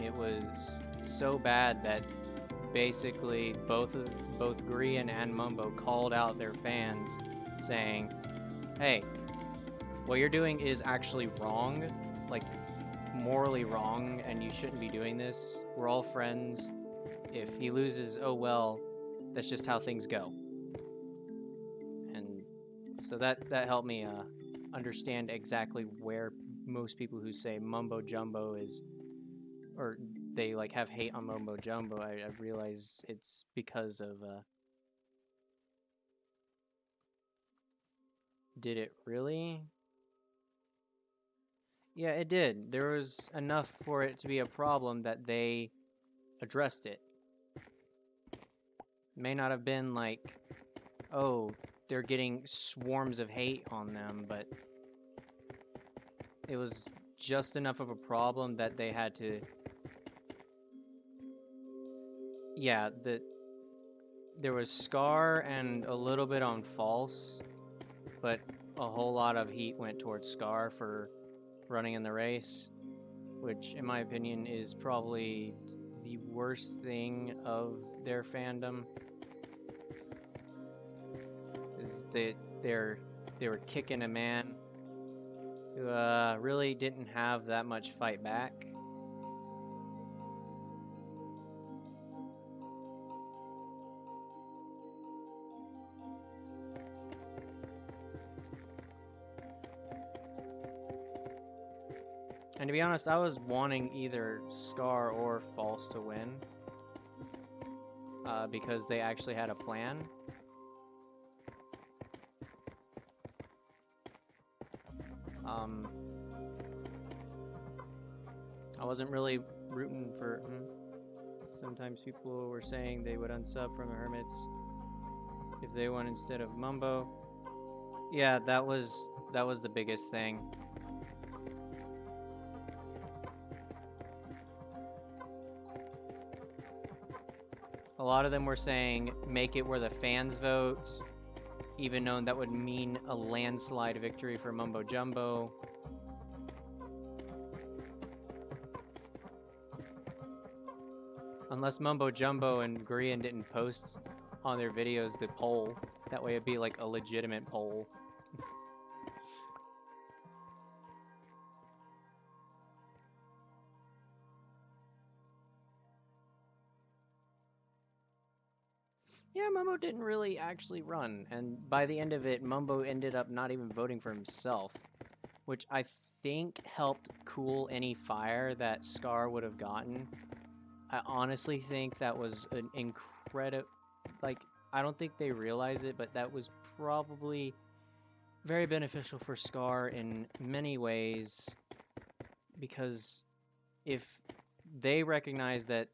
It was so bad that basically both Grian and Mumbo called out their fans saying, hey, what you're doing is actually wrong, like morally wrong, and you shouldn't be doing this. We're all friends. If he loses, oh well, that's just how things go. And so that helped me understand exactly where most people who say Mumbo Jumbo is, or they like have hate on Mumbo Jumbo, I realize it's because of did it really? Yeah, it did. There was enough for it to be a problem that they addressed it. May not have been like, oh, they're getting swarms of hate on them, but it was just enough of a problem that they had to... Yeah, there was Scar and a little bit on False, but a whole lot of heat went towards Scar for running in the race, which in my opinion is probably the worst thing of their fandom. Is that they were kicking a man who really didn't have that much fight back. And to be honest, I was wanting either Scar or False to win, because they actually had a plan. I wasn't really rooting for... Sometimes people were saying they would unsub from the Hermits if they won instead of Mumbo. Yeah, that was the biggest thing. A lot of them were saying, make it where the fans vote, even though that would mean a landslide victory for Mumbo Jumbo. Unless Mumbo Jumbo and Grian didn't post on their videos the poll. That way it'd be like a legitimate poll. Yeah, Mumbo didn't really actually run, and by the end of it, Mumbo ended up not even voting for himself, which I think helped cool any fire that Scar would have gotten. I honestly think that was an incredible, like, I don't think they realize it, but that was probably very beneficial for Scar in many ways, because if they recognize that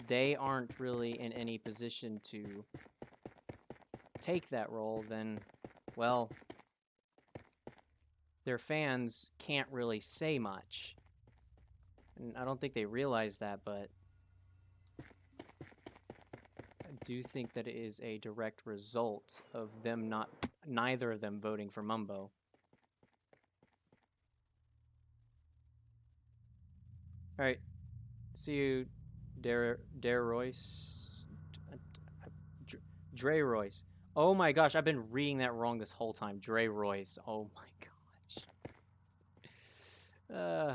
they aren't really in any position to take that role, then, well, their fans can't really say much. And I don't think they realize that, but I do think that it is a direct result of them neither of them voting for Mumbo. Alright, see you, Dare Royce. Dre Royce. Oh my gosh, I've been reading that wrong this whole time. Dre Royce. Oh my gosh. Uh,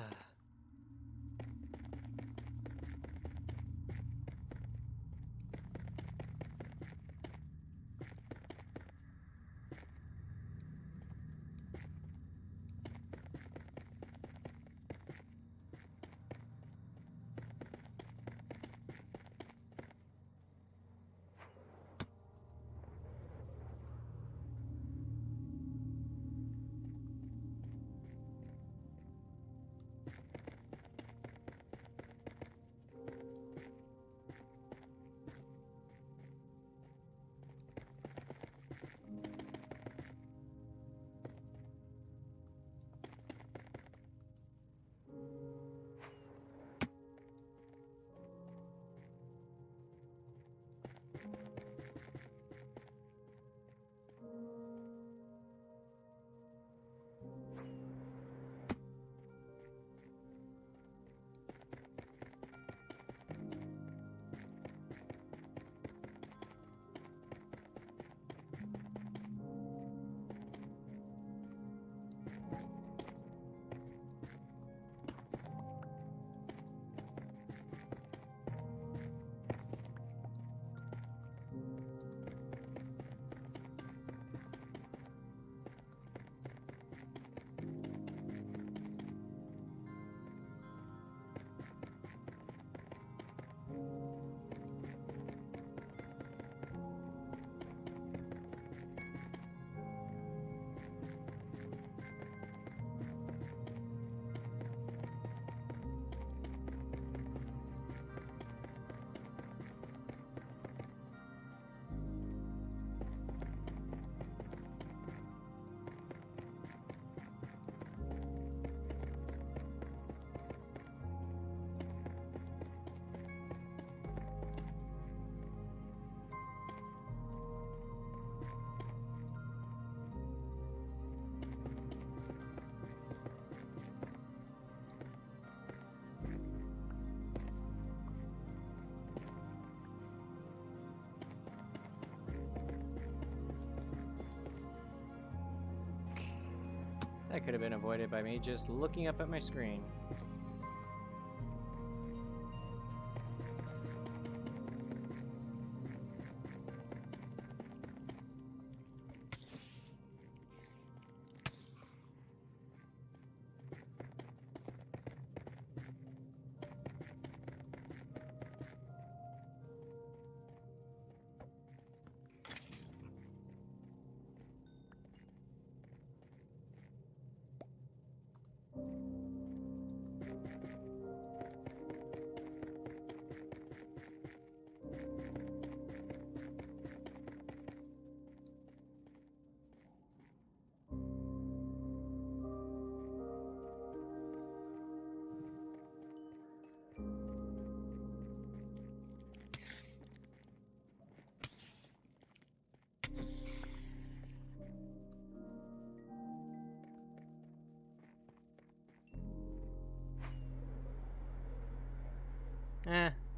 that could have been avoided by me just looking up at my screen.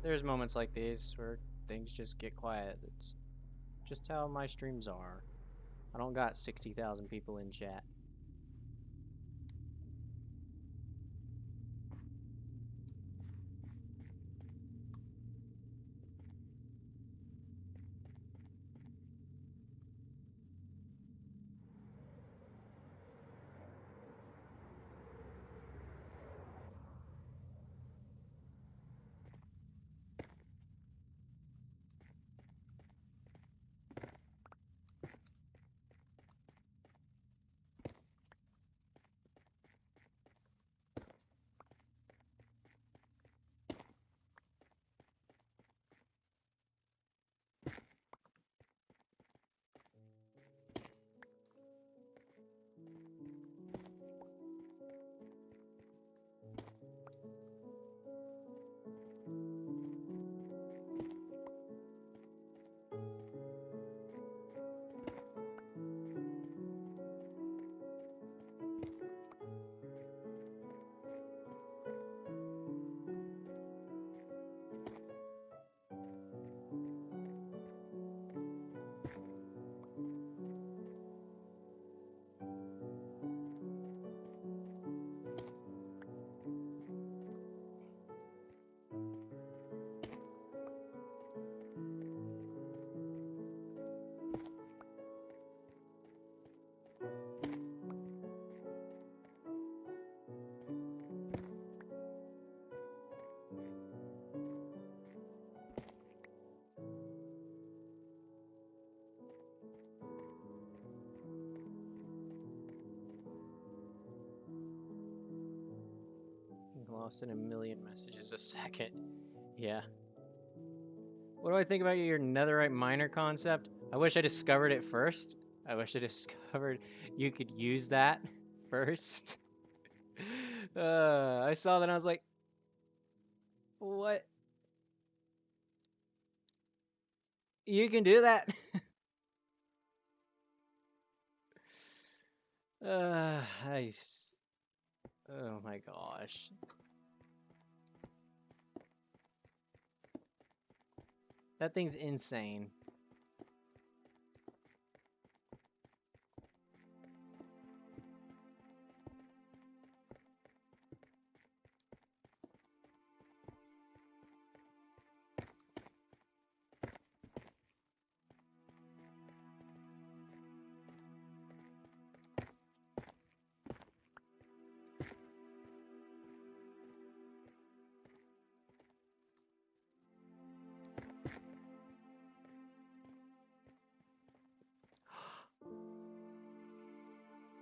There's moments like these where things just get quiet. It's just how my streams are. I don't got 60,000 people in chat. lost in a million messages a second. Yeah. What do I think about your netherite miner concept? I wish I discovered it first. I wish I discovered you could use that first. I saw that and I was like, what? You can do that? I. Oh my gosh. That thing's insane.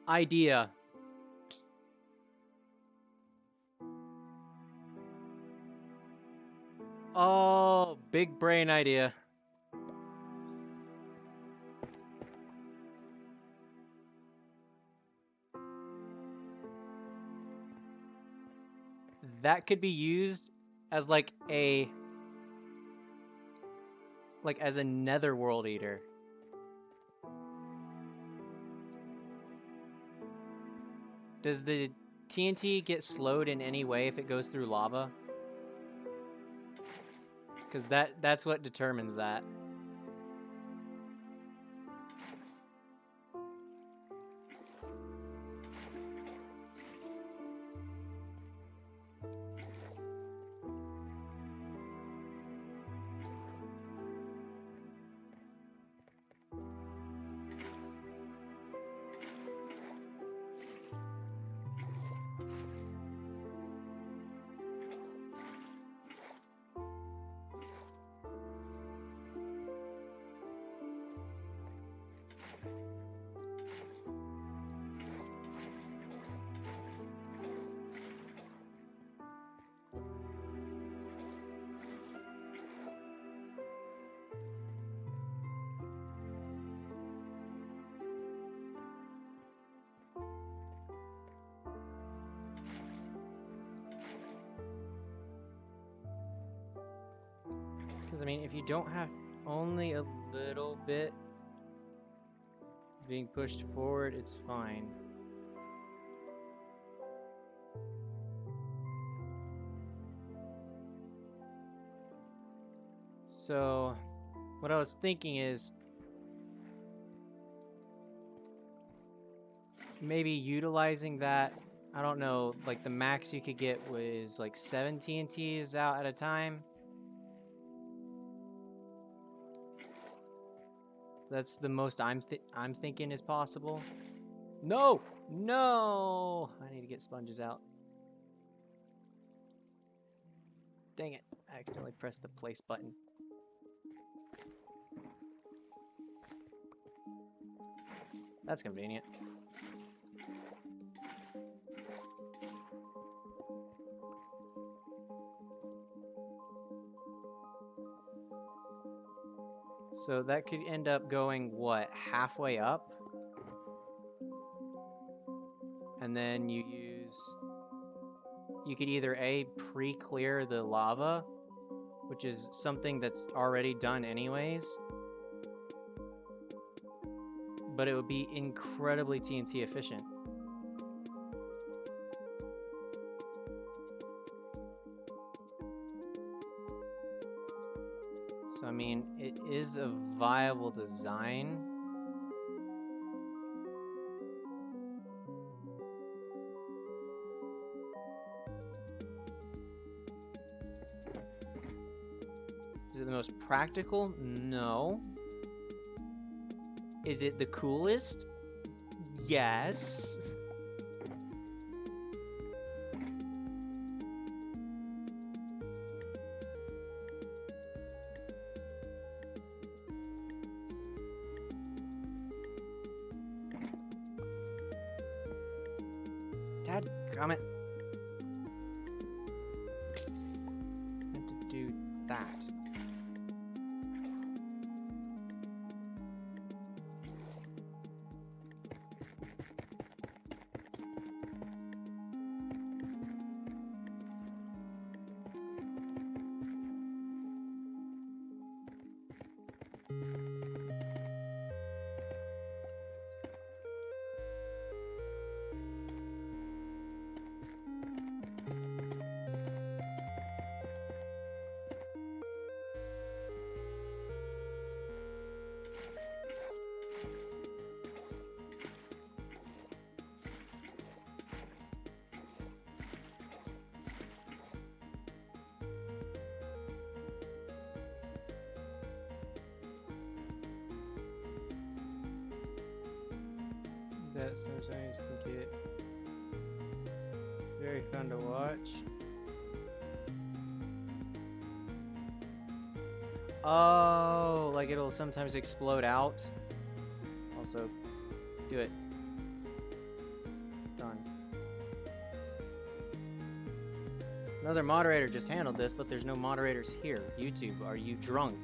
Idea. Oh, big brain idea. That could be used as like as a netherworld eater. Does the TNT get slowed in any way if it goes through lava? Because that's what determines that. Because, I mean, if you don't have only a little bit being pushed forward, it's fine. So, what I was thinking is maybe utilizing that. I don't know, like the max you could get was like 7 TNTs out at a time. That's the most I'm thinking is possible. No! No! I need to get sponges out. Dang it. I accidentally pressed the place button. That's convenient. So that could end up going, what, halfway up? And then you could either A, pre-clear the lava, which is something that's already done anyways, but it would be incredibly TNT efficient. So, I mean, it is a viable design. Is it the most practical? No. Is it the coolest? Yes. Dadgummit. that sometimes can get very fun to watch. Oh, like it'll sometimes explode out. Also, do it. Done. Another moderator just handled this, but there's no moderators here. YouTube, are you drunk?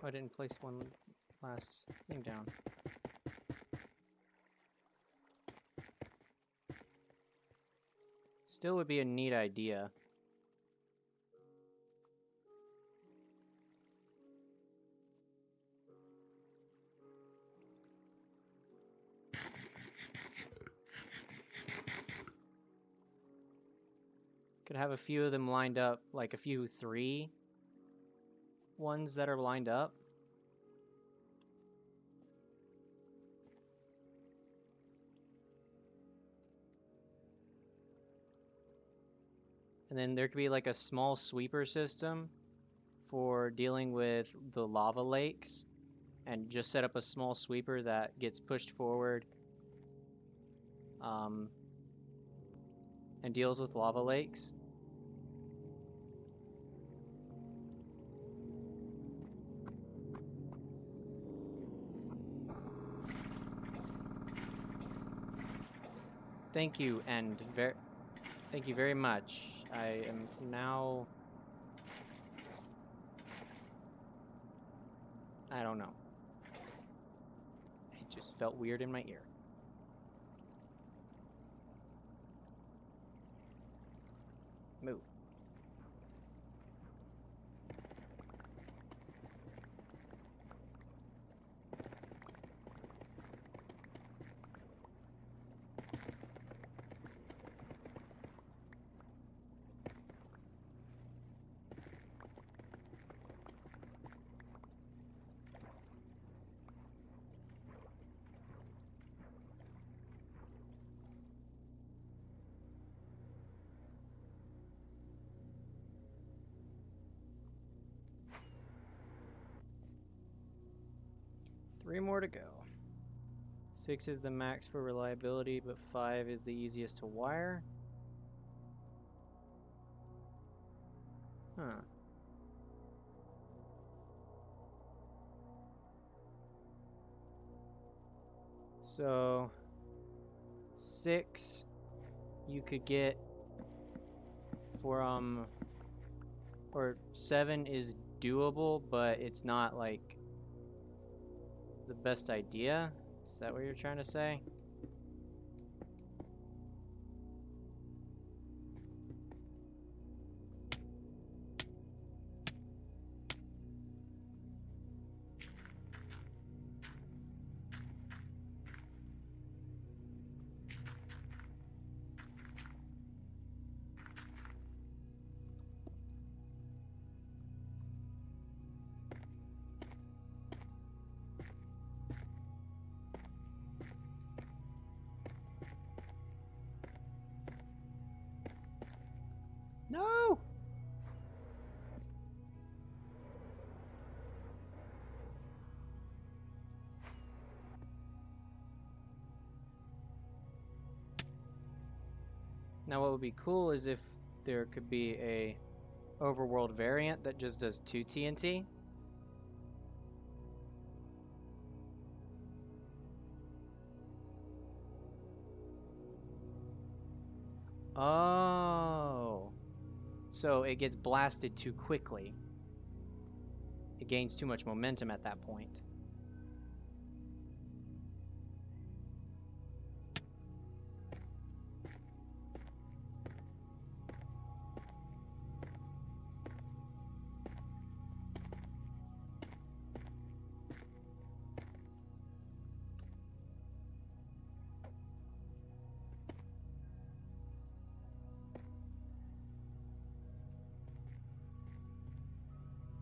I didn't place one last thing down. Still would be a neat idea. Could have a few of them lined up, like a few 3 ones that are lined up. And then there could be like a small sweeper system for dealing with the lava lakes, and just set up a small sweeper that gets pushed forward and deals with lava lakes. Thank you, and thank you very much. I am now... I don't know. It just felt weird in my ear. Move. Three more to go. 6 is the max for reliability, but 5 is the easiest to wire. Huh. So 6 you could get for or 7 is doable, but it's not like the best idea. Is that what you're trying to say? No! Now what would be cool is if there could be a overworld variant that just does 2 TNT. Oh. So it gets blasted too quickly. It gains too much momentum at that point.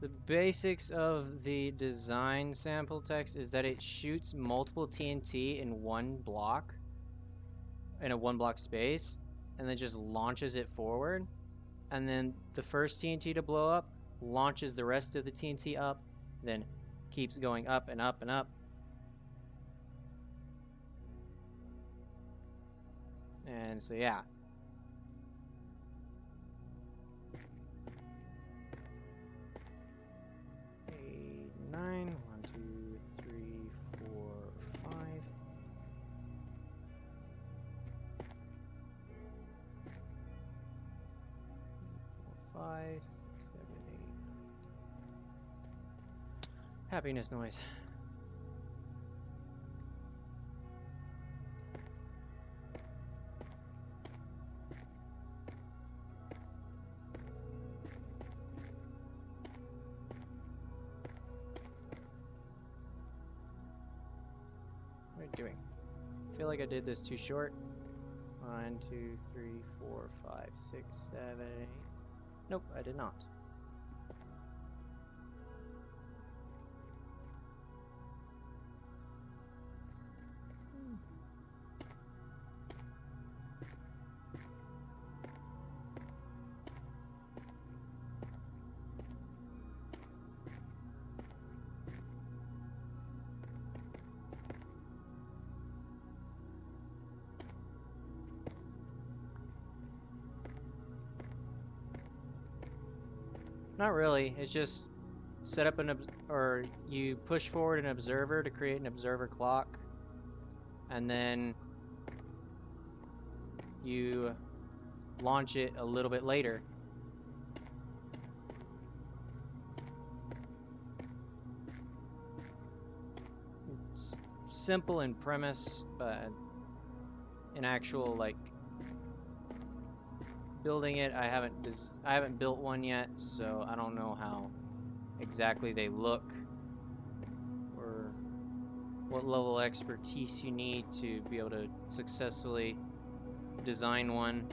The basics of the design sample text is that it shoots multiple TNT in one block, in a one block space, and then just launches it forward. And then the first TNT to blow up launches the rest of the TNT up, then keeps going up and up and up. And so, yeah. Nine. 1, 2, 3, 4, 5. 4, 5, 6, 7, 8. Happiness noise. What are you doing? I feel like I did this too short. 1, 2, 3, 4, 5, 6, 7, 8. Nope, I did not. Not really. It's just set up or you push forward an observer to create an observer clock, and then you launch it a little bit later. It's simple in premise, but in actual like building it, I haven't built one yet, so I don't know how exactly they look or what level of expertise you need to be able to successfully design one.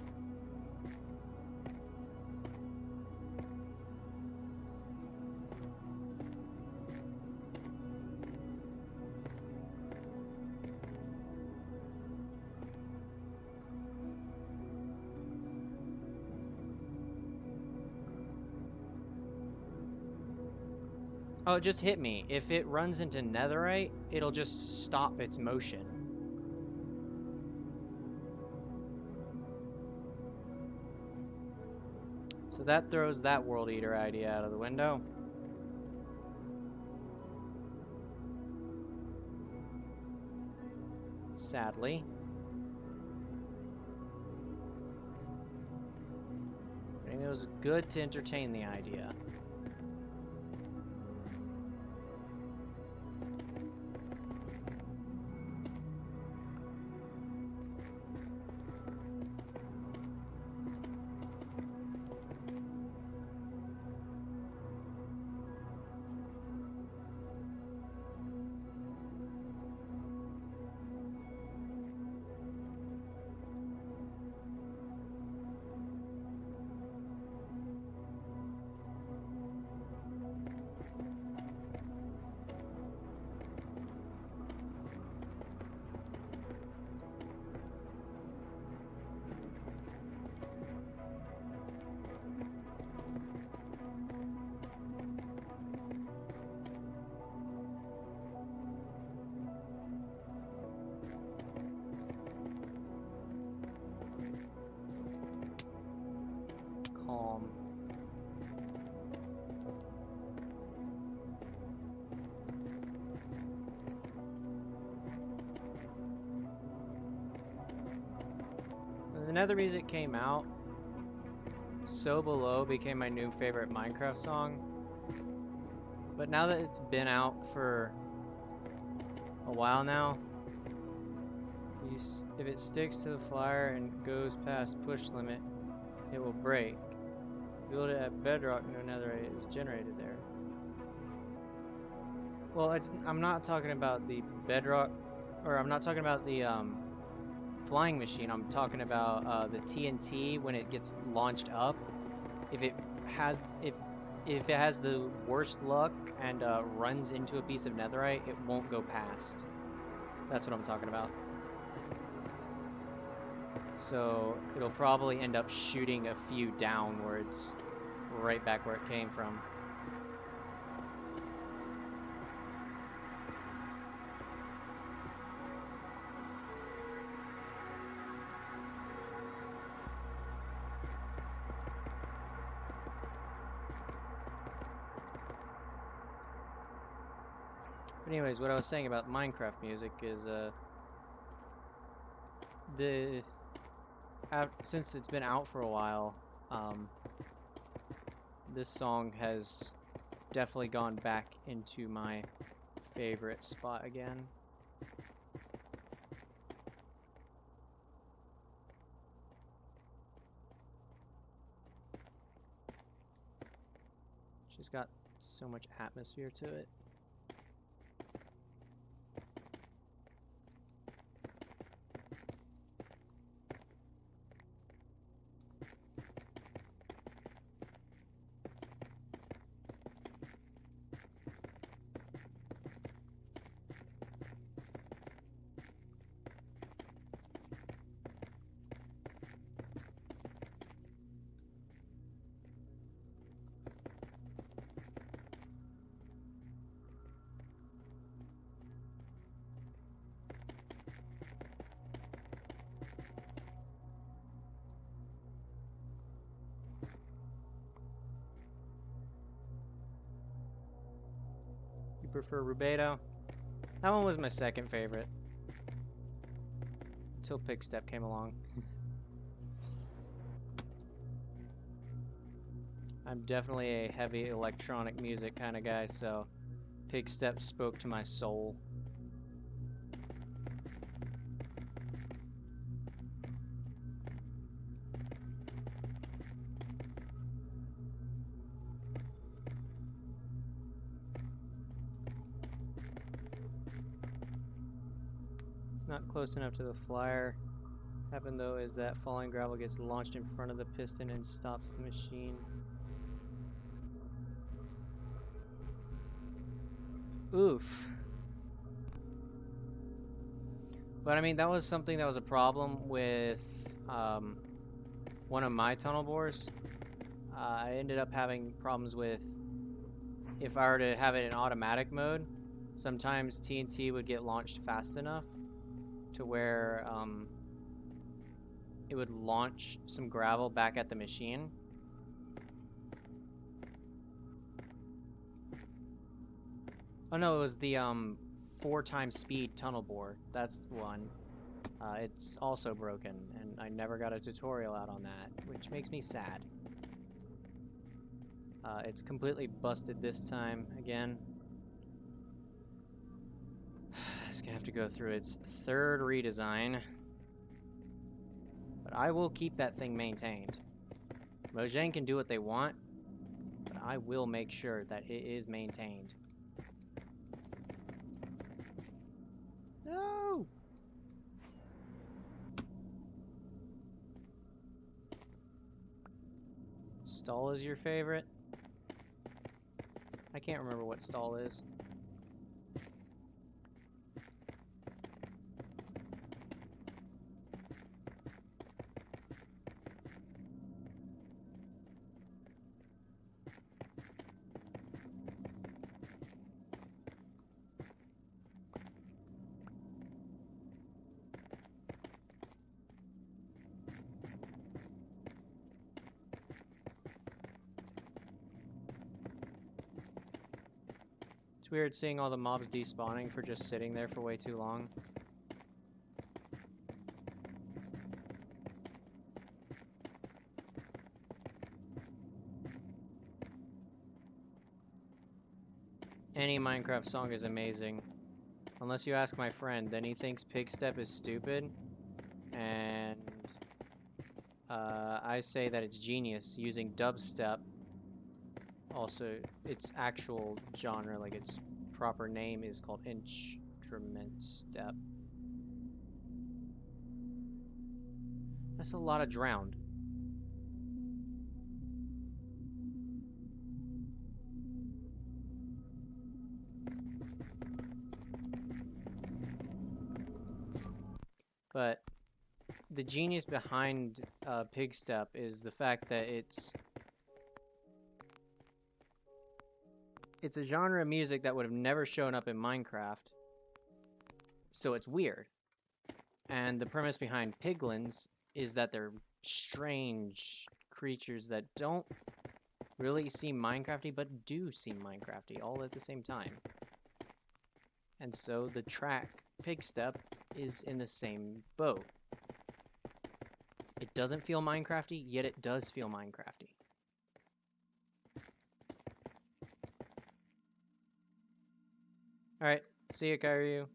Oh, it just hit me. If it runs into netherite, it'll just stop its motion. So that throws that World Eater idea out of the window. Sadly. I think it was good to entertain the idea. Calm. When the Nether music came out, So Below became my new favorite Minecraft song. But now that it's been out for a while now, if it sticks to the flyer and goes past push limit, it will break. Build it at bedrock, no netherite is generated there. Well, I'm not talking about the bedrock, or I'm not talking about the flying machine. I'm talking about the TNT when it gets launched up. If if it has the worst luck and runs into a piece of netherite, it won't go past. That's what I'm talking about. So it'll probably end up shooting a few downwards, right back where it came from. But anyways, what I was saying about Minecraft music is since it's been out for a while, this song has definitely gone back into my favorite spot again. She's got so much atmosphere to it. You prefer Rubedo? That one was my second favorite. Until Pigstep came along. I'm definitely a heavy electronic music kind of guy, so Pigstep spoke to my soul. Not close enough to the flyer. Happened though is that falling gravel gets launched in front of the piston and stops the machine. Oof. But I mean, that was something that was a problem with one of my tunnel bores. I ended up having problems with, if I were to have it in automatic mode, sometimes TNT would get launched fast enough to where it would launch some gravel back at the machine. Oh no, it was the 4x speed tunnel bore. That's one. It's also broken, and I never got a tutorial out on that, which makes me sad. It's completely busted this time again. It's gonna have to go through its third redesign. But I will keep that thing maintained. Mojang can do what they want, but I will make sure that it is maintained. No! Stall is your favorite? I can't remember what stall is. It's weird seeing all the mobs despawning for just sitting there for way too long. Any Minecraft song is amazing. Unless you ask my friend, then he thinks Pigstep is stupid. And I say that it's genius using dubstep. Also, its actual genre, like its proper name, is called instrument step. That's a lot of drowned. But the genius behind Pig Step is the fact that it's a genre of music that would have never shown up in Minecraft, so it's weird. And the premise behind piglins is that they're strange creatures that don't really seem Minecrafty, but do seem Minecrafty all at the same time. And so the track Pig Step is in the same boat. It doesn't feel Minecrafty, yet it does feel Minecrafty. Alright, see ya, Kyryu.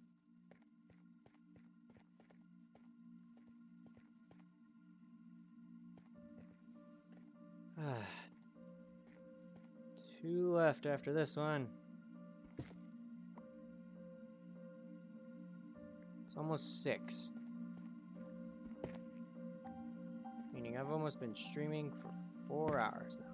Two left after this one. It's almost 6. Meaning I've almost been streaming for 4 hours now.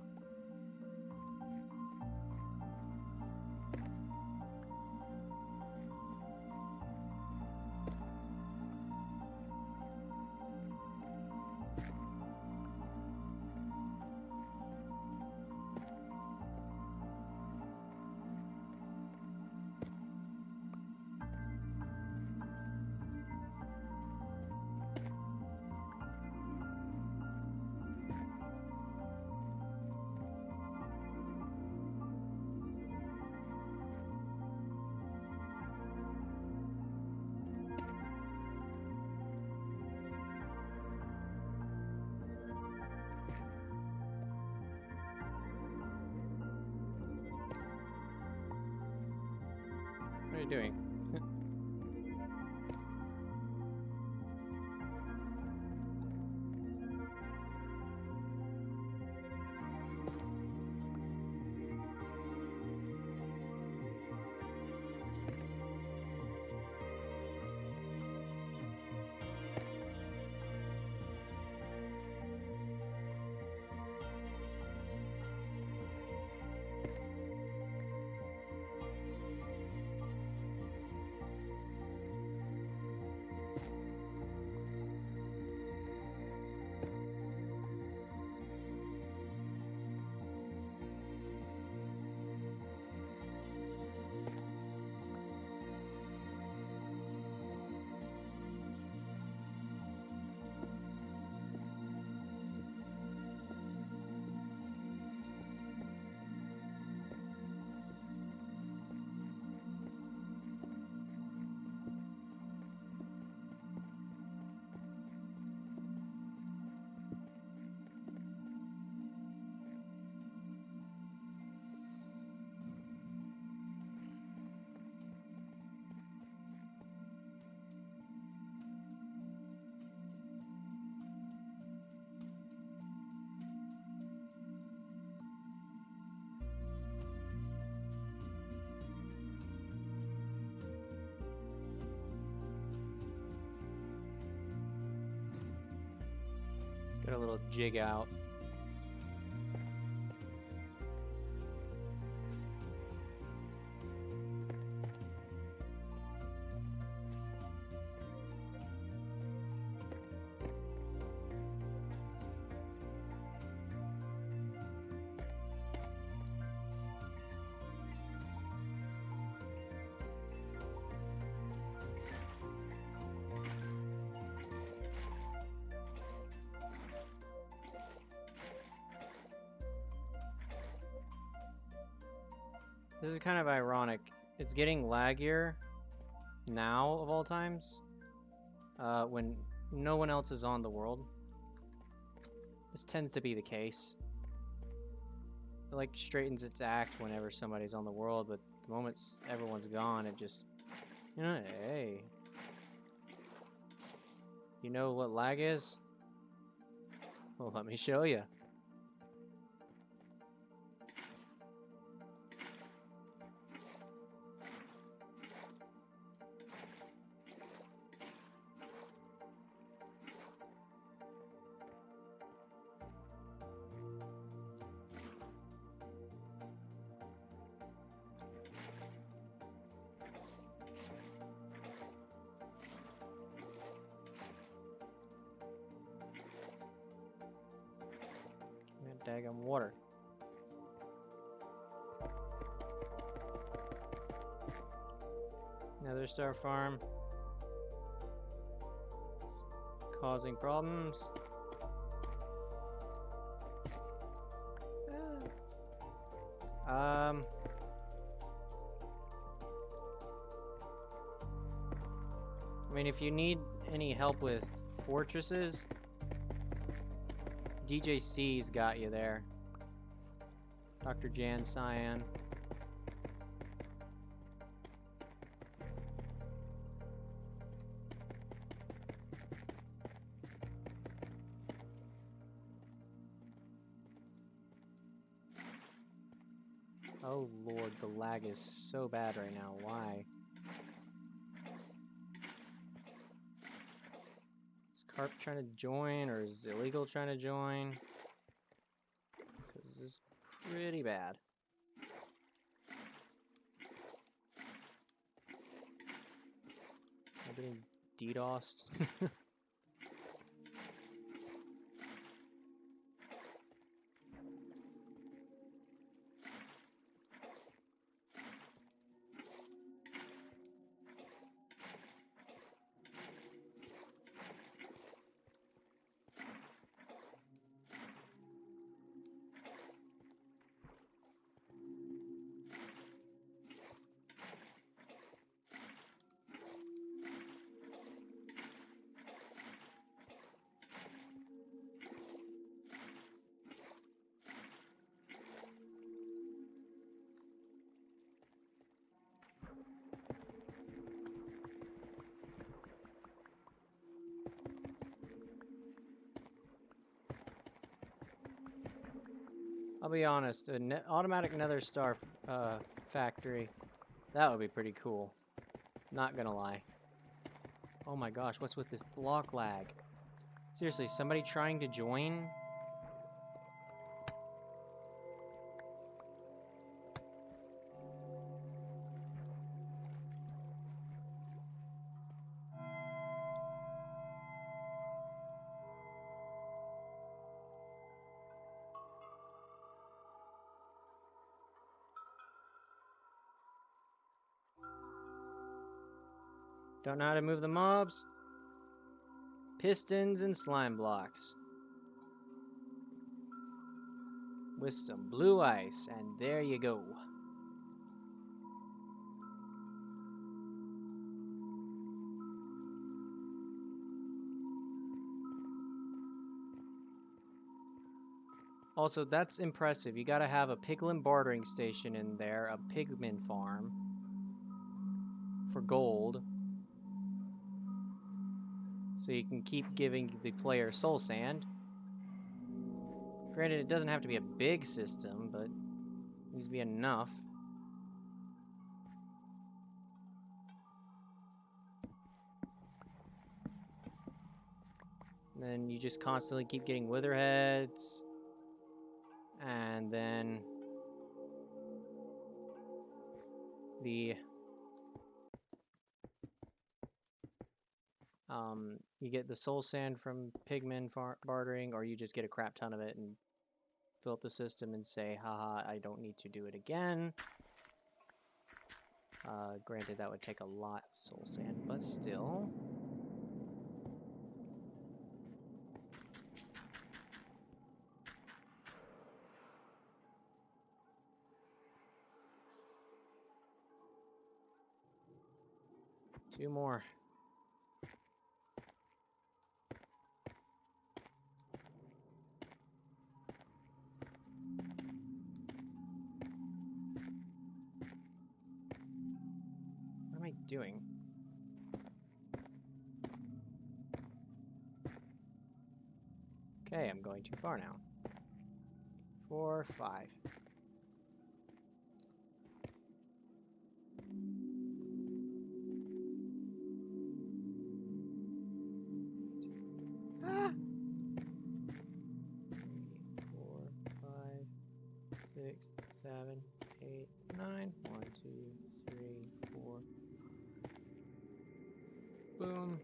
What are you doing? Got a little jig out. This is kind of ironic. It's getting laggier now of all times, when no one else is on the world. This tends to be the case. It like straightens its act whenever somebody's on the world, but the moment everyone's gone, it just, you know, hey. You know what lag is? Well, let me show you. tag on water. Another star farm. Causing problems. I mean, if you need any help with fortresses, DJC's got you there. Dr. Jan Cyan. Oh lord, the lag is so bad right now. Why? Is Carp trying to join, or is Illegal trying to join? Because this is pretty bad. I'm getting DDoSed. I'll be honest, an automatic nether star factory, that would be pretty cool. Not gonna lie. Oh my gosh, what's with this block lag? Seriously, somebody trying to join? Don't know how to move the mobs? Pistons and slime blocks. With some blue ice, and there you go. Also, that's impressive. You gotta have a piglin bartering station in there, a pigman farm for gold. So you can keep giving the player soul sand. Granted, it doesn't have to be a big system, but it needs to be enough. And then you just constantly keep getting witherheads. And then you get the soul sand from pigman bartering, or you just get a crap ton of it and fill up the system and say, haha, I don't need to do it again. Granted, that would take a lot of soul sand, but still. Two more. What am I doing? Okay, I'm going too far now. 4, 5. Ah! 3, 4, 5, 6, 7, 8, 9. 1, 2, 3, 4. Boom.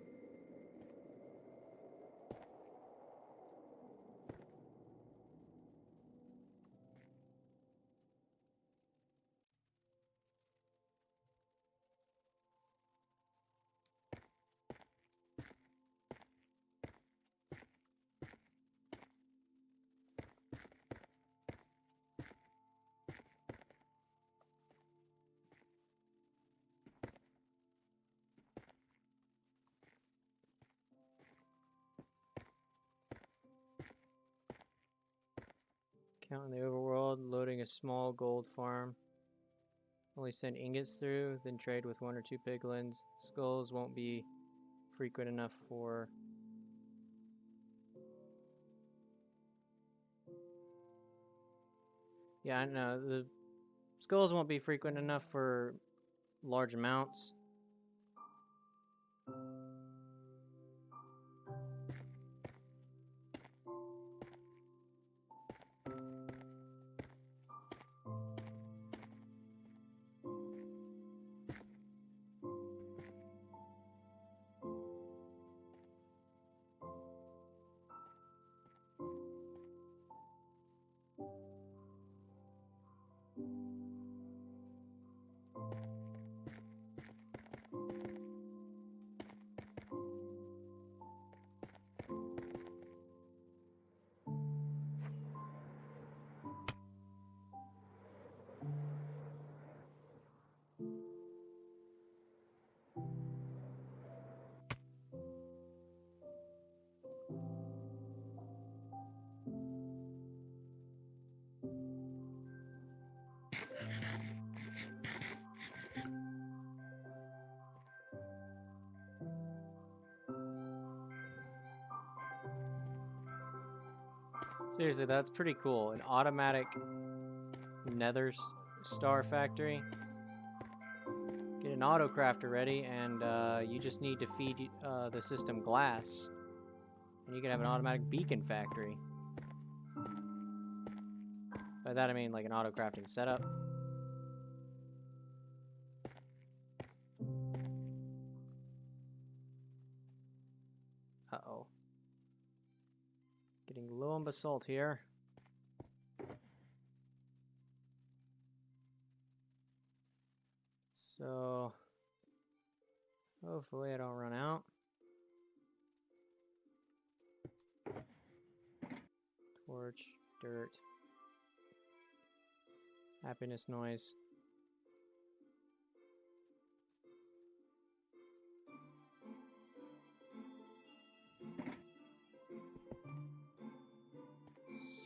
Count in the overworld, loading a small gold farm. Only send ingots through, then trade with 1 or 2 piglins. Skulls won't be frequent enough for... Yeah, I know. The skulls won't be frequent enough for large amounts. Seriously, that's pretty cool. An automatic nether star factory. Get an auto crafter ready, and you just need to feed the system glass. And you can have an automatic beacon factory. By that I mean like an auto crafting setup. Uh-oh. Getting low on basalt here. So, hopefully I don't run out. Torch, dirt. Happiness noise.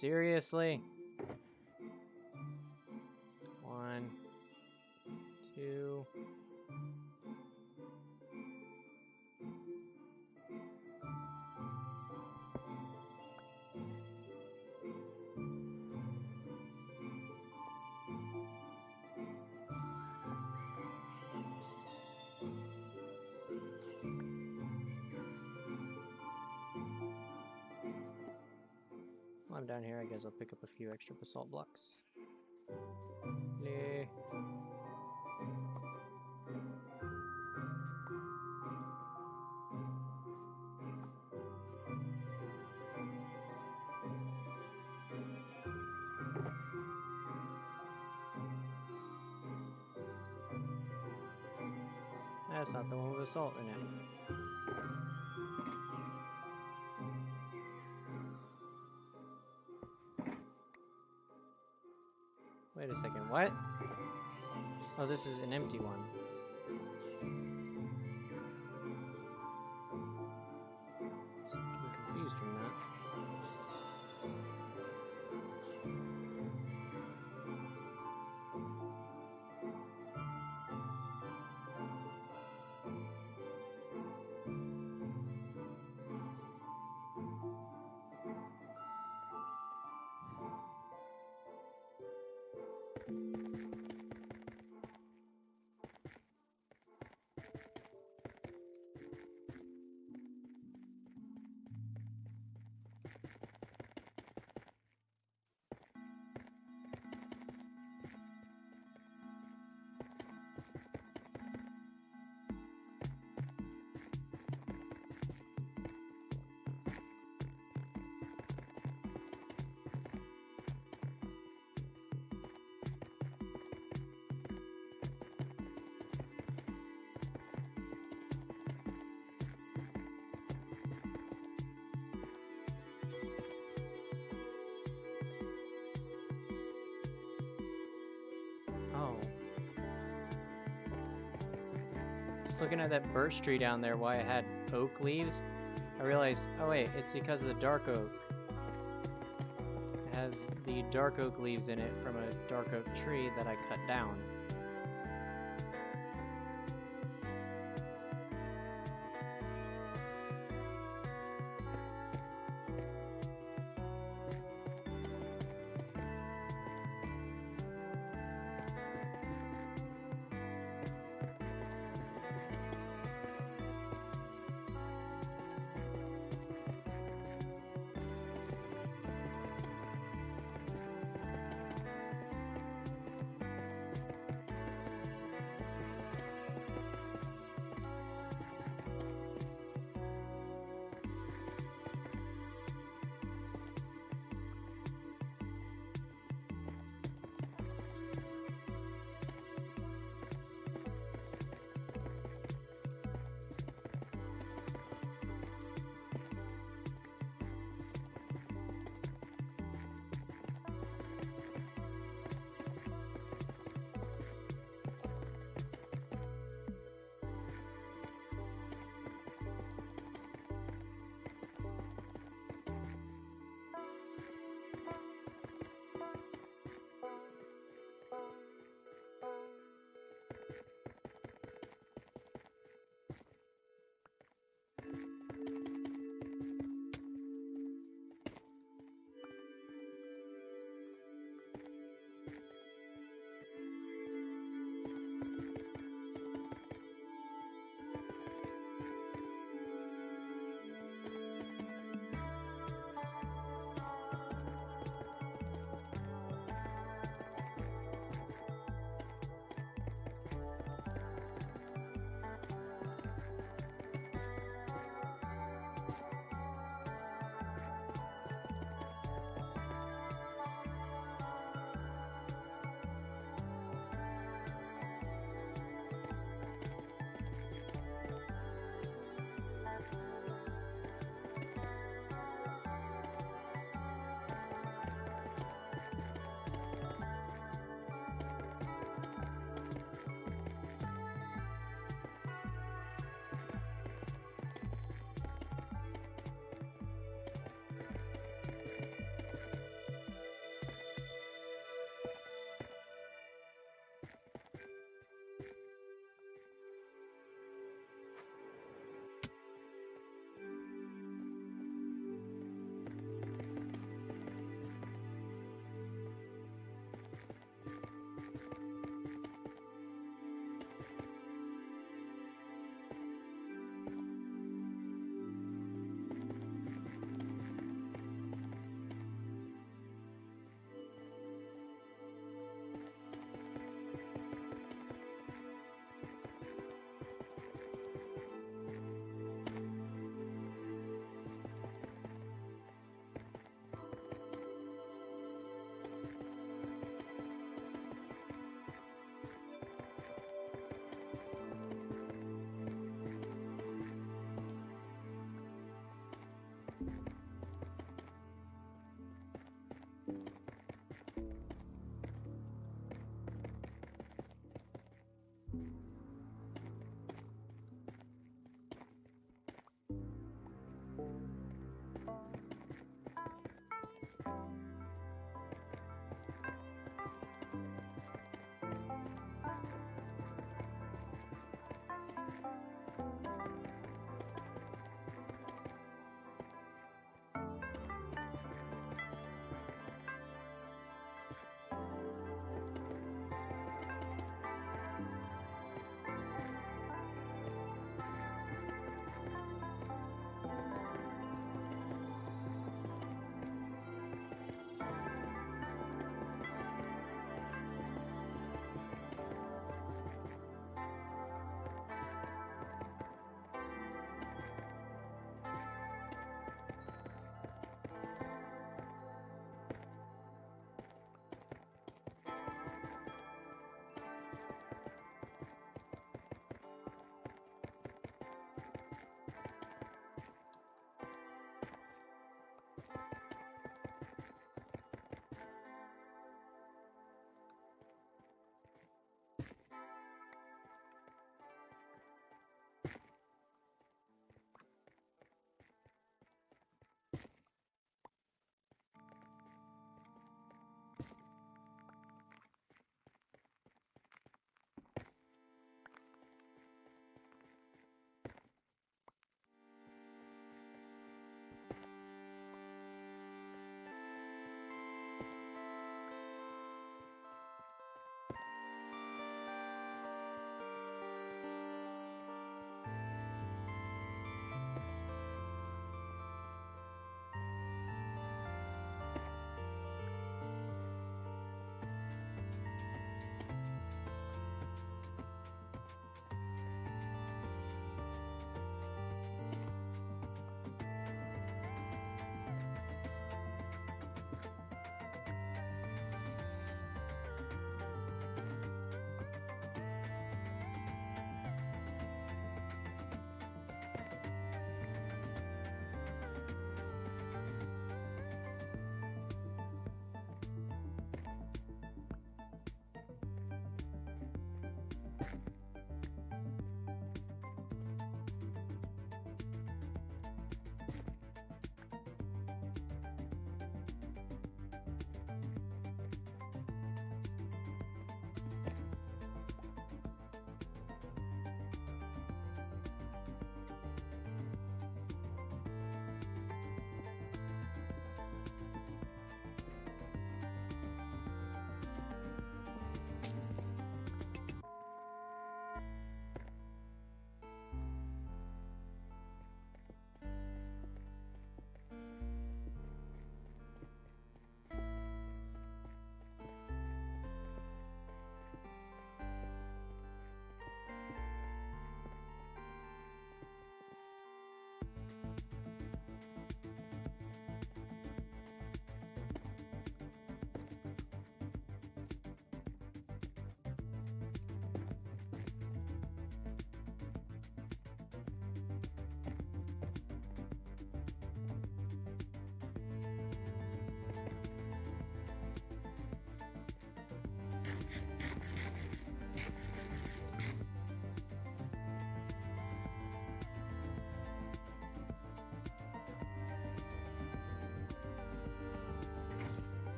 Seriously? 1, 2. While I'm down here, I guess I'll pick up a few extra basalt blocks. Bleh. That's not the one with salt in it. Wait a second, what? Oh, this is an empty one. I'm confused from that. Oh. Just looking at that birch tree down there, why it had oak leaves, I realized, oh wait, it's because of the dark oak. It has has the dark oak leaves in it from a dark oak tree that I cut down.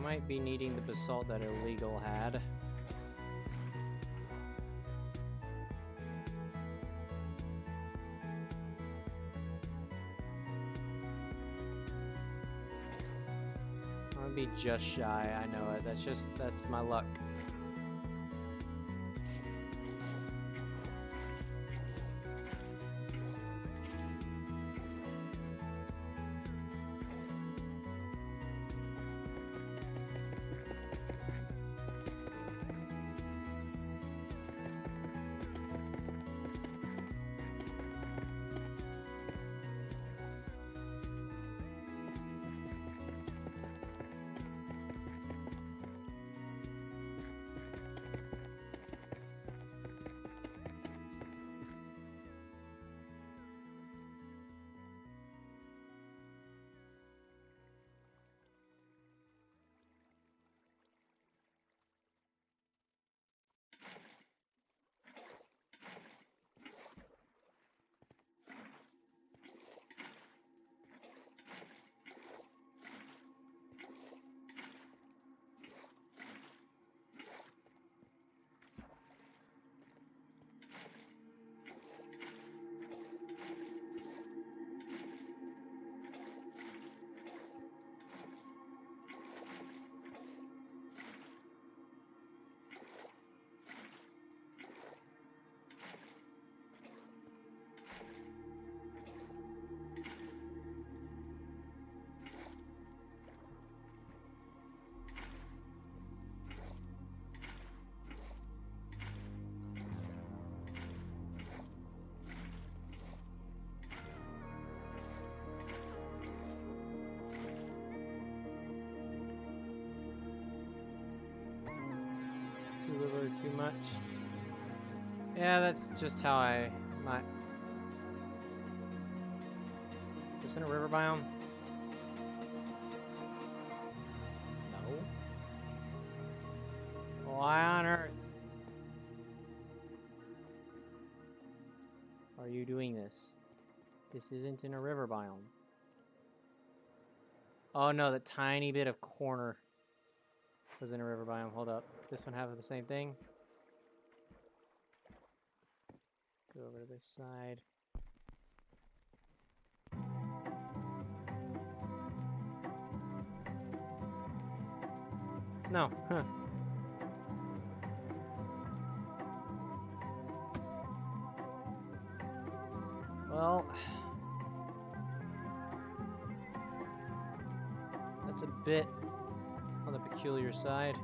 might be needing the basalt that Illegal had. I'm gonna be just shy, I know it. That's my luck. Too little or too much? Yeah, that's just how I might. Is this in a river biome? No. Why on earth are you doing this? This isn't in a river biome. Oh no, that tiny bit of corner was in a river biome. Hold up. This one have the same thing? Go over to this side. No, huh. Well, that's a bit on the peculiar side.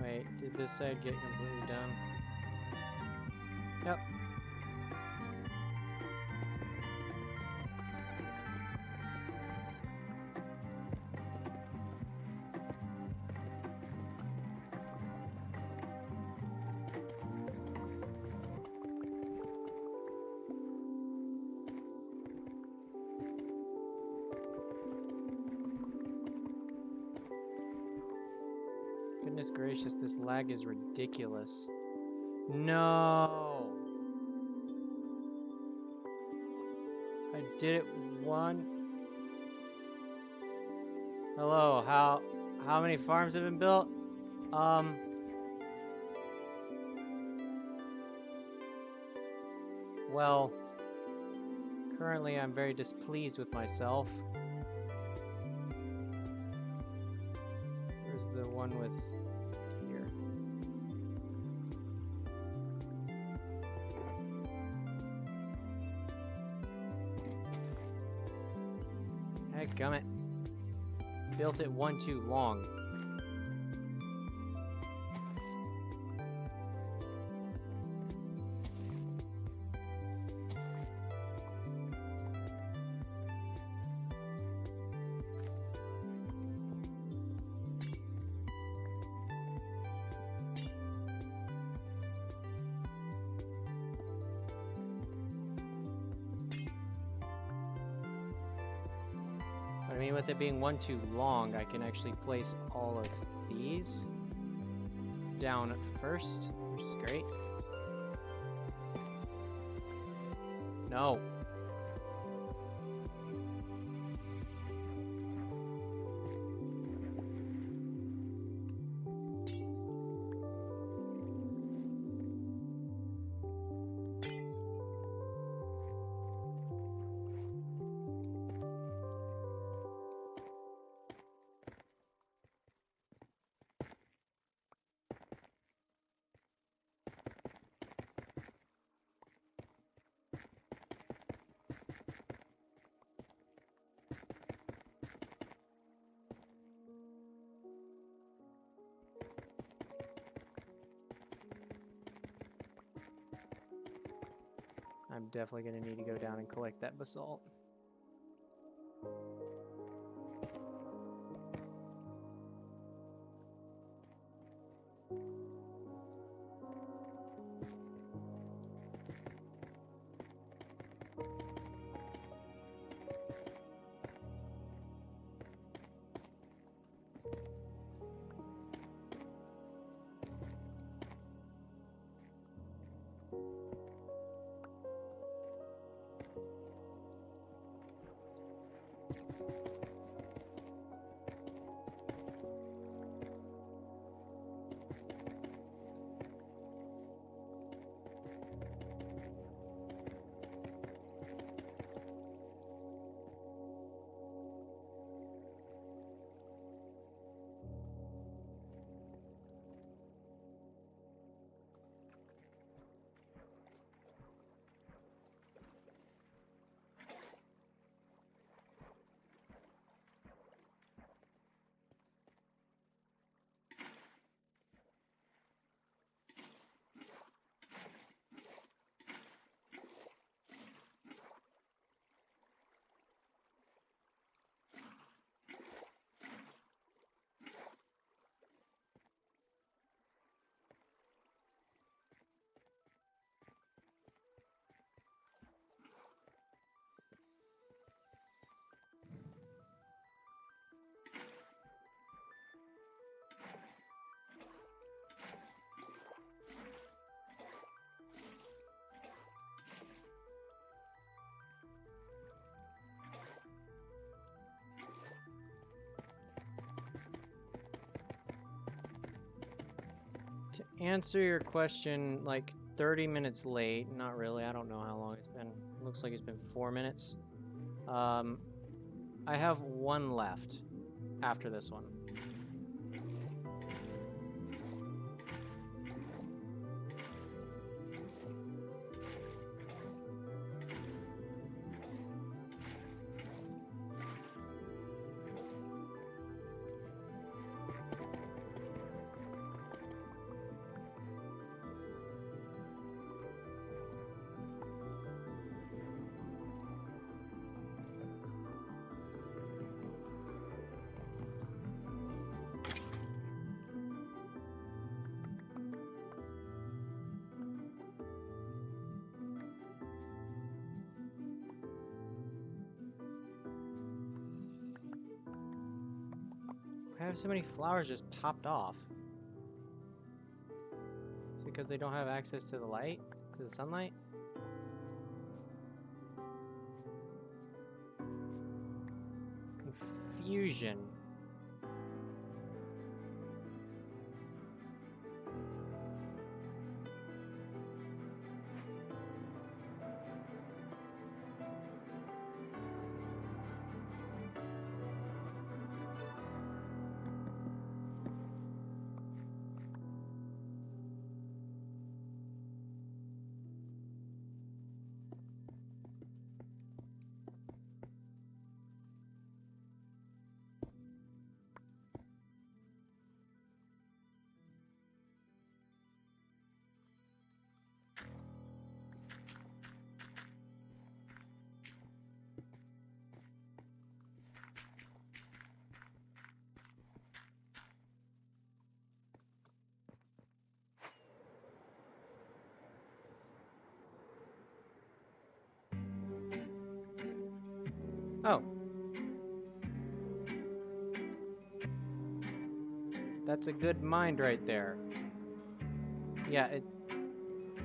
Wait, did this side get completely done? Yep. Goodness gracious, this lag is ridiculous. No! I did it one. Hello, how many farms have been built? Well, currently I'm very displeased with myself. Where's the one with here? Heckgummit. Built it one too long. mean, with it being one too long, I can actually place all of these down first, which is great. No. I'm definitely going to need to go down and collect that basalt. To answer your question, like 30 minutes late, not really, I don't know how long it's been. Looks like it's been 4 minutes. I have one left after this one. I have so many flowers just popped off. Is it because they don't have access to the light? To the sunlight? Confusion. Oh. That's a good mind right there. Yeah,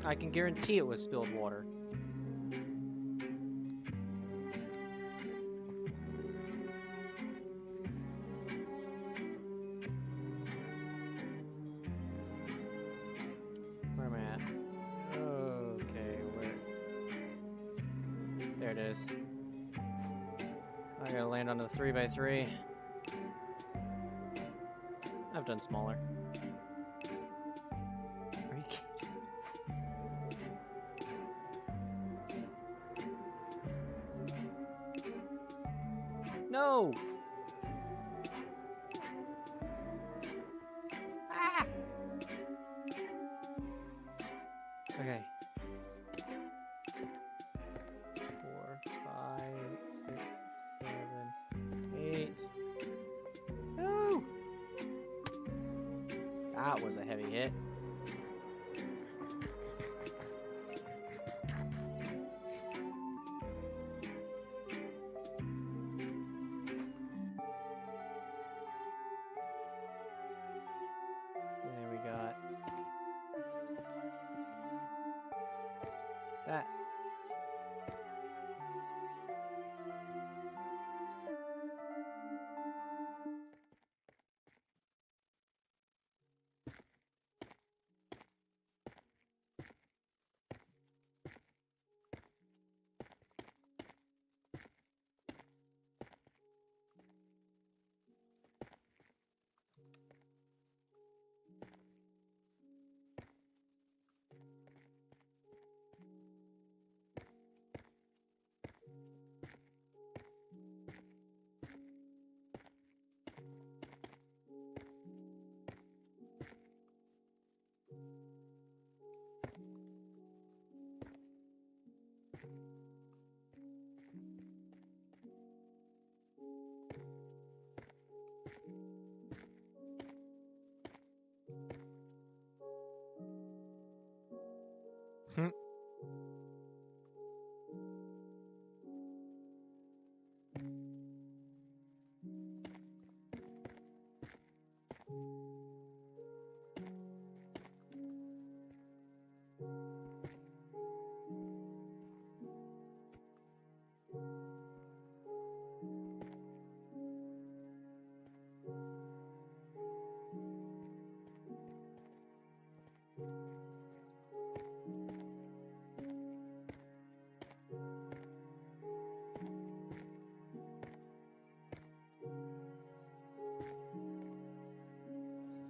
I can guarantee it was spilled water. Where am I at? Okay, where? There it is. I gotta land on the 3x3. I've done smaller. Are you kidding? No! Ah! Okay. 4, 5, 6, 7, 8. No! That was a heavy hit. There we got that.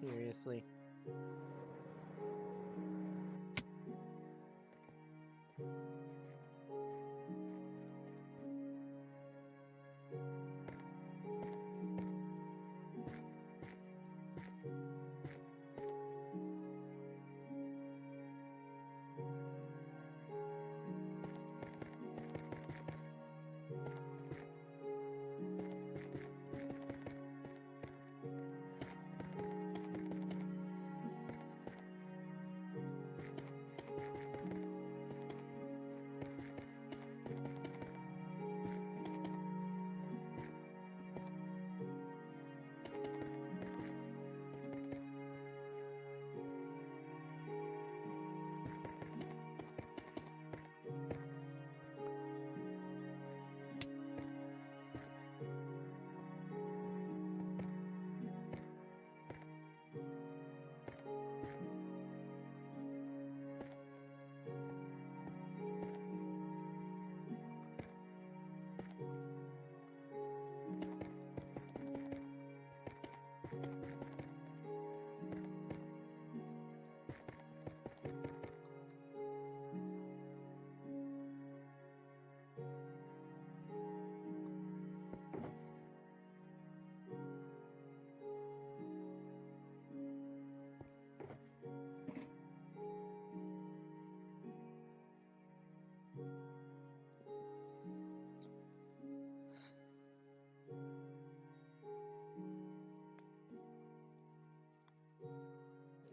Seriously.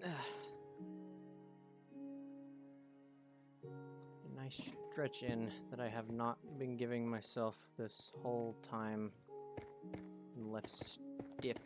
A nice stretch in that I have not been giving myself this whole time. I'm left stiff.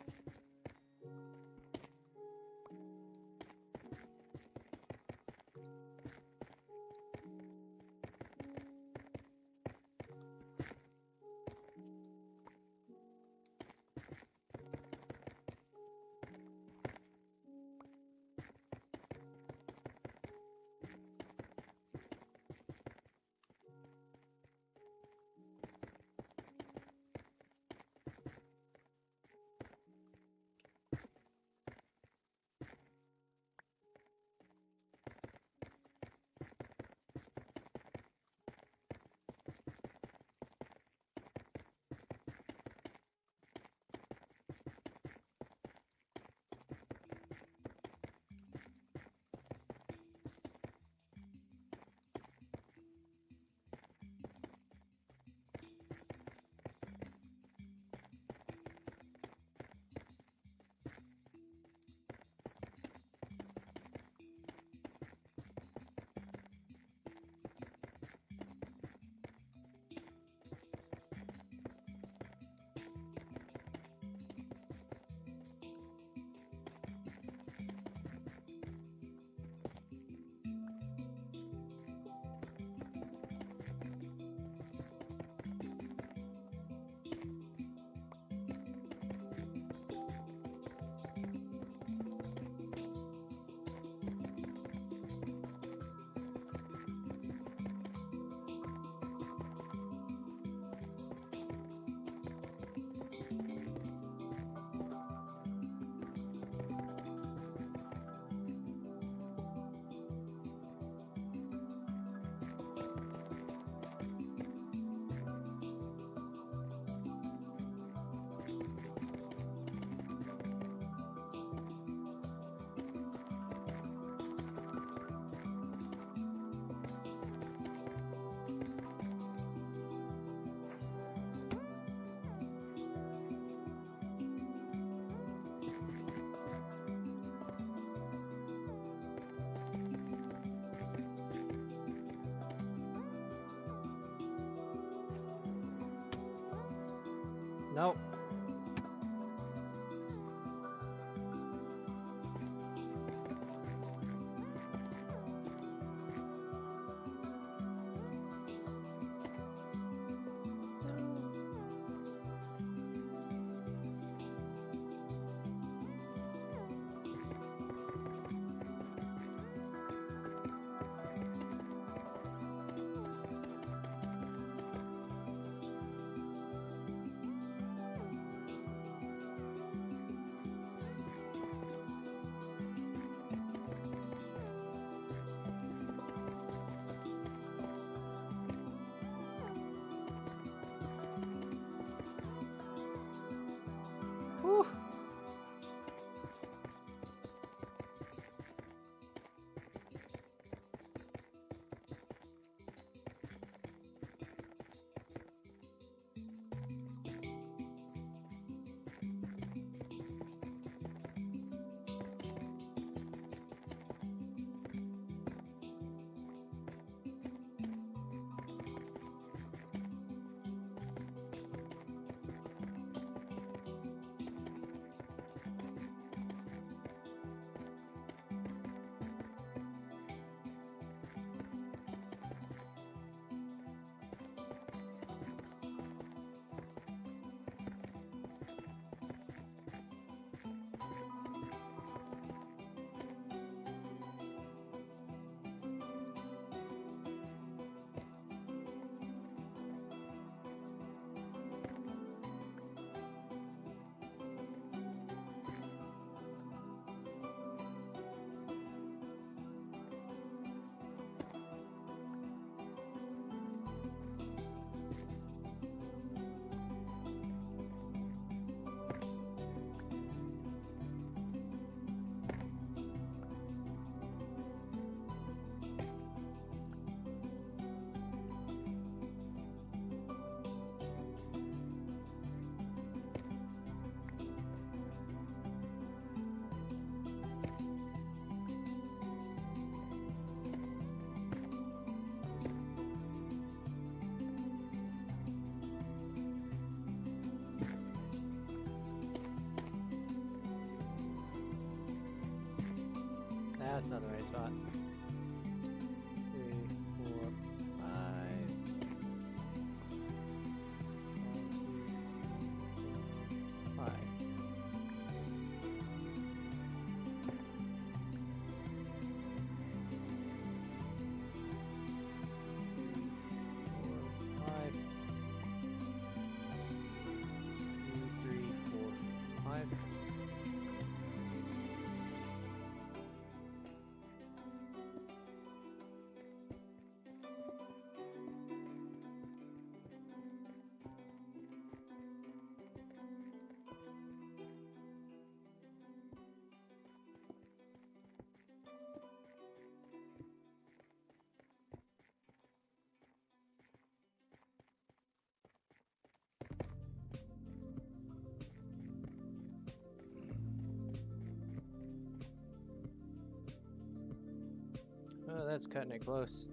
Nope. Whew. That's not the right spot. 3, 4, 5. 1, 2, 3, 4, 5. Oh, that's cutting it close.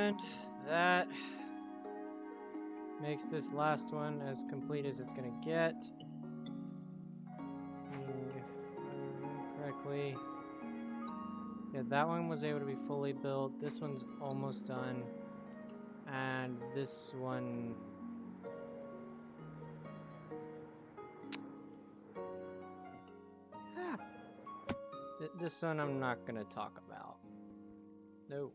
And that makes this last one as complete as it's gonna get. If I remember correctly. Yeah, that one was able to be fully built. This one's almost done. And this one... This one I'm not gonna talk about. No.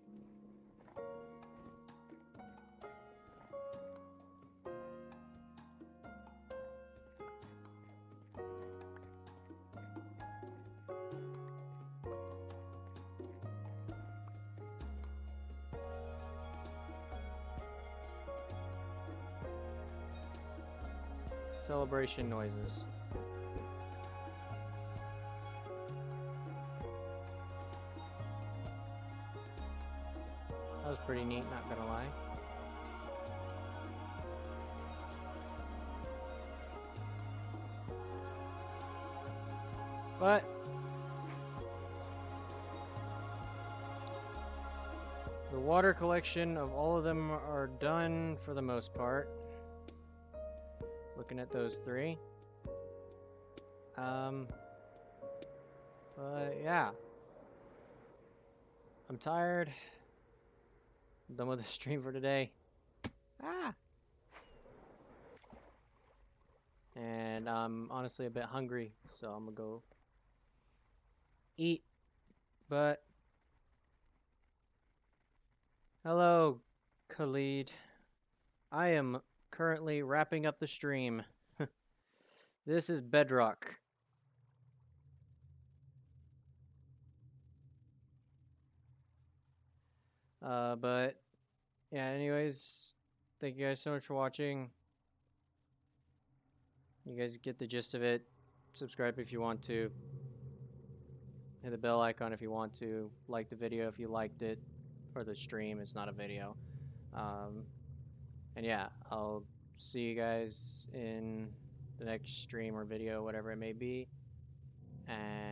Celebration noises. That was pretty neat, not gonna lie. But the water collection of all of them are done for the most part. Looking at those three. But yeah. I'm tired. I'm done with the stream for today. And I'm honestly a bit hungry, so I'm gonna go eat. But hello, Khalid. I am currently wrapping up the stream. This is Bedrock. But yeah, anyways, thank you guys so much for watching. You guys get the gist of it. Subscribe if you want to. Hit the bell icon if you want to. Like the video if you liked it. Or the stream, it's not a video. And yeah, I'll see you guys in the next stream or video, whatever it may be. And